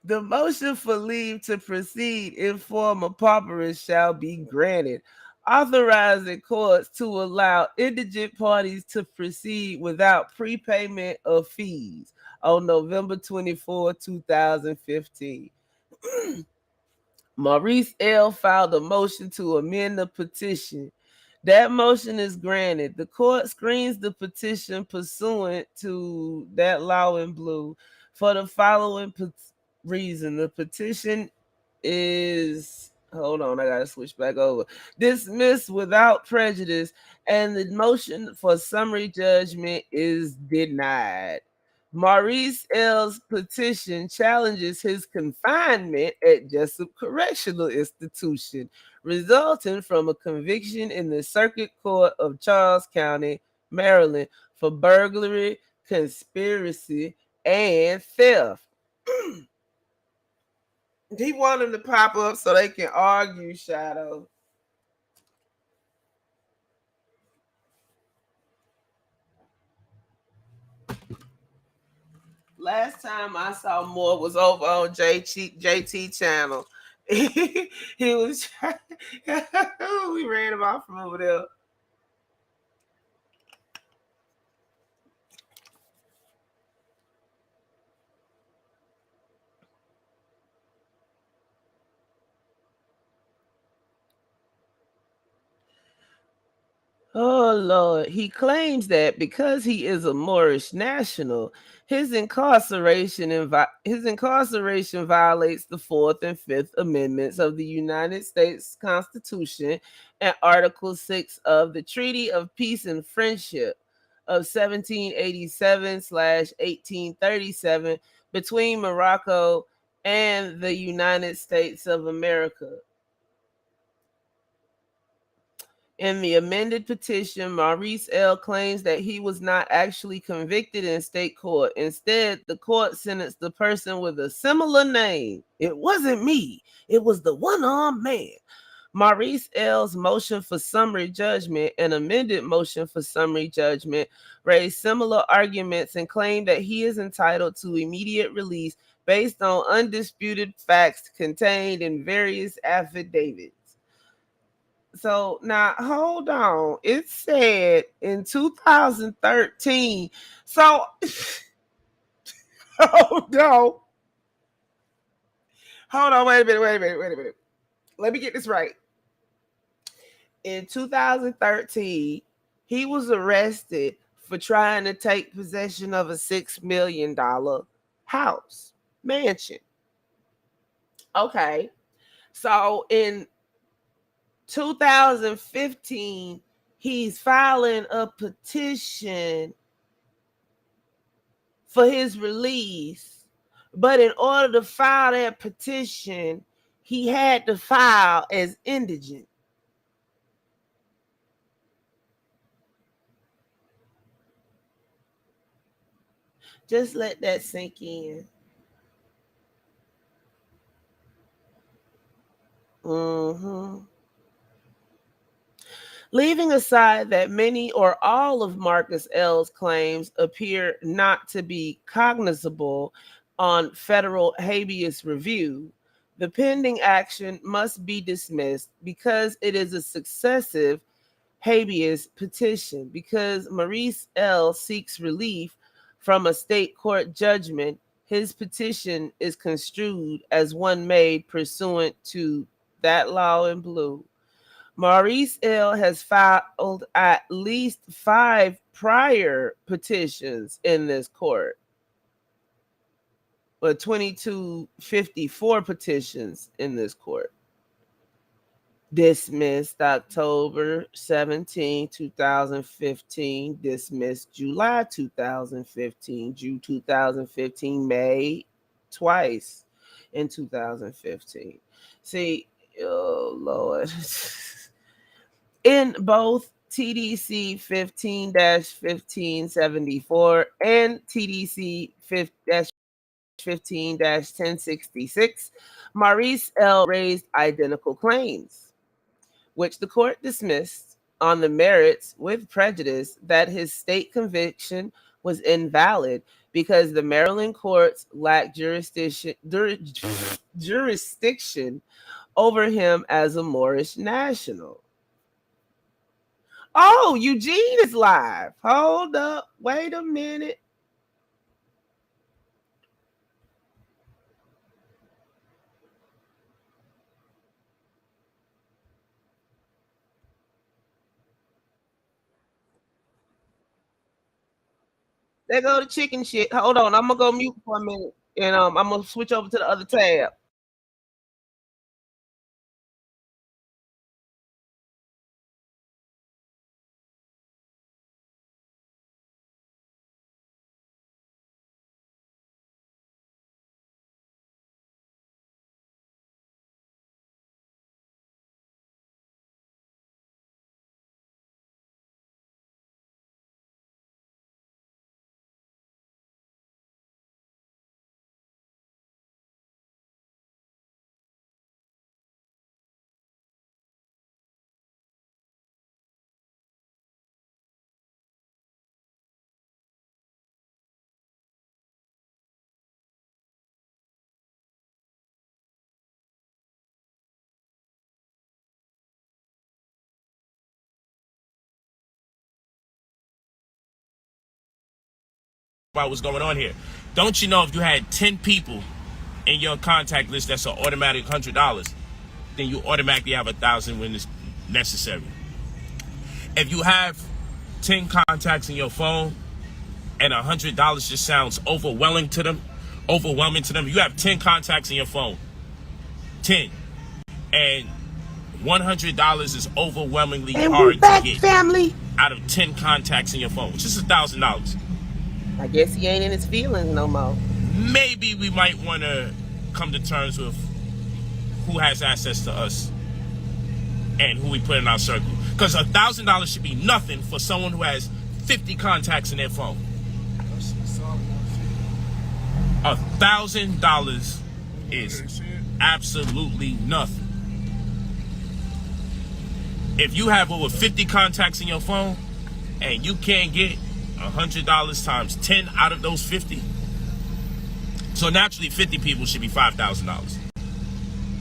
The motion for leave to proceed in form of pauperous shall be granted, authorizing courts to allow indigent parties to proceed without prepayment of fees on November 24, 2015. Maurice L. filed a motion to amend the petition. That motion is granted. The court screens the petition pursuant to that law in blue for the following reason. The petition is, hold on, I gotta switch back over, dismissed without prejudice, and the motion for summary judgment is denied. Maurice L.'s petition challenges his confinement at Jessup Correctional Institution, resulting from a conviction in the Circuit Court of Charles County, Maryland, for burglary, conspiracy, and theft. He want them to pop up so they can argue, Shadow. Last time I saw Moore was over on JT channel. He was we ran him off from over there. Oh Lord, he claims that because he is a Moorish national, his incarceration violates the Fourth and Fifth Amendments of the United States Constitution and Article 6 of the Treaty of Peace and Friendship of 1787/1837 between Morocco and the United States of America. In the amended petition, Maurice L. claims that he was not actually convicted in state court. Instead, the court sentenced the person with a similar name. It wasn't me. It was the one-armed man. Maurice L.'s motion for summary judgment and amended motion for summary judgment raised similar arguments and claimed that he is entitled to immediate release based on undisputed facts contained in various affidavits. So now hold on. It said in 2013. So hold on. Hold on. Wait a minute. Let me get this right. In 2013, he was arrested for trying to take possession of a $6 million house, mansion. Okay. So in 2015, he's filing a petition for his release. But in order to file that petition, he had to file as indigent. Just let that sink in. Leaving aside that many or all of Marcus L's claims appear not to be cognizable on federal habeas review, the pending action must be dismissed because it is a successive habeas petition. Because Maurice L. seeks relief from a state court judgment, his petition is construed as one made pursuant to that law in blue. Maurice L. has filed at least 5 prior petitions in this court, but 2254 petitions in this court. Dismissed October 17, 2015. Dismissed July 2015. June 2015. May twice in 2015. See, oh Lord. In both TDC 15-1574 and TDC 15-1066, Maurice L. raised identical claims, which the court dismissed on the merits with prejudice that his state conviction was invalid because the Maryland courts lacked jurisdiction over him as a Moorish national. Oh, Eugene is live. Hold up. Wait a minute. There go the chicken shit. Hold on. I'm going to go mute for a minute. And I'm going to switch over to the other tab. about what's going on here. Don't you know if you had 10 people in your contact list that's an automatic $100, then you automatically have 1,000 when it's necessary. If you have 10 contacts in your phone and $100 just sounds overwhelming to them, you have 10 contacts in your phone, 10, and $100 is overwhelmingly hard to get family. out of 10 contacts in your phone, which is $1,000. I guess he ain't in his feelings no more. Maybe we might want to come to terms with who has access to us and who we put in our circle. Because $1,000 should be nothing for someone who has 50 contacts in their phone. $1,000 is absolutely nothing. If you have over 50 contacts in your phone and you can't get $100 times 10 out of those 50, so naturally 50 people should be $5,000.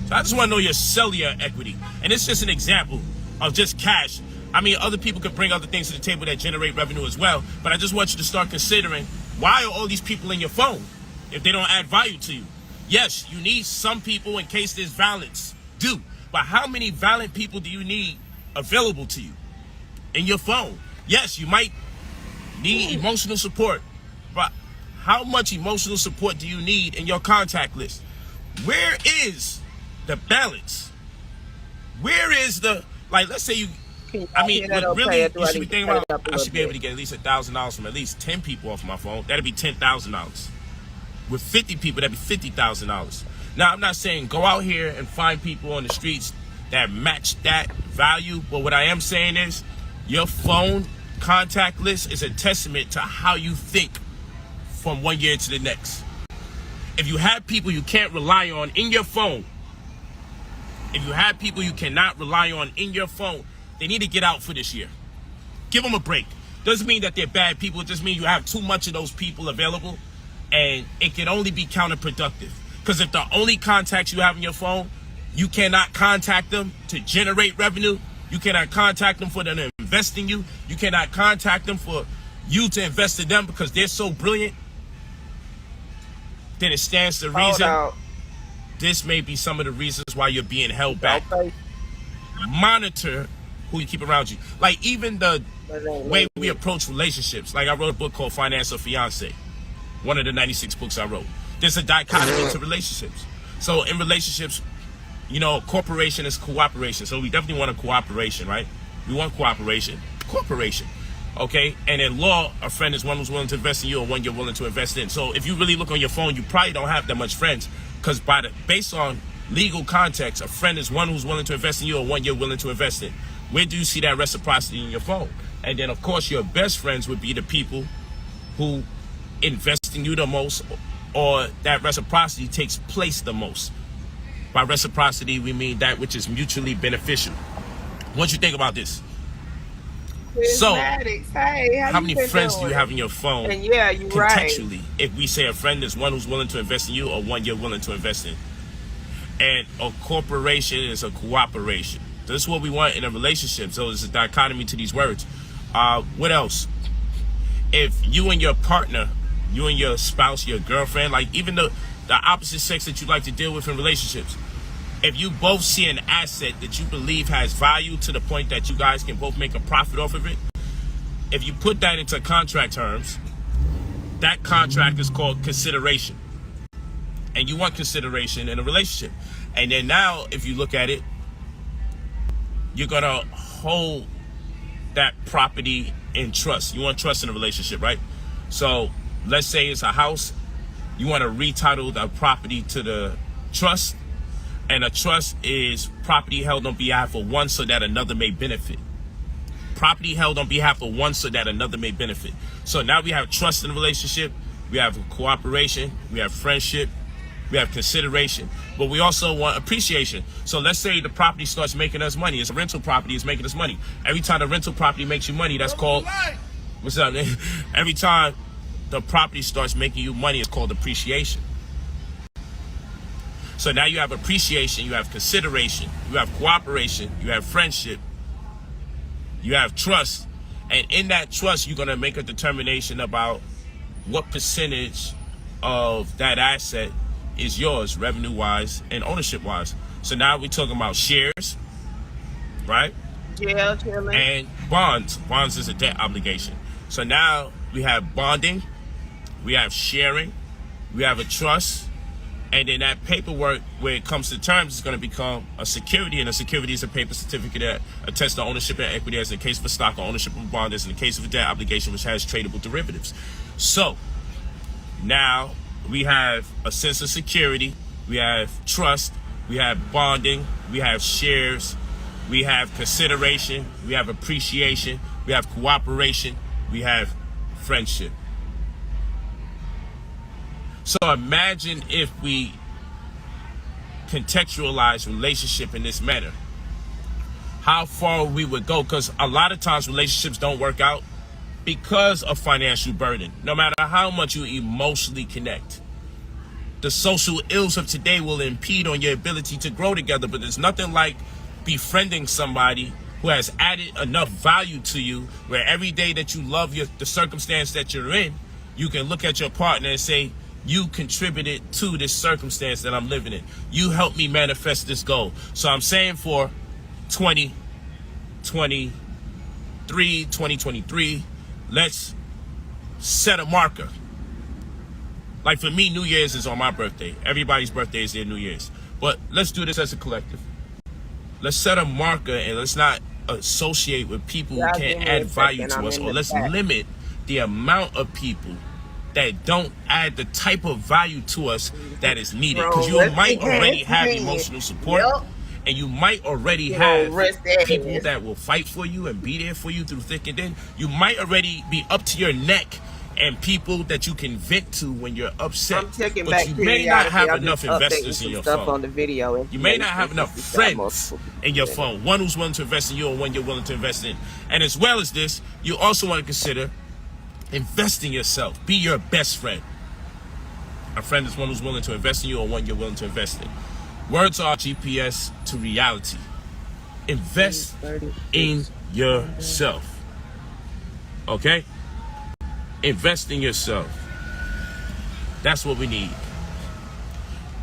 So I just want to know your cellular equity. And it's just an example of just cash. I mean, other people could bring other things to the table that generate revenue as well, but I just want you to start considering, why are all these people in your phone if they don't add value to you? Yes, you need some people in case there's violence. Do. But how many violent people do you need available to you in your phone? Yes, you might need emotional support, but how much emotional support do you need in your contact list? Where is the balance? Where is the, like, let's say you, I mean, really, you should be thinking about, I should be able to get at least $1,000 from at least 10 people off my phone. That'd be $10,000. With 50 people, that'd be $50,000. Now, I'm not saying go out here and find people on the streets that match that value, but what I am saying is your phone contact list is a testament to how you think from one year to the next. If you have people you can't rely on in your phone, if you have people you cannot rely on in your phone, they need to get out for this year. Give them a break. Doesn't mean that they're bad people. It just means you have too much of those people available, and it can only be counterproductive. Because if the only contacts you have in your phone, you cannot contact them to generate revenue, you cannot contact them for them to invest in you, you cannot contact them for you to invest in them because they're so brilliant, then it stands to reason this may be some of the reasons why you're being held back. Monitor who you keep around you. Like, even the way we approach relationships. Like, I wrote a book called Finance or Fiance, one of the 96 books I wrote. There's a dichotomy to relationships. So in relationships, you know, cooperation is cooperation. So we definitely want a cooperation, right? We want cooperation. Cooperation. Okay? And in law, a friend is one who's willing to invest in you or one you're willing to invest in. So if you really look on your phone, you probably don't have that much friends, because based on legal context, a friend is one who's willing to invest in you or one you're willing to invest in. Where do you see that reciprocity in your phone? And then, of course, your best friends would be the people who invest in you the most, or that reciprocity takes place the most. By reciprocity, we mean that which is mutually beneficial. What you think about this? So, how many friends do you have in your phone? And yeah, you're contextually, right. if we say a friend is one who's willing to invest in you or one you're willing to invest in. And a corporation is a cooperation. This is what we want in a relationship. So there's a dichotomy to these words. What else? If you and your partner, you and your spouse, your girlfriend, like even the opposite sex that you like to deal with in relationships, if you both see an asset that you believe has value to the point that you guys can both make a profit off of it, if you put that into contract terms, that contract is called consideration. And you want consideration in a relationship. And then now, if you look at it, you're going to hold that property in trust. You want trust in a relationship, right? So let's say it's a house. You want to retitle the property to the trust. And a trust is property held on behalf of one so that another may benefit. Property held on behalf of one so that another may benefit. So now we have trust in a relationship. We have cooperation. We have friendship. We have consideration. But we also want appreciation. So let's say the property starts making us money. It's a rental property. It's making us money. Every time the rental property makes you money, that's called... What's up, man? Every time the property starts making you money, it's called appreciation. So now you have appreciation, you have consideration, you have cooperation, you have friendship, you have trust. And in that trust, you're going to make a determination about what percentage of that asset is yours, revenue-wise and ownership-wise. So now we're talking about shares, right? Jail chilling. And bonds. Bonds is a debt obligation. So now we have bonding, we have sharing, we have a trust, and then that paperwork, where it comes to terms, is going to become a security, and a security is a paper certificate that attests to ownership and equity, as in the case of a stock, or ownership of a bond, as in the case of a debt obligation, which has tradable derivatives. So now we have a sense of security, we have trust, we have bonding, we have shares, we have consideration, we have appreciation, we have cooperation, we have friendship. So imagine if we contextualize relationship in this manner, how far we would go, because a lot of times relationships don't work out because of financial burden, no matter how much you emotionally connect. The social ills of today will impede on your ability to grow together, but there's nothing like befriending somebody who has added enough value to you, where every day that you love the circumstance that you're in, you can look at your partner and say, you contributed to this circumstance that I'm living in. You helped me manifest this goal. So I'm saying for 2023, let's set a marker. Like for me, New Year's is on my birthday. Everybody's birthday is their New Year's. But let's do this as a collective. Let's set a marker, and let's not associate with people who can't add value to us, or let's limit the amount of people that don't add the type of value to us that is needed. Because you might already have emotional support, and you might already have people that will fight for you and be there for you through thick and thin. You might already be up to your neck and people that you can vent to when you're upset. But you may not have enough investors in your phone. On the video, you may not have enough friends in your phone. One who's willing to invest in you, and one you're willing to invest in. And as well as this, you also want to consider invest in yourself. Be your best friend. A friend is one who's willing to invest in you, or one you're willing to invest in. Words are GPS to reality. Invest in yourself. Okay? Invest in yourself. That's what we need.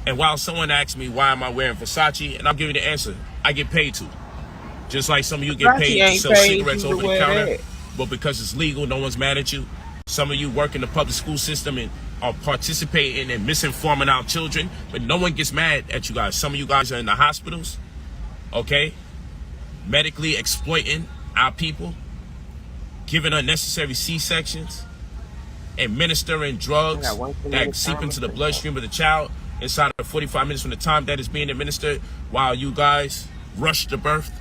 And while someone asks me, why am I wearing Versace? And I'm giving the answer, I get paid to. Just like some of you get paid to sell cigarettes over the counter, but because it's legal, no one's mad at you. Some of you work in the public school system and are participating in misinforming our children, but no one gets mad at you guys. Some of you guys are in the hospitals, okay? Medically exploiting our people, giving unnecessary C-sections, administering drugs that seep into the bloodstream of the child inside of 45 minutes from the time that is being administered, while you guys rush the birth.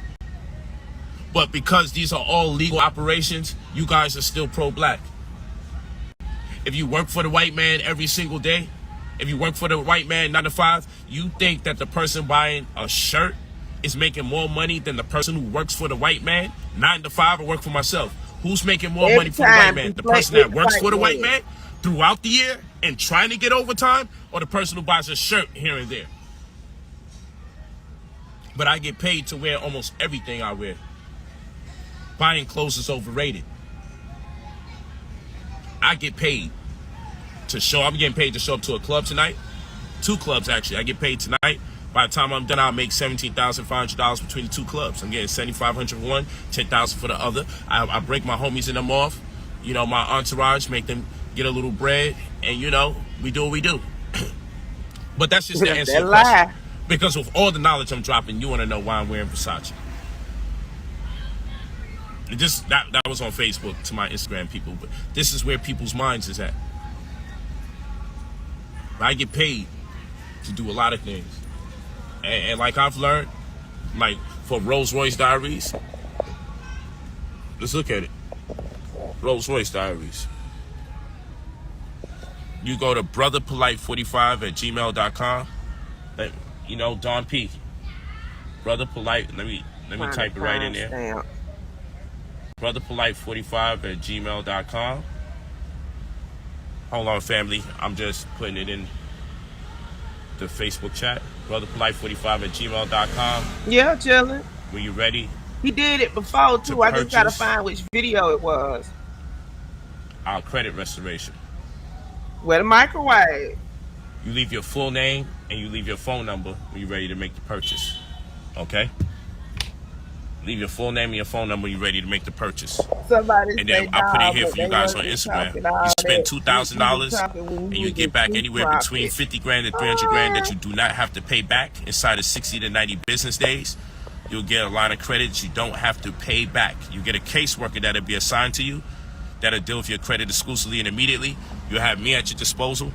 But because these are all legal operations, you guys are still pro-black. If you work for the white man every single day, if you work for the white man 9 to 5, you think that the person buying a shirt is making more money than the person who works for the white man 9 to 5, or work for myself? Who's making more money for the white man? The person that works for the white man throughout the year and trying to get overtime, or the person who buys a shirt here and there? But I get paid to wear almost everything I wear. Buying clothes is overrated. I get paid to show. I'm getting paid to show up to a club tonight. 2 clubs, actually. I get paid tonight. By the time I'm done, I'll make $17,500 between the 2 clubs. I'm getting $7,500 for one, $10,000 for the other. I break my homies and them off. You know, my entourage, make them get a little bread. And, you know, we do what we do. But that's just the answer to your question. Because with all the knowledge I'm dropping, you want to know why I'm wearing Versace. That was on Facebook to my Instagram people, but this is where people's minds is at. I get paid to do a lot of things, and like I've learned, like for Rolls Royce Diaries, let's look at it. Rolls Royce Diaries. You go to brotherpolite45@gmail.com. You know, Don P. Brother Polite. Let me type it right in there. brotherpolite45@gmail.com. Hold on, family. I'm just putting it in the Facebook chat. brotherpolite45@gmail.com. Yeah, chilling. Were you ready? He did it before too. I just gotta find which video it was. Our credit restoration. With a microwave. You leave your full name and you leave your phone number when you're ready to make the purchase. Okay? Leave your full name and your phone number when you're ready to make the purchase. Somebody And say then I'll put it nah, here but for you they guys on wasn't Instagram. talking all You spend that. $2,000 talking when and you you was get a back street anywhere between prophet. 50 grand and 300 grand that you do not have to pay back inside of 60 to 90 business days. You'll get a line of credits you don't have to pay back. You get a caseworker that'll be assigned to you that'll deal with your credit exclusively and immediately. You'll have me at your disposal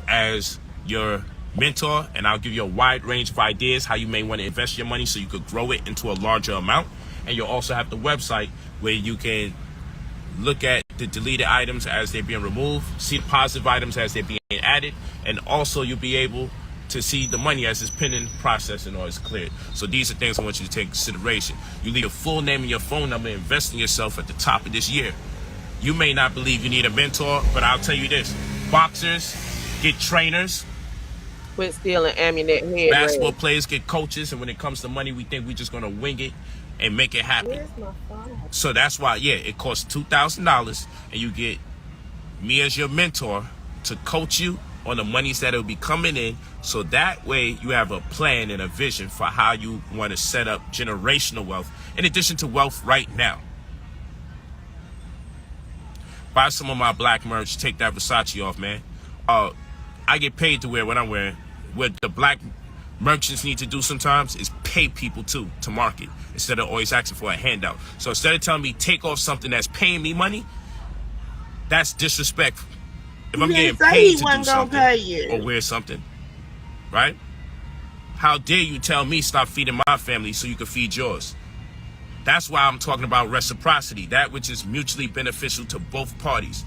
as your mentor, and I'll give you a wide range of ideas how you may want to invest your money so you could grow it into a larger amount. And you'll also have the website where you can look at the deleted items as they're being removed, see the positive items as they're being added, and also you'll be able to see the money as it's pending processing or it's cleared. So these are things I want you to take into consideration. You leave your full name and your phone number, invest in yourself at the top of this year. You may not believe you need a mentor, but I'll tell you this. Boxers get trainers. Quit stealing ammunition head Basketball rags. players get coaches, and when it comes to money, we think we're just going to wing it and make it happen. Where's my phone? So that's why, yeah, it costs $2,000, and you get me as your mentor to coach you on the monies that will be coming in, so that way you have a plan and a vision for how you want to set up generational wealth in addition to wealth right now. Buy some of my black merch, take that Versace off, man. I get paid to wear what I'm wearing. What the black merchants need to do sometimes is pay people too to market instead of always asking for a handout. So instead of telling me take off something that's paying me money, that's disrespectful. If I'm getting paid to do something or wear something, right? How dare you tell me stop feeding my family so you can feed yours? That's why I'm talking about reciprocity, that which is mutually beneficial to both parties.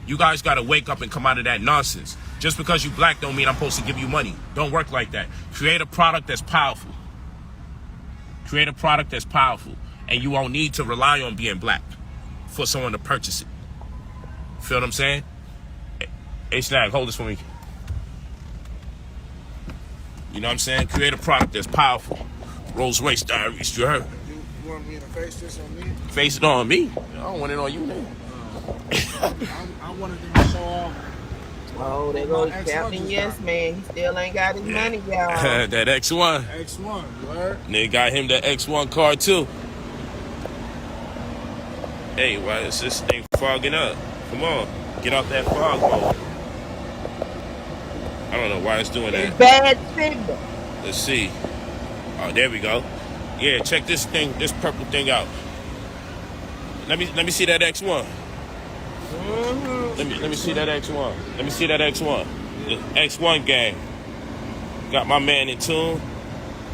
You guys got to wake up and come out of that nonsense. Just because you black don't mean I'm supposed to give you money. Don't work like that. Create a product that's powerful. Create a product that's powerful. And you won't need to rely on being black for someone to purchase it. Feel what I'm saying? Hey, Snag, hold this for me. You know what I'm saying? Create a product that's powerful. Rolls Royce Diaries, you heard? You want me to face this on me? Face it on me. I don't want it on you, nigga. I wanted them to show off. Oh, there goes Captain Yes Man. He still ain't got his money, y'all. That X1. X1, you heard? Nigga got him that X1 car too. Hey, why is this thing fogging up? Come on, get off that fog mode. I don't know why it's doing that. Bad signal. Let's see. Oh, there we go. Yeah, check this thing, this purple thing out. Let me see that X1. Let me see that X1. Let me see that X1. The X1 gang. Got my man in tune.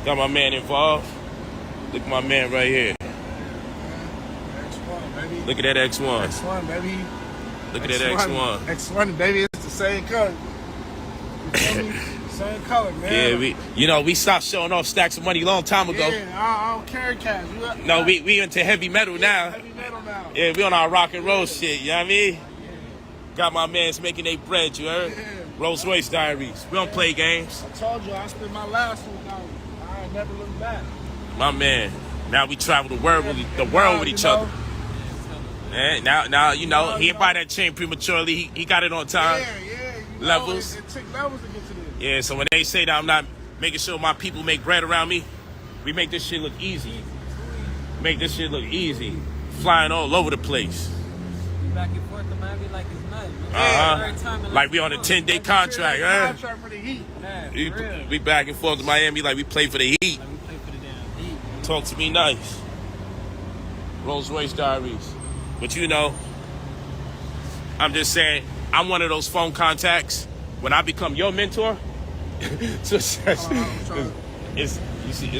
Got my man involved. Look at my man right here. X1, baby. Look at that X1. X1, baby. Look at that X1. X1, baby. It's the same color. You feel me? Same color, man. Yeah, we stopped showing off stacks of money a long time ago. Yeah, I don't carry cash. No, we into heavy metal now. Heavy metal now. Yeah, we on our rock and roll shit, you know what I mean? Yeah. Got my mans making their bread, you heard? Yeah. Rolls Royce Diaries. We don't play games. I told you, I spent my last one now. I ain't never looked back. My man. Now we travel the world with each other. And now you know, he didn't buy that chain prematurely. He got it on time. Yeah. Levels. It took levels to get to this. Yeah, so when they say that I'm not making sure my people make bread around me, we make this shit look easy. Make this shit look easy. Flying all over the place. Back and forth to Miami like it's nice. Like we on a 10-day contract, huh? Contract for the Heat. Yeah, We back and forth to Miami like we play for the Heat. like we play for the damn Heat. Talk to me nice. Rolls Royce Diaries. But you know, I'm just saying, I'm one of those phone contacts. When I become your mentor, it's you see, it's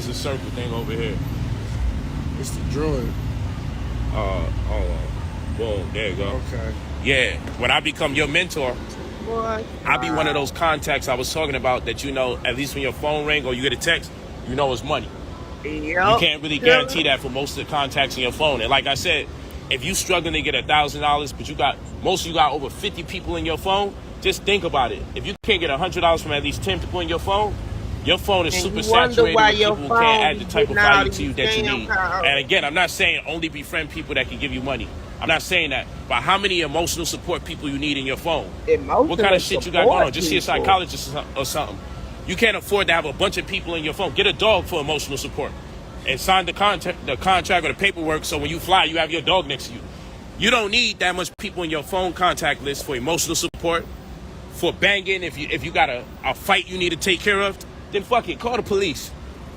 a circle thing over here. It's the droid. Hold on. Boom, there you go. Okay. Yeah, when I become your mentor, Boy, I'll be one of those contacts I was talking about that you know, at least when your phone ring or you get a text, you know it's money. You can't really guarantee that for most of the contacts in your phone. And like I said, if you struggling to get $1,000, but most of you got over 50 people in your phone, just think about it. If you can't get $100 from at least 10 people in your phone is super saturated with people who can't add the type of value to you that you need. And again, I'm not saying only befriend people that can give you money. I'm not saying that. But how many emotional support people you need in your phone? Emotional what kind of shit you got going on? Just see a people. psychologist or something. You can't afford to have a bunch of people in your phone. Get a dog for emotional support. And sign the contract or the paperwork so when you fly, you have your dog next to you. You don't need that much people in your phone contact list for emotional support, for banging. If you got a fight you need to take care of, then fuck it, call the police.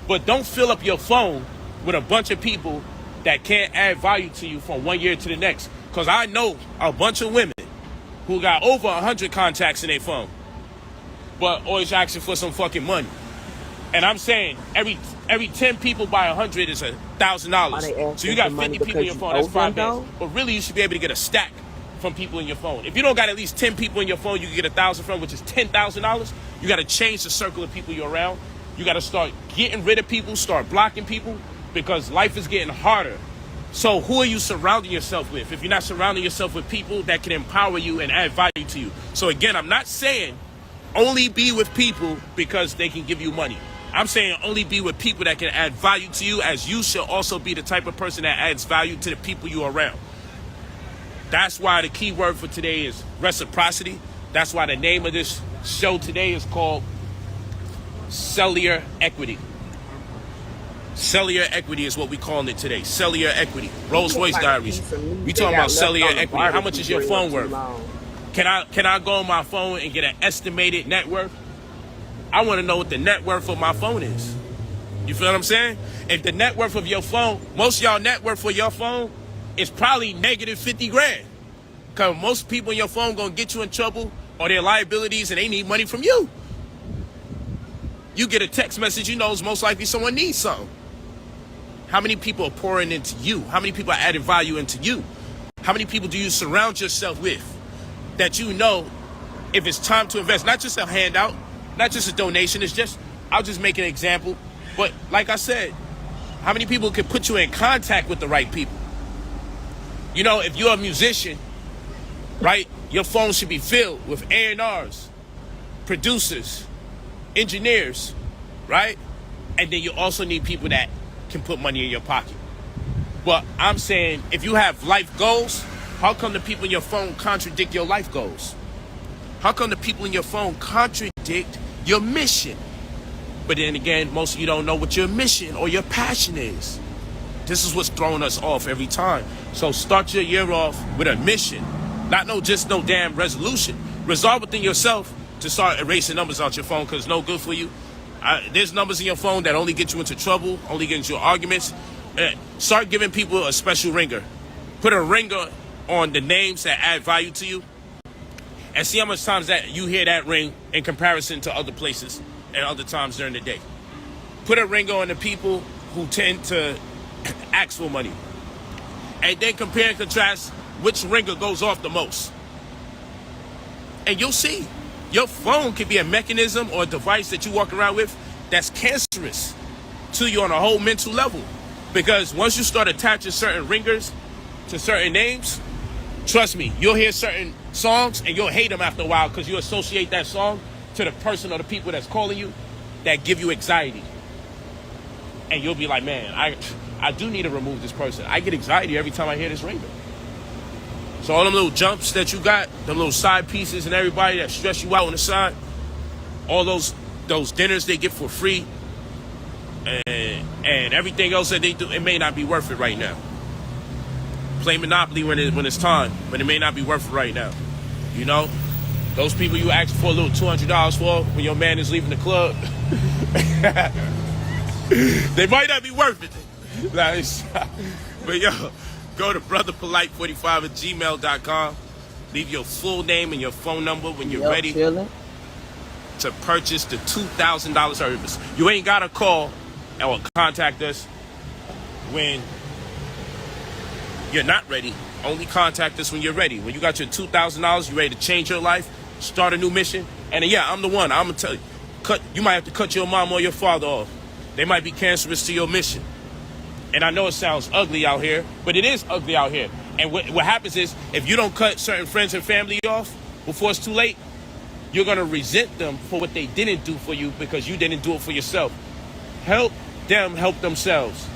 But don't fill up your phone with a bunch of people that can't add value to you from one year to the next. Because I know a bunch of women who got over 100 contacts in their phone, but always asking for some fucking money. And I'm saying every 10 people by 100 is $1,000. So you got 50 people in your phone, that's $5. But really, you should be able to get a stack from people in your phone. If you don't got at least 10 people in your phone, you can get 1,000 from, which is $10,000. You got to change the circle of people you're around. You got to start getting rid of people, start blocking people, because life is getting harder. So who are you surrounding yourself with? If you're not surrounding yourself with people that can empower you and add value to you. So again, I'm not saying only be with people because they can give you money. I'm saying only be with people that can add value to you, as you should also be the type of person that adds value to the people you are around. That's why the key word for today is reciprocity. That's why the name of this show today is called Cellular Equity. Cellular equity is what we calling it today. Cellular equity. Rolls Royce Diaries. We talking about cellular equity. How much is your phone worth? Can I go on my phone and get an estimated net worth? I want to know what the net worth of my phone is. You feel what I'm saying? If the net worth of your phone, most of y'all net worth for your phone is probably negative 50 grand. Because most people in your phone going to get you in trouble or their liabilities and they need money from you. You get a text message, you know it's most likely someone needs something. How many people are pouring into you? How many people are adding value into you? How many people do you surround yourself with that you know if it's time to invest? Not just a handout, not just a donation. It's just, I'll just make an example. But like I said, how many people can put you in contact with the right people? You know, if you're a musician, right, your phone should be filled with A&Rs, producers, engineers, right? And then you also need people that can put money in your pocket. But I'm saying, if you have life goals, how come the people in your phone contradict your life goals? How come the people in your phone contradict your mission? But then again, most of you don't know what your mission or your passion is. This is what's throwing us off every time. So start your year off with a mission, not no damn resolution. Resolve within yourself to start erasing numbers out your phone because it's no good for you. There's numbers in your phone that only get you into trouble, only get into arguments. Start giving people a special ringer. Put a ringer on the names that add value to you, and see how much times that you hear that ring in comparison to other places and other times during the day. Put a ringer on the people who tend to ask for money, and then compare and contrast which ringer goes off the most. And you'll see. Your phone could be a mechanism or a device that you walk around with that's cancerous to you on a whole mental level. Because once you start attaching certain ringers to certain names, trust me, you'll hear certain songs and you'll hate them after a while because you associate that song to the person or the people that's calling you that give you anxiety. And you'll be like, man, I do need to remove this person. I get anxiety every time I hear this ringer. So all them little jumps that you got, them little side pieces and everybody that stress you out on the side, all those dinners they get for free and everything else that they do, it may not be worth it right now. Play Monopoly when it's time, but it may not be worth it right now. You know? Those people you ask for a little $200 for when your man is leaving the club, they might not be worth it. But yo, go to brotherpolite45@gmail.com. Leave your full name and your phone number when you're ready to purchase the $2,000 service. You ain't got to call or contact us when you're not ready. Only contact us when you're ready. When you got your $2,000, you ready to change your life, start a new mission. And yeah, I'm the one. I'm going to tell you, you might have to cut your mom or your father off. They might be cancerous to your mission. And I know it sounds ugly out here, but it is ugly out here. And what happens is, if you don't cut certain friends and family off before it's too late, you're going to resent them for what they didn't do for you because you didn't do it for yourself. Help them help themselves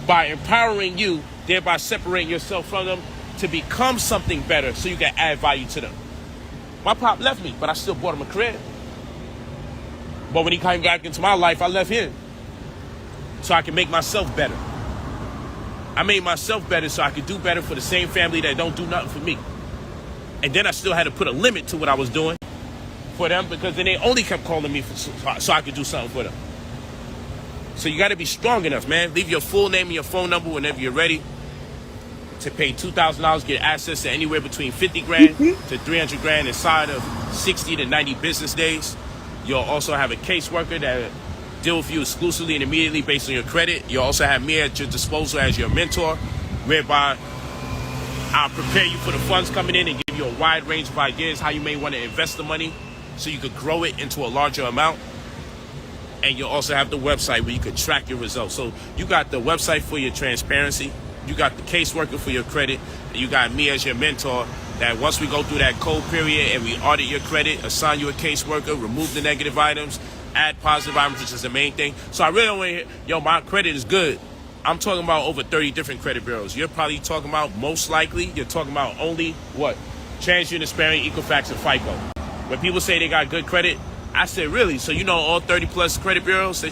by empowering you, thereby separating yourself from them to become something better so you can add value to them. My pop left me, but I still bought him a crib. But when he came back into my life, I left him so I can make myself better. I made myself better so I could do better for the same family that don't do nothing for me. And then I still had to put a limit to what I was doing for them, because then they only kept calling me so I could do something for them. So you got to be strong enough, man. Leave your full name and your phone number whenever you're ready to pay $2,000, get access to anywhere between 50 grand to 300 grand inside of 60 to 90 business days. You'll also have a caseworker that deal with you exclusively and immediately based on your credit. You'll also have me at your disposal as your mentor, whereby I'll prepare you for the funds coming in and give you a wide range of ideas how you may want to invest the money so you could grow it into a larger amount. And you'll also have the website where you could track your results. So you got the website for your transparency, you got the caseworker for your credit, and you got me as your mentor that once we go through that cold period and we audit your credit, assign you a caseworker, remove the negative items, add positive items, which is the main thing. So I really don't want to hear, yo, my credit is good. I'm talking about over 30 different credit bureaus. You're probably talking about, most likely, you're talking about only, what? TransUnion, Experian, Equifax, and FICO. When people say they got good credit, I said, really? So you know all 30 plus credit bureaus?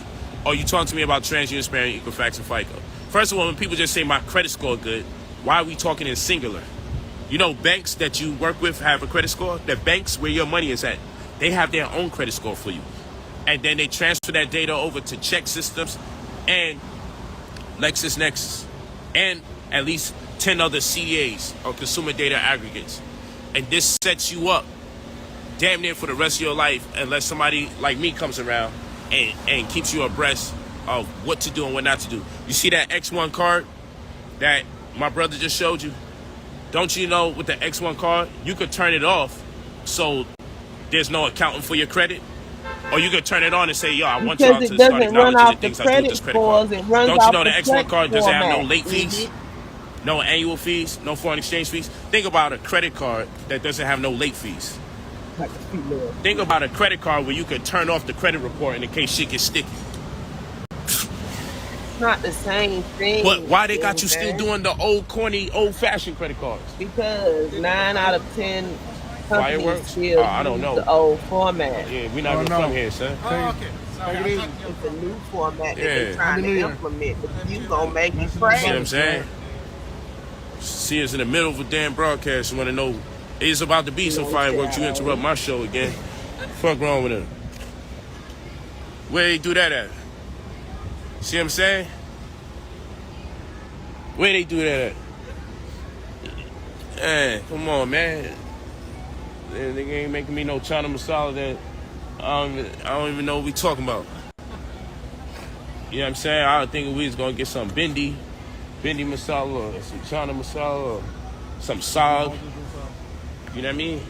Or you talking to me about TransUnion, Experian, Equifax, and FICO? First of all, when people just say my credit score good, why are we talking in singular? You know, banks that you work with have a credit score. The banks where your money is at, they have their own credit score for you. And then they transfer that data over to check systems and LexisNexis and at least 10 other CDAs or consumer data aggregates. And this sets you up damn near for the rest of your life unless somebody like me comes around and keeps you abreast of what to do and what not to do. You see that X1 card that my brother just showed you? Don't you know with the X1 card, you could turn it off so there's no accounting for your credit? Or you could turn it on and say, yo, I want y'all to start acknowledging the things I do with this credit card. Don't you know the X1 card doesn't have no late fees? No annual fees? No foreign exchange fees? Think about a credit card that doesn't have no late fees. Think about a credit card where you could turn off the credit report in case shit gets sticky. Not the same thing. But why they got you still doing the old, corny, old-fashioned credit cards? Because 9 out of 10 companies still I don't know. use the old format. Yeah, we're not going to come here, son. Oh, okay. Sorry, It's a new format that they're trying to implement. But you gonna make it crazy. See what I'm saying? See us in the middle of a damn broadcast. You want to know it's about to be some fireworks. You interrupt my show again. Fuck wrong with him? Where they do that at? See what I'm saying? Where they do that at? Hey, come on, man. They ain't making me no chana masala that I don't even know what we talking about. You know what I'm saying? I was thinking we was gonna get some bindi masala or some chana masala or some saag. You know what I mean?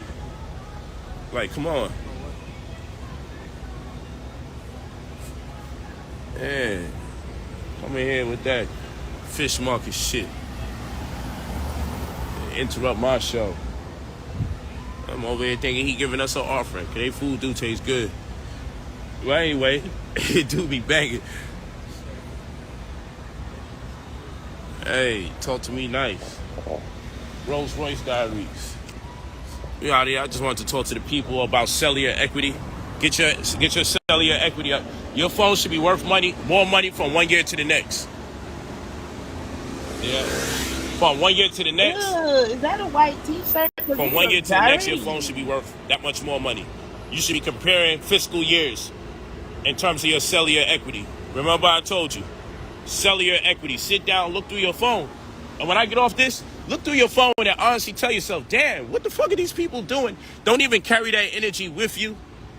Like, come on. Yeah. Come in here with that fish market shit. Interrupt my show. I'm over here thinking he giving us an offering. Cause they food do taste good. Well, anyway, it do be banging. Hey, talk to me nice. Rolls Royce Diaries. We out here. I just wanted to talk to the people about cellular equity. Get your cellular equity up. Your phone should be worth more money from 1 year to the next. Yeah. From 1 year to the next. Is that a white t-shirt? From 1 year to the next, your phone should be worth that much more money. You should be comparing fiscal years in terms of your cellular equity. Remember I told you, cellular equity. Sit down, look through your phone. And when I get off this, look through your phone and honestly tell yourself, damn, what the fuck are these people doing? Don't even carry that energy with you.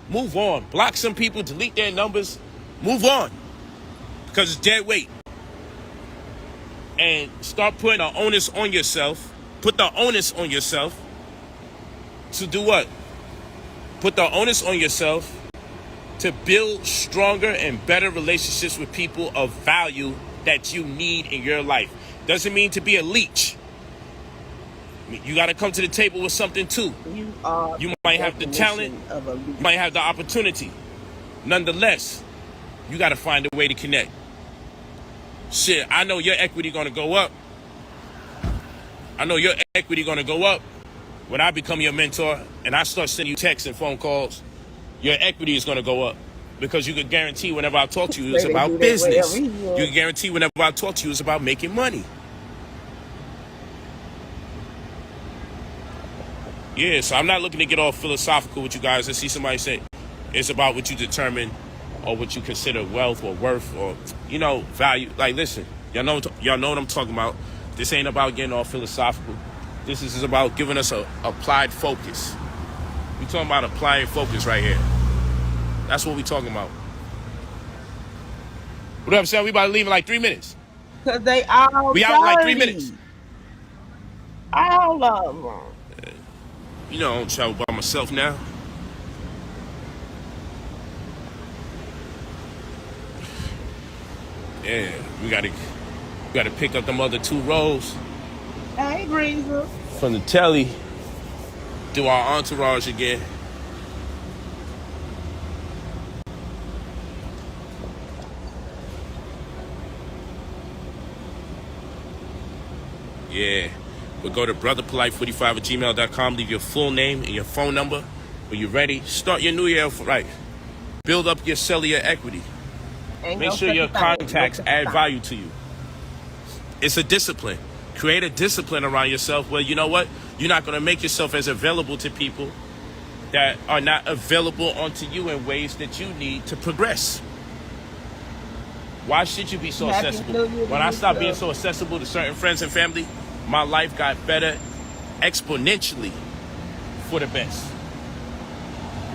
Move on. Block some people, delete their numbers. Move on. Because it's dead weight. And start putting the onus on yourself. Put the onus on yourself to do what? Put the onus on yourself to build stronger and better relationships with people of value that you need in your life. Doesn't mean to be a leech. You got to come to the table with something too. You might have the talent, you might have the opportunity. Nonetheless, you got to find a way to connect. Shit, I know your equity going to go up I know your equity gonna go up when I become your mentor and I start sending you texts and phone calls. Your equity is gonna go up because you can guarantee whenever I talk to you, it's about business. You can guarantee whenever I talk to you, it's about making money. Yeah, so I'm not looking to get all philosophical with you guys. I see somebody say it's about what you determine or what you consider wealth or worth or, you know, value. Like, listen, y'all know what I'm talking about. This ain't about getting all philosophical. This is about giving us a applied focus. We talking about applying focus right here. That's what we talking about. What up, Sam? We about to leave in like 3 minutes. Cause they all We out in like 3 minutes. All of them. You know, I don't travel by myself now. Yeah, we gotta pick up them other 2 rows. Hey, Breezer. From the telly, do our entourage again. Yeah. But go to brotherpolite45@gmail.com. Leave your full name and your phone number. When you're ready, start your new year right. Build up your cellular equity. Make sure your contacts add value to you. It's a discipline. Create a discipline around yourself where, you know what? You're not going to make yourself as available to people that are not available onto you in ways that you need to progress. Why should you be so accessible? When I stopped being so accessible to certain friends and family, my life got better exponentially for the best.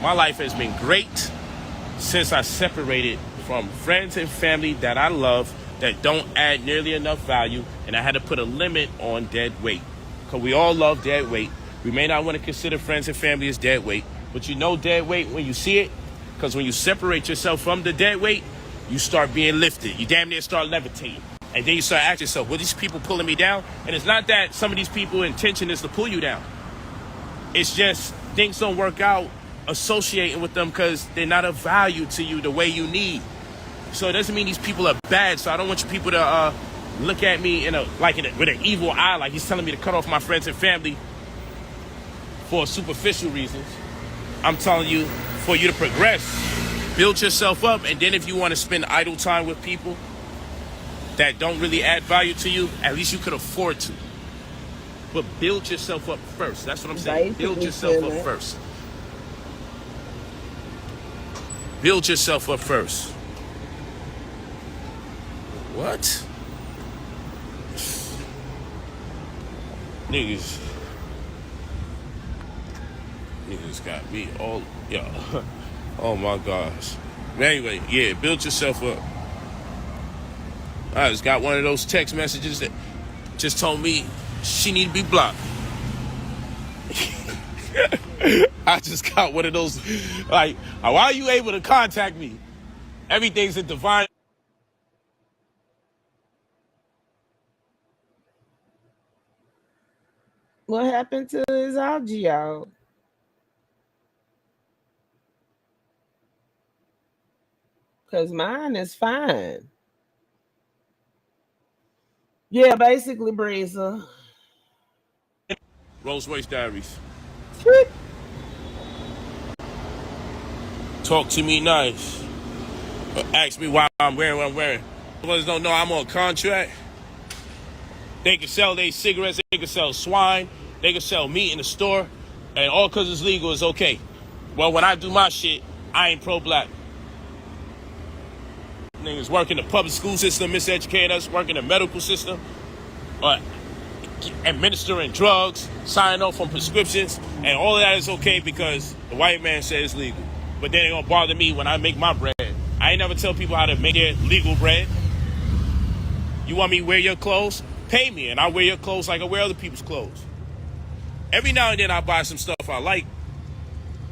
My life has been great since I separated from friends and family that I love that don't add nearly enough value, and I had to put a limit on dead weight. Because we all love dead weight. We may not want to consider friends and family as dead weight, but you know dead weight when you see it, because when you separate yourself from the dead weight, you start being lifted. You damn near start levitating. And then you start asking yourself, well, these people pulling me down? And it's not that some of these people's intention is to pull you down. It's just things don't work out associating with them because they're not of value to you the way you need. So it doesn't mean these people are bad. So I don't want you people to look at me with an evil eye, like he's telling me to cut off my friends and family for superficial reasons. I'm telling you, for you to progress, build yourself up, and then if you want to spend idle time with people that don't really add value to you, at least you could afford to. But build yourself up first. That's what I'm saying. Build yourself up first. Build yourself up first. What? Niggas got me all, yo. Oh my gosh. But anyway, yeah, build yourself up. I just got one of those text messages that just told me she need to be blocked. I just got one of those, like, why are you able to contact me? Everything's a divine. What happened to his audio? Because mine is fine. Yeah, basically, Breezer. Rolls-Royce Diaries. Talk to me nice. Ask me why I'm wearing what I'm wearing. Others don't know I'm on contract. They can sell their cigarettes, they can sell swine, they can sell meat in the store, and all because it's legal is okay. Well, when I do my shit, I ain't pro-black. Niggas work in the public school system, miseducate us, work in the medical system, administering drugs, signing off on prescriptions, and all of that is okay because the white man said it's legal. But then they gonna bother me when I make my bread. I ain't never tell people how to make their legal bread. You want me to wear your clothes? Pay me, and I wear your clothes like I wear other people's clothes. Every now and then I buy some stuff I like,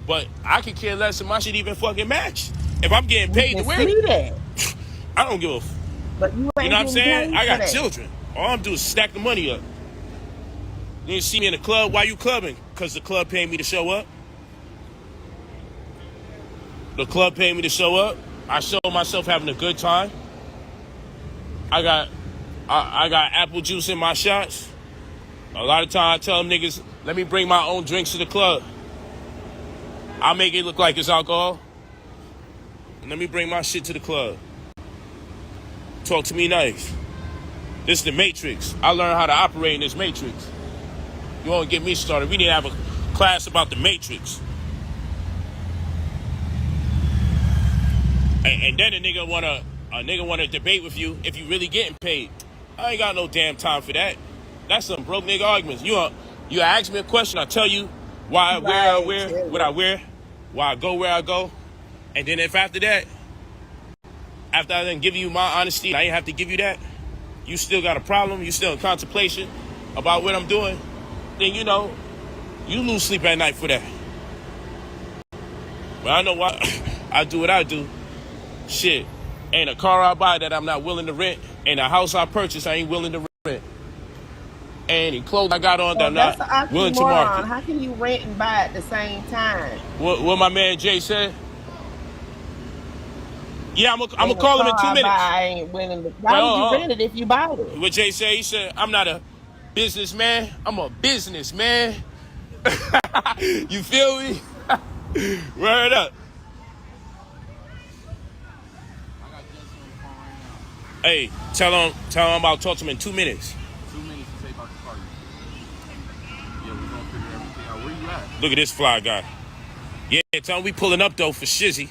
but I could care less if my shit even fucking match. If I'm getting paid to wear it, I don't give a but you know what I'm saying? I got children. All I'm doing is stack the money up. You didn't see me in the club. Why you clubbing? Because the club paid me to show up. The club paid me to show up. I show myself having a good time. I got apple juice in my shots. A lot of times I tell them niggas, let me bring my own drinks to the club. I'll make it look like it's alcohol. And let me bring my shit to the club. Talk to me nice. This is the Matrix. I learned how to operate in this Matrix. You won't get me started. We need to have a class about the Matrix. And then a nigga wanna debate with you if you really getting paid. I ain't got no damn time for that. That's some broke nigga arguments. You ask me a question, I tell you why I wear I wear, what I wear, why I go where I go. And then if after that, after I then give you my honesty, I ain't have to give you that, you still got a problem, you still in contemplation about what I'm doing, then you know, you lose sleep at night for that. But I know why I do what I do. Shit, ain't a car I buy that I'm not willing to rent, ain't a house I purchase I ain't willing to rent, ain't any clothes I got on that I'm not willing to market. How can you rent and buy at the same time? What my man Jay said? Yeah, I'm gonna call him in 2 minutes. I ain't willing to. Why would you rent it if you bought it? What Jay said? He said, I'm not a businessman. I'm a businessman. You feel me? Word up. Hey, tell him I'll talk to him in 2 minutes. 2 minutes to take out the car. Yeah, we're gonna figure everything out. Where you at? Look at this fly guy. Yeah, tell him we pulling up though for shizzy.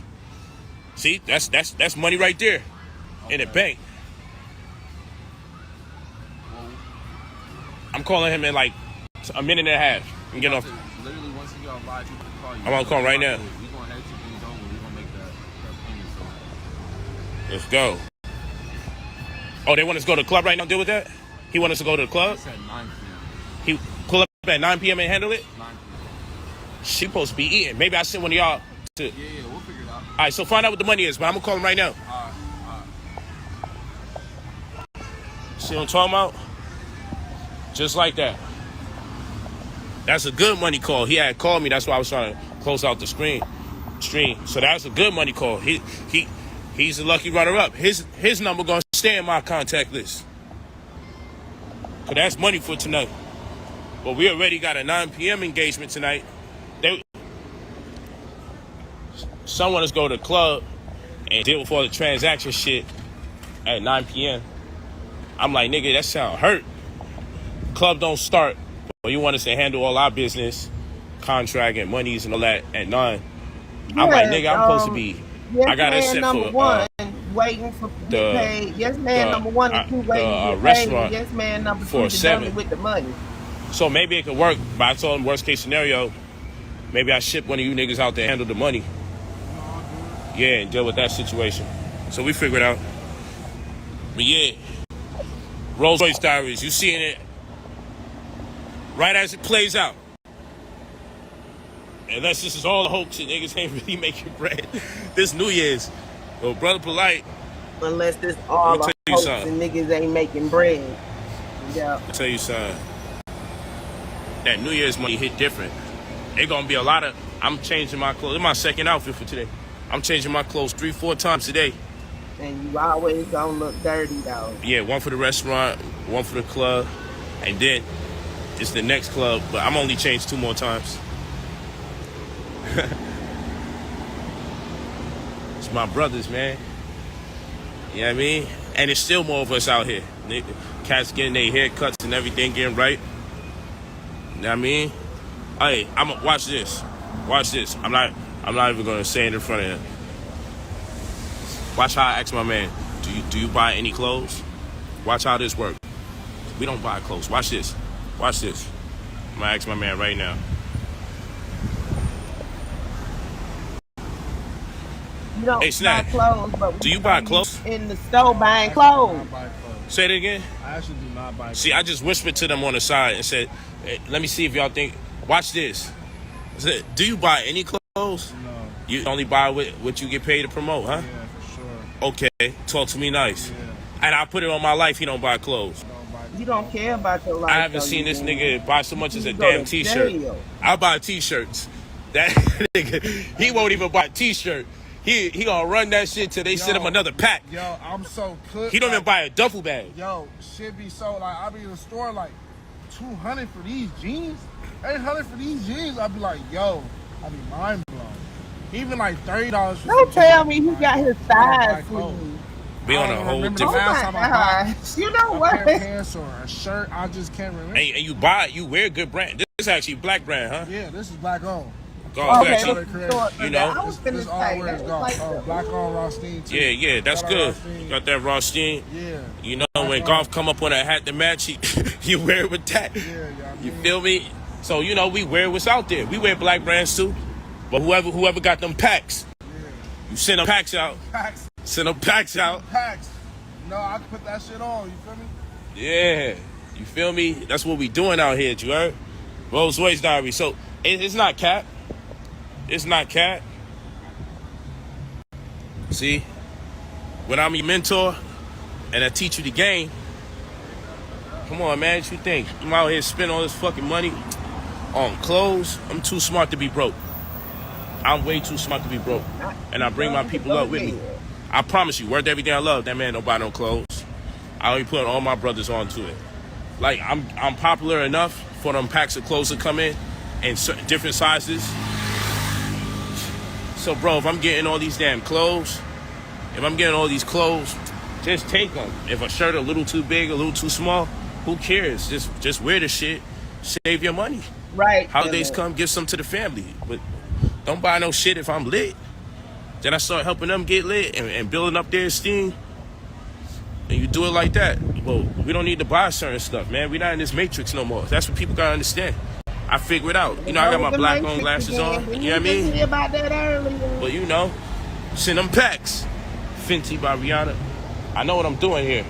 See, that's money right there, in the bank. I'm calling him in like a minute and a half. I'm getting off. Literally, once you get off live, you can call you. I'm gonna call him right now. We're gonna have 2 things over. We're gonna make that payment. So Let's go. Oh, they want us to go to the club right now, deal with that? He want us to go to the club? it's at 9 p.m. He pull up at 9 p.m. and handle it? 9 p.m. She supposed to be eating. Maybe I send one of y'all to... Yeah, we'll figure it out. All right, so find out what the money is, but I'm going to call him right now. All right. See what I'm talking about? Just like that. That's a good money call. He had called me. That's why I was trying to close out the stream. So that's a good money call. He's the lucky runner-up. His number going to stay in my contact list. Because that's money for tonight. But we already got a 9 p.m. engagement tonight. Some want us to go to the club and deal with all the transaction shit at 9 p.m. I'm like, nigga, that sound hurt. Club don't start, but you want us to handle all our business, contract and monies and all that at 9. Yeah, I'm like, nigga, I'm supposed to be. Yes, I got it set number for one waiting for get paid. Yes, man, number 1 and 2 waiting to get restaurant paid. Yes, man, number 2 done with the money. So maybe it could work. But I told him worst case scenario, maybe I ship one of you niggas out there to handle the money. Yeah, and deal with that situation. So we figured out. But yeah, Rolls Royce Diaries, you seeing it right as it plays out. Unless this is all a hoax and niggas ain't really making bread this New Year's. Well, Brother Polite. Unless this all a hoax and niggas ain't making bread. Yeah. I'll tell you something. That New Year's money hit different. It gonna be a lot of. I'm changing my clothes. It's my second outfit for today. I'm changing my clothes 3-4 times today. And you always gonna look dirty though. Yeah, one for the restaurant, one for the club, and then it's the next club. But I'm only changed 2 more times. It's my brothers, man. You know what I mean? And there's still more of us out here. Cats getting their haircuts and everything, getting right. You know what I mean? Hey, watch this. Watch this. I'm not even gonna say it in front of him. Watch how I ask my man, do you buy any clothes? Watch how this works. We don't buy clothes. Watch this. Watch this. I'm gonna ask my man right now. You don't hey, Snap, buy clothes, but do you buy clothes? In the store buying clothes. Say it again. I actually do not buy clothes. See, I just whispered to them on the side and said, hey, let me see if y'all think. Watch this. I said, do you buy any clothes? No. You only buy what you get paid to promote, huh? Yeah, for sure. Okay, talk to me nice. Yeah. And I put it on my life, he don't buy clothes. You don't care about your life. I haven't seen this nigga buy so much as a damn t-shirt. I buy t-shirts. That nigga, he won't even buy a t-shirt. He gonna run that shit till they send him another pack. Yo, I'm so cooked. He don't even buy a duffel bag. Yo, shit be so, like, I be in the store, like, $200 for these jeans, $800 for these jeans, I'd be like, yo, I'd be mind blown. Even like $30 for Don't some tell jeans, me he like, got his size for you. Be on a I don't whole remember the different. last time I bought You know a what? pair of pants or a shirt. I just can't remember. And you wear good brand. This is actually black brand, huh? Yeah, this is black on. God, Okay, actually, You know, I was this finna all I say wear is that gold. was like Black on Rothstein too. yeah, that's Shout out good. Rothstein. You got that raw steam. Yeah. You know, when golf come up on a hat to match, you wear it with that. Yeah, You feel me? So, you know, we wear what's out there. We wear black brands too. But whoever got them packs, you send them packs out. Packs. Send them packs out. Packs. No, I can put that shit on. You feel me? Yeah. You feel me? That's what we doing out here, you heard? Rolls Royce Diary. So, it's not cap. It's not cat. See, when I'm your mentor and I teach you the game, come on, man, what you think? I'm out here spending all this fucking money on clothes. I'm too smart to be broke. I'm way too smart to be broke. And I bring my people up with me. I promise you, worth everything I love, that man don't buy no clothes. I only put all my brothers onto it. Like, I'm popular enough for them packs of clothes to come in certain different sizes. So, bro, if I'm getting all these damn clothes, if I'm getting all these clothes, just take them. If a shirt a little too big, a little too small, who cares? Just wear the shit. Save your money. Right. Holidays come, give some to the family. But don't buy no shit if I'm lit. Then I start helping them get lit and building up their esteem. And you do it like that. Well, we don't need to buy certain stuff, man. We're not in this matrix no more. That's what people gotta understand. I figure it out. You know, I got my black on glasses on. You know what I mean? About that earlier. But you know, send them packs. Fenty by Rihanna. I know what I'm doing here.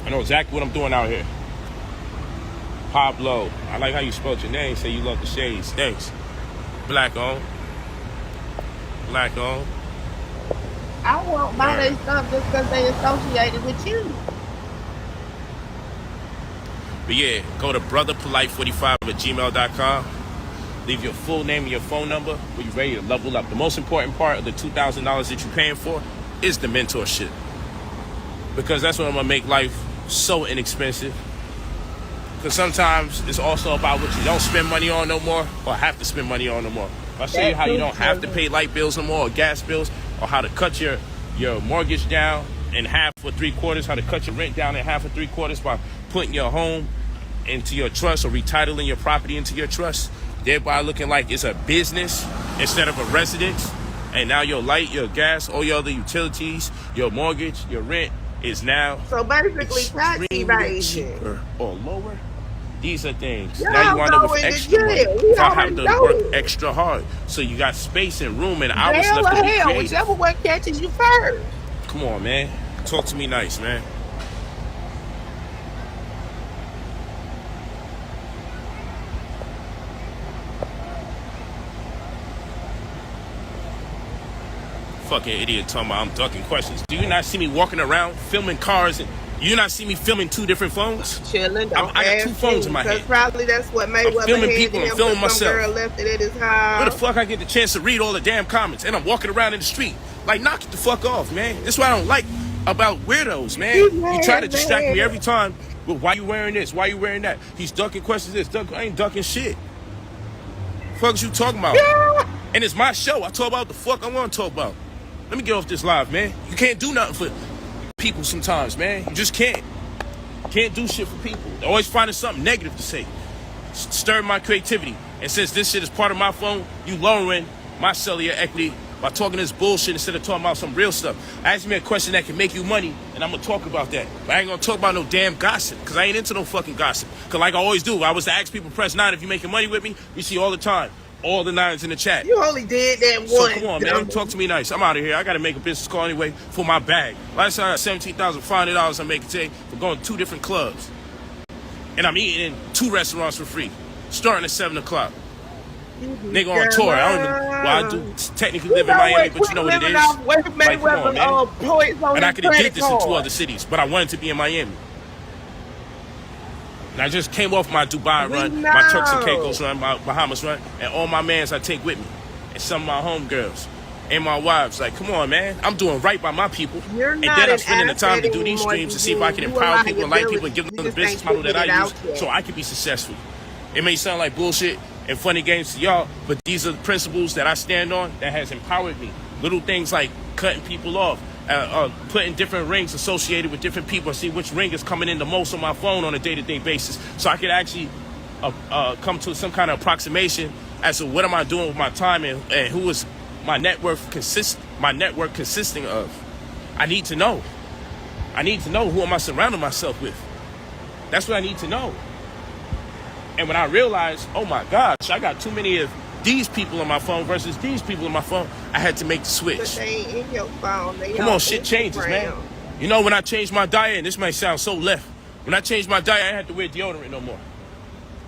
I know exactly what I'm doing out here. Pablo. I like how you spelled your name. Say you love the shades. Thanks. Black on. Black on. I won't buy their stuff just because they associated with you. But yeah, go to brotherpolite45@gmail.com. Leave your full name and your phone number when you're ready to level up. The most important part of the $2,000 that you're paying for is the mentorship. Because that's what I'm going to make life so inexpensive. Because sometimes it's also about what you don't spend money on no more or have to spend money on no more. I'll show you how you don't have to pay light bills no more or gas bills, or how to cut your mortgage down in half or 3/4, how to cut your rent down in half or 3/4 by putting your home into your trust or retitling your property into your trust, thereby looking like it's a business instead of a residence. And now your light, your gas, all your other utilities, your mortgage, your rent is now So basically, tax extremely evasion. cheaper or lower. These are things. Y'all Now you wind up with going to extra money. jail. We So I have already to know work it. extra hard. So you got space and room and hours Hell left or to be hell, creative. whichever one catches you first. Come on, man. Talk to me nice, man. Fucking idiot talking about I'm ducking questions. Do you not see me walking around filming cars and you not see me filming two different phones? Chilling, don't I got two ask phones me, in my because hand. probably that's what Mayweather filming had people, to I'm him, filming 'cause some myself. girl left it at his house. Where the fuck I get the chance to read all the damn comments and I'm walking around in the street? Like, knock it the fuck off, man. That's what I don't like about weirdos, man. You try to distract me every time with why you wearing this, why you wearing that. He's ducking questions this, I ain't ducking shit. Fuck is you talking about? And it's my show. I talk about the fuck I want to talk about. Let me get off this live, man. You can't do nothing for people sometimes, man. You just can't. Can't do shit for people. They're always finding something negative to say. Stir my creativity. And since this shit is part of my phone, you lowering my cellular equity by talking this bullshit instead of talking about some real stuff. Ask me a question that can make you money, and I'm going to talk about that. But I ain't going to talk about no damn gossip, because I ain't into no fucking gossip. Because like I always do, I was to ask people, press 9 if you making money with me. We see all the time. All the 9s in the chat. You only did that once. So come on, man. Talk to me nice. I'm out of here. I got to make a business call anyway for my bag. Last time I got $17,500 I'm making today for going to 2 different clubs. And I'm eating in 2 restaurants for free. Starting at 7 o'clock. Nigga on tour. I don't even, well, I do technically live in Miami, but you know what it is. Like, come on, man. And I could have did this in 2 other cities, but I wanted to be in Miami. And I just came off my Dubai run, my Turks and Caicos run, my Bahamas run, and all my mans I take with me, and some of my homegirls. and my wives. Like, come on, man. I'm doing right by my people. You're And not then I'm an spending the time to asset do these anymore, streams to see if I can you empower a people, enlighten people, and give liability. them the You just business ain't model that putting it I use out yet. so I can be successful. It may sound like bullshit and funny games to y'all, but these are the principles that I stand on that has empowered me. Little things like cutting people off, putting different rings associated with different people and see which ring is coming in the most on my phone on a day-to-day basis, so I could actually come to some kind of approximation as to what am I doing with my time and who is my network consisting of. I need to know. I need to know who am I surrounding myself with. That's what I need to know. And when I realized, oh my gosh, I got too many of these people on my phone versus these people on my phone, I had to make the But switch. they ain't in your phone. They Come on, shit changes, man. You know, when I changed my diet, and this might sound so left, when I changed my diet, I had to wear deodorant no more.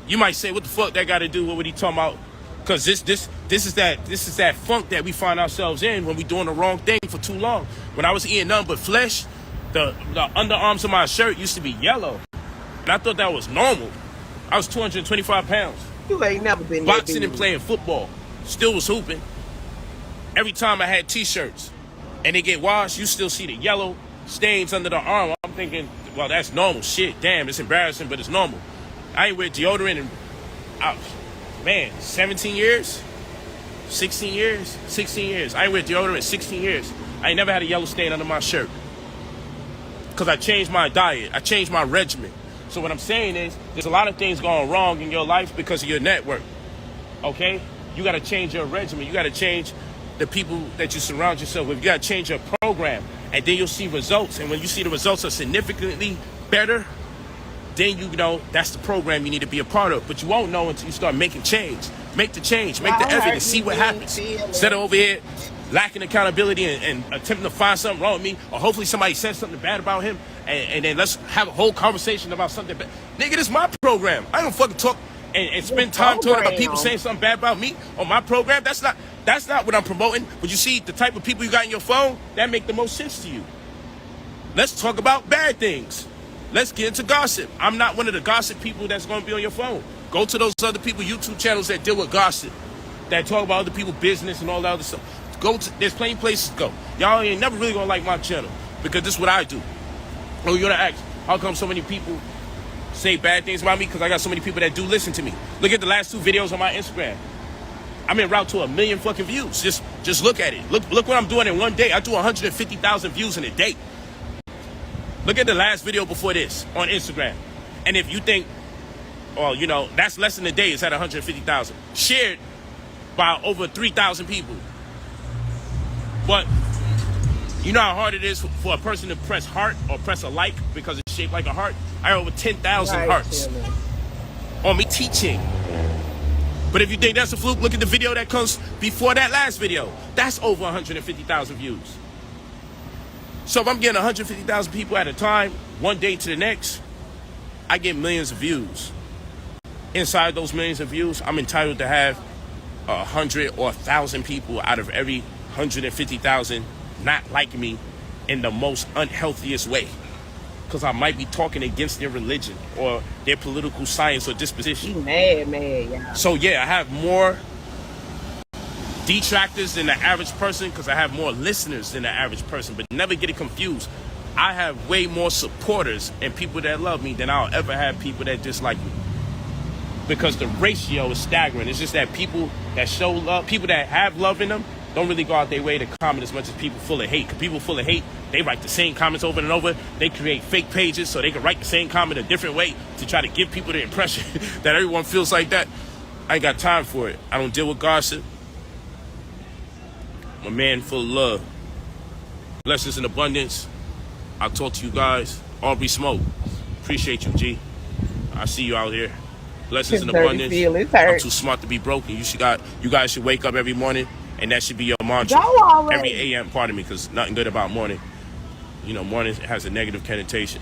You might say, what the fuck that got to do with what he talking about? Because this is that funk that we find ourselves in when we doing the wrong thing for too long. When I was eating nothing but flesh, the underarms of my shirt used to be yellow, and I thought that was normal. I was 225 pounds. You ain't never been Boxing and playing football. Still was hooping. Every time I had t-shirts and they get washed, you still see the yellow stains under the arm. I'm thinking, well, that's normal shit. Damn, it's embarrassing, but it's normal. I ain't wear deodorant in, 17 years? 16 years? 16 years. I ain't wear deodorant in 16 years. I ain't never had a yellow stain under my shirt. Because I changed my diet. I changed my regimen. So what I'm saying is, there's a lot of things going wrong in your life because of your network, okay? You got to change your regimen. You got to change the people that you surround yourself with. You got to change your program, and then you'll see results. And when you see the results are significantly better, then you know that's the program you need to be a part of. But you won't know until you start making change. Make the change. Make the evidence. See what happens. Instead of over here lacking accountability and attempting to find something wrong with me, or hopefully somebody said something bad about him, and then let's have a whole conversation about something bad. Nigga, this is my program. I don't fucking talk and spend time talking about people saying something bad about me on my program. That's not what I'm promoting. But you see the type of people you got in your phone, that make the most sense to you. Let's talk about bad things. Let's get into gossip. I'm not one of the gossip people that's going to be on your phone. Go to those other people YouTube channels that deal with gossip, that talk about other people's business and all that other stuff. There's plenty of places to go. Y'all ain't never really gonna like my channel because this is what I do. Oh, you're gonna ask, how come so many people say bad things about me? Because I got so many people that do listen to me. Look at the last 2 videos on my Instagram. I'm en route to 1 million fucking views. Just look at it. Look what I'm doing in one day. I do 150,000 views in a day. Look at the last video before this on Instagram. And if you think, oh, you know, that's less than a day, it's at 150,000. Shared by over 3,000 people. But you know how hard it is for a person to press heart or press a like because it's shaped like a heart? I have over 10,000 hearts on me teaching. But if you think that's a fluke, look at the video that comes before that last video. That's over 150,000 views. So if I'm getting 150,000 people at a time, one day to the next, I get millions of views. Inside those millions of views, I'm entitled to have 100 or 1,000 people out of every 150,000 not like me in the most unhealthiest way, because I might be talking against their religion or their political science or disposition. You mad, yeah. So yeah, I have more detractors than the average person because I have more listeners than the average person. But never get it confused. I have way more supporters and people that love me than I'll ever have people that dislike me, because the ratio is staggering. It's just that people that show love, people that have love in them, don't really go out their way to comment as much as people full of hate. Because people full of hate, they write the same comments over and over. They create fake pages so they can write the same comment a different way to try to give people the impression that everyone feels like that. I ain't got time for it. I don't deal with gossip. I'm a man full of love. Blessings in abundance. I'll talk to you guys. Aubrey Smoke. Appreciate you, G. I see you out here. Blessings in abundance. I'm too smart to be broken. You guys should wake up every morning, and that should be your mantra. Every AM, pardon me, because nothing good about morning. You know, morning has a negative connotation.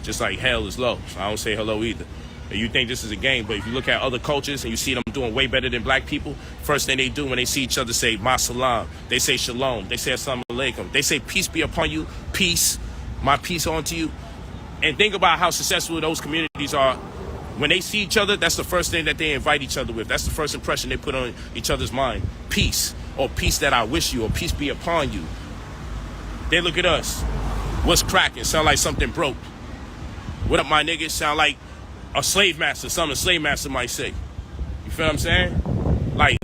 Just like hell is low. So I don't say hello either. And you think this is a game, but if you look at other cultures and you see them doing way better than black people, first thing they do when they see each other say ma salam. They say shalom. They say assalamu alaikum. They say peace be upon you. Peace. My peace onto you. And think about how successful those communities are When they see each other, that's the first thing that they invite each other with. That's the first impression they put on each other's mind. Peace, or peace that I wish you, or peace be upon you. They look at us. What's cracking? Sound like something broke. What up, my niggas? Sound like a slave master, something a slave master might say. You feel what I'm saying? Like,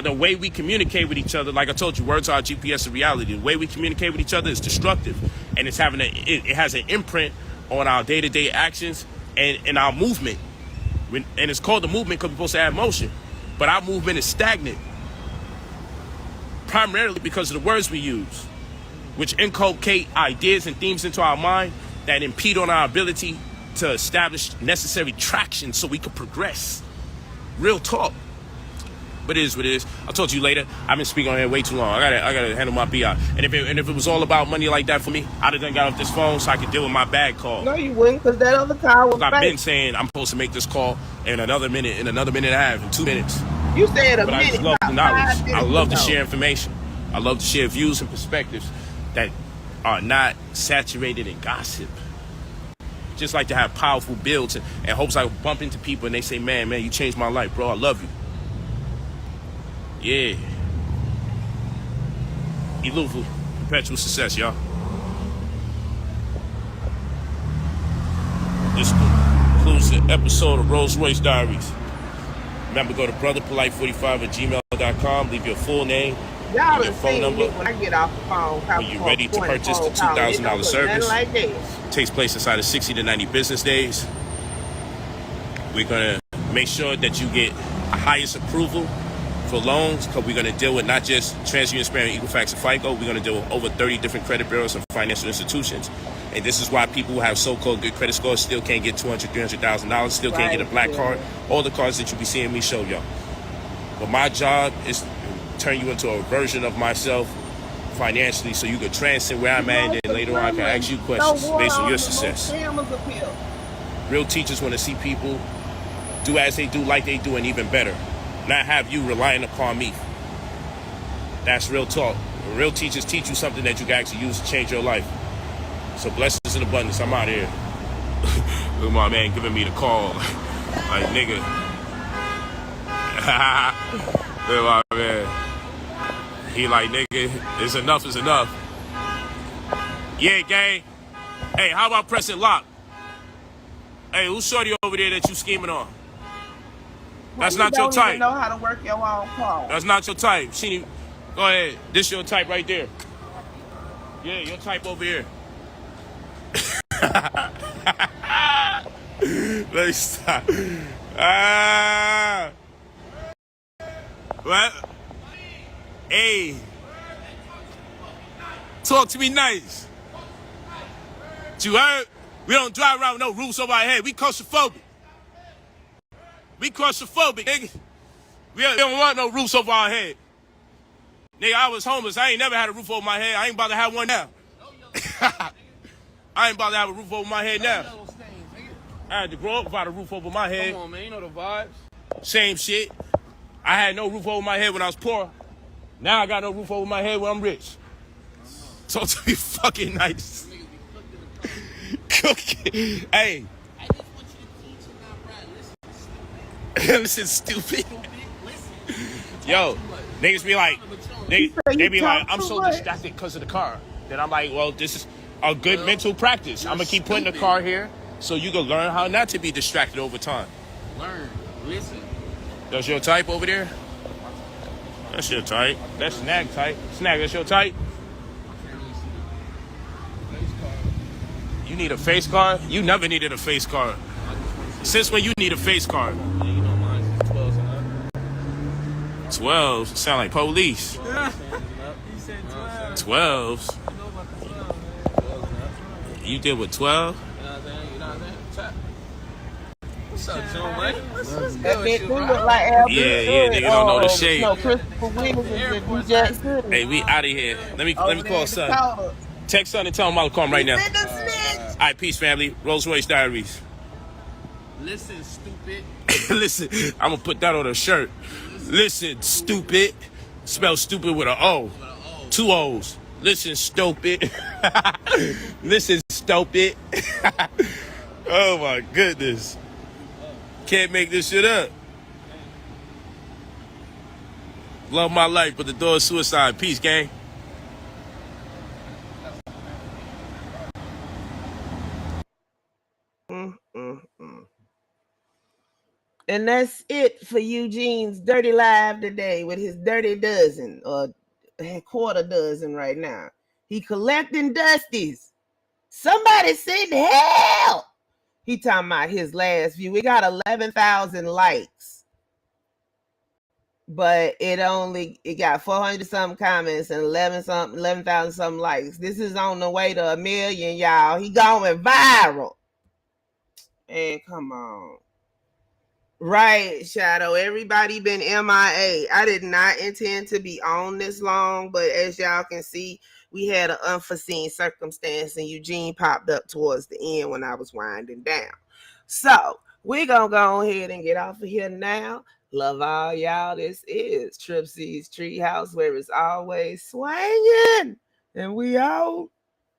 the way we communicate with each other, like I told you, words are our GPS of reality. The way we communicate with each other is destructive. And it's it has an imprint on our day-to-day actions and our movement. And it's called the movement because we're supposed to have motion. But our movement is stagnant. Primarily because of the words we use, which inculcate ideas and themes into our mind that impede on our ability to establish necessary traction so we can progress. Real talk. But it is what it is. I'll talk to you later. I've been speaking on here way too long. I gotta handle my BI. And if it was all about money like that for me, I'd have done got off this phone so I could deal with my bag call. No, you wouldn't, because that other car was I've fake. been saying I'm supposed to make this call in another minute and a half, in 2 minutes. You said a But I minute. just love the about knowledge. 5 I minutes love to ago. share information. I love to share views and perspectives that are not saturated in gossip. Just like to have powerful builds and hopes I bump into people and they say, man, you changed my life, bro. I love you. Yeah. Iluvu, perpetual success, y'all. This concludes the episode of Rolls Royce Diaries. Remember, go to brotherpolite45@gmail.com. Leave your full name, Y'all your done phone seen number. me when I get off the phone. When you're ready to purchase the $2,000 service. Like that. Takes place inside of 60 to 90 business days. We're going to make sure that you get highest approval for loans, because we're going to deal with not just TransUnion, Experian, Equifax, and FICO. We're going to deal with over 30 different credit bureaus and financial institutions. And this is why people who have so-called good credit scores still can't get $200,000, $300,000, still can't get a black card. All the cards that you be seeing me show y'all. But my job is to turn you into a version of myself financially so you can transcend where I'm at, and then later on I can ask you questions based on your success. Real teachers want to see people do as they do, like they do, and even better. Not have you relying upon me. That's real talk. Real teachers teach you something that you can actually use to change your life. So blessings in abundance. I'm out here. Look at my man giving me the call. Like, nigga. Look at my man. He like, nigga, it's enough is enough. Yeah, gang. Hey, how about pressing lock? Hey, who's shorty over there that you scheming on? That's not your type. You don't even know how to work your own phone. That's not your type. She, go ahead. This your type right there. Yeah, your type over here. Let me stop. What? Hey. Talk to me nice. You heard? We don't drive around with no roofs over our head. We claustrophobic. We claustrophobic, nigga. We don't want no roofs over our head. Nigga, I was homeless. I ain't never had a roof over my head. I ain't about to have one now. I ain't about to have a roof over my head now. I had to grow up without a roof over my head. Come on, man. You know the vibes. Same shit. I had no roof over my head when I was poor. Now I got no roof over my head when I'm rich. Talk to me fucking nice. Cookie. Hey. I just want you to teach him now, bro. Listen, stupid. Yo, niggas be like, they be like, I'm so distracted because of the car. Then I'm like, well, this is a good mental practice. I'm gonna keep putting the car here so you can learn how not to be distracted over time. Learn. Listen. That's your type over there? That's your type. That's Snag type. Snag, that's your type? You need a face card? You never needed a face card. Since when you need a face card? Yeah, you know mine is 12s and up. 12? Sound like police. You said 12. 12s? You know about the 12, man. 12s and up. You did with 12? You know what I'm saying? You know what I'm saying? Tap. What's up, Joe, man? What's That good bitch with do you, look bro? like Albert Yeah, Hood. nigga don't know the shape. No, Christopher Williams and D. Jackson. Hey, we out of here. Let me call son. son. Text son and tell him I'll call him right now. Send us snitch. All right, peace, family. Rolls Royce Diaries. Listen, stupid. Listen, I'm going to put that on a shirt. Listen, stupid. Spell stupid with an O. 2 O's. Listen, stupid. Listen, stupid. Oh, my goodness. can't make this shit up. Love my life, but the door is suicide. Peace, gang. And that's it for Eugene's Dirty Live today with his dirty dozen, or quarter dozen right now. He collecting dusties. Somebody send help. He talking about his last view. We got 11,000 likes, but it got 400 something comments and 11,000 something likes. This is on the way to 1 million, y'all. He going viral. And come on. Right, Shadow. Everybody been MIA. I did not intend to be on this long, but as y'all can see, we had an unforeseen circumstance and Eugene popped up towards the end when I was winding down. So we're going to go ahead and get off of here now. Love all y'all. This is TripCTreehouse, where it's always swinging. And we out.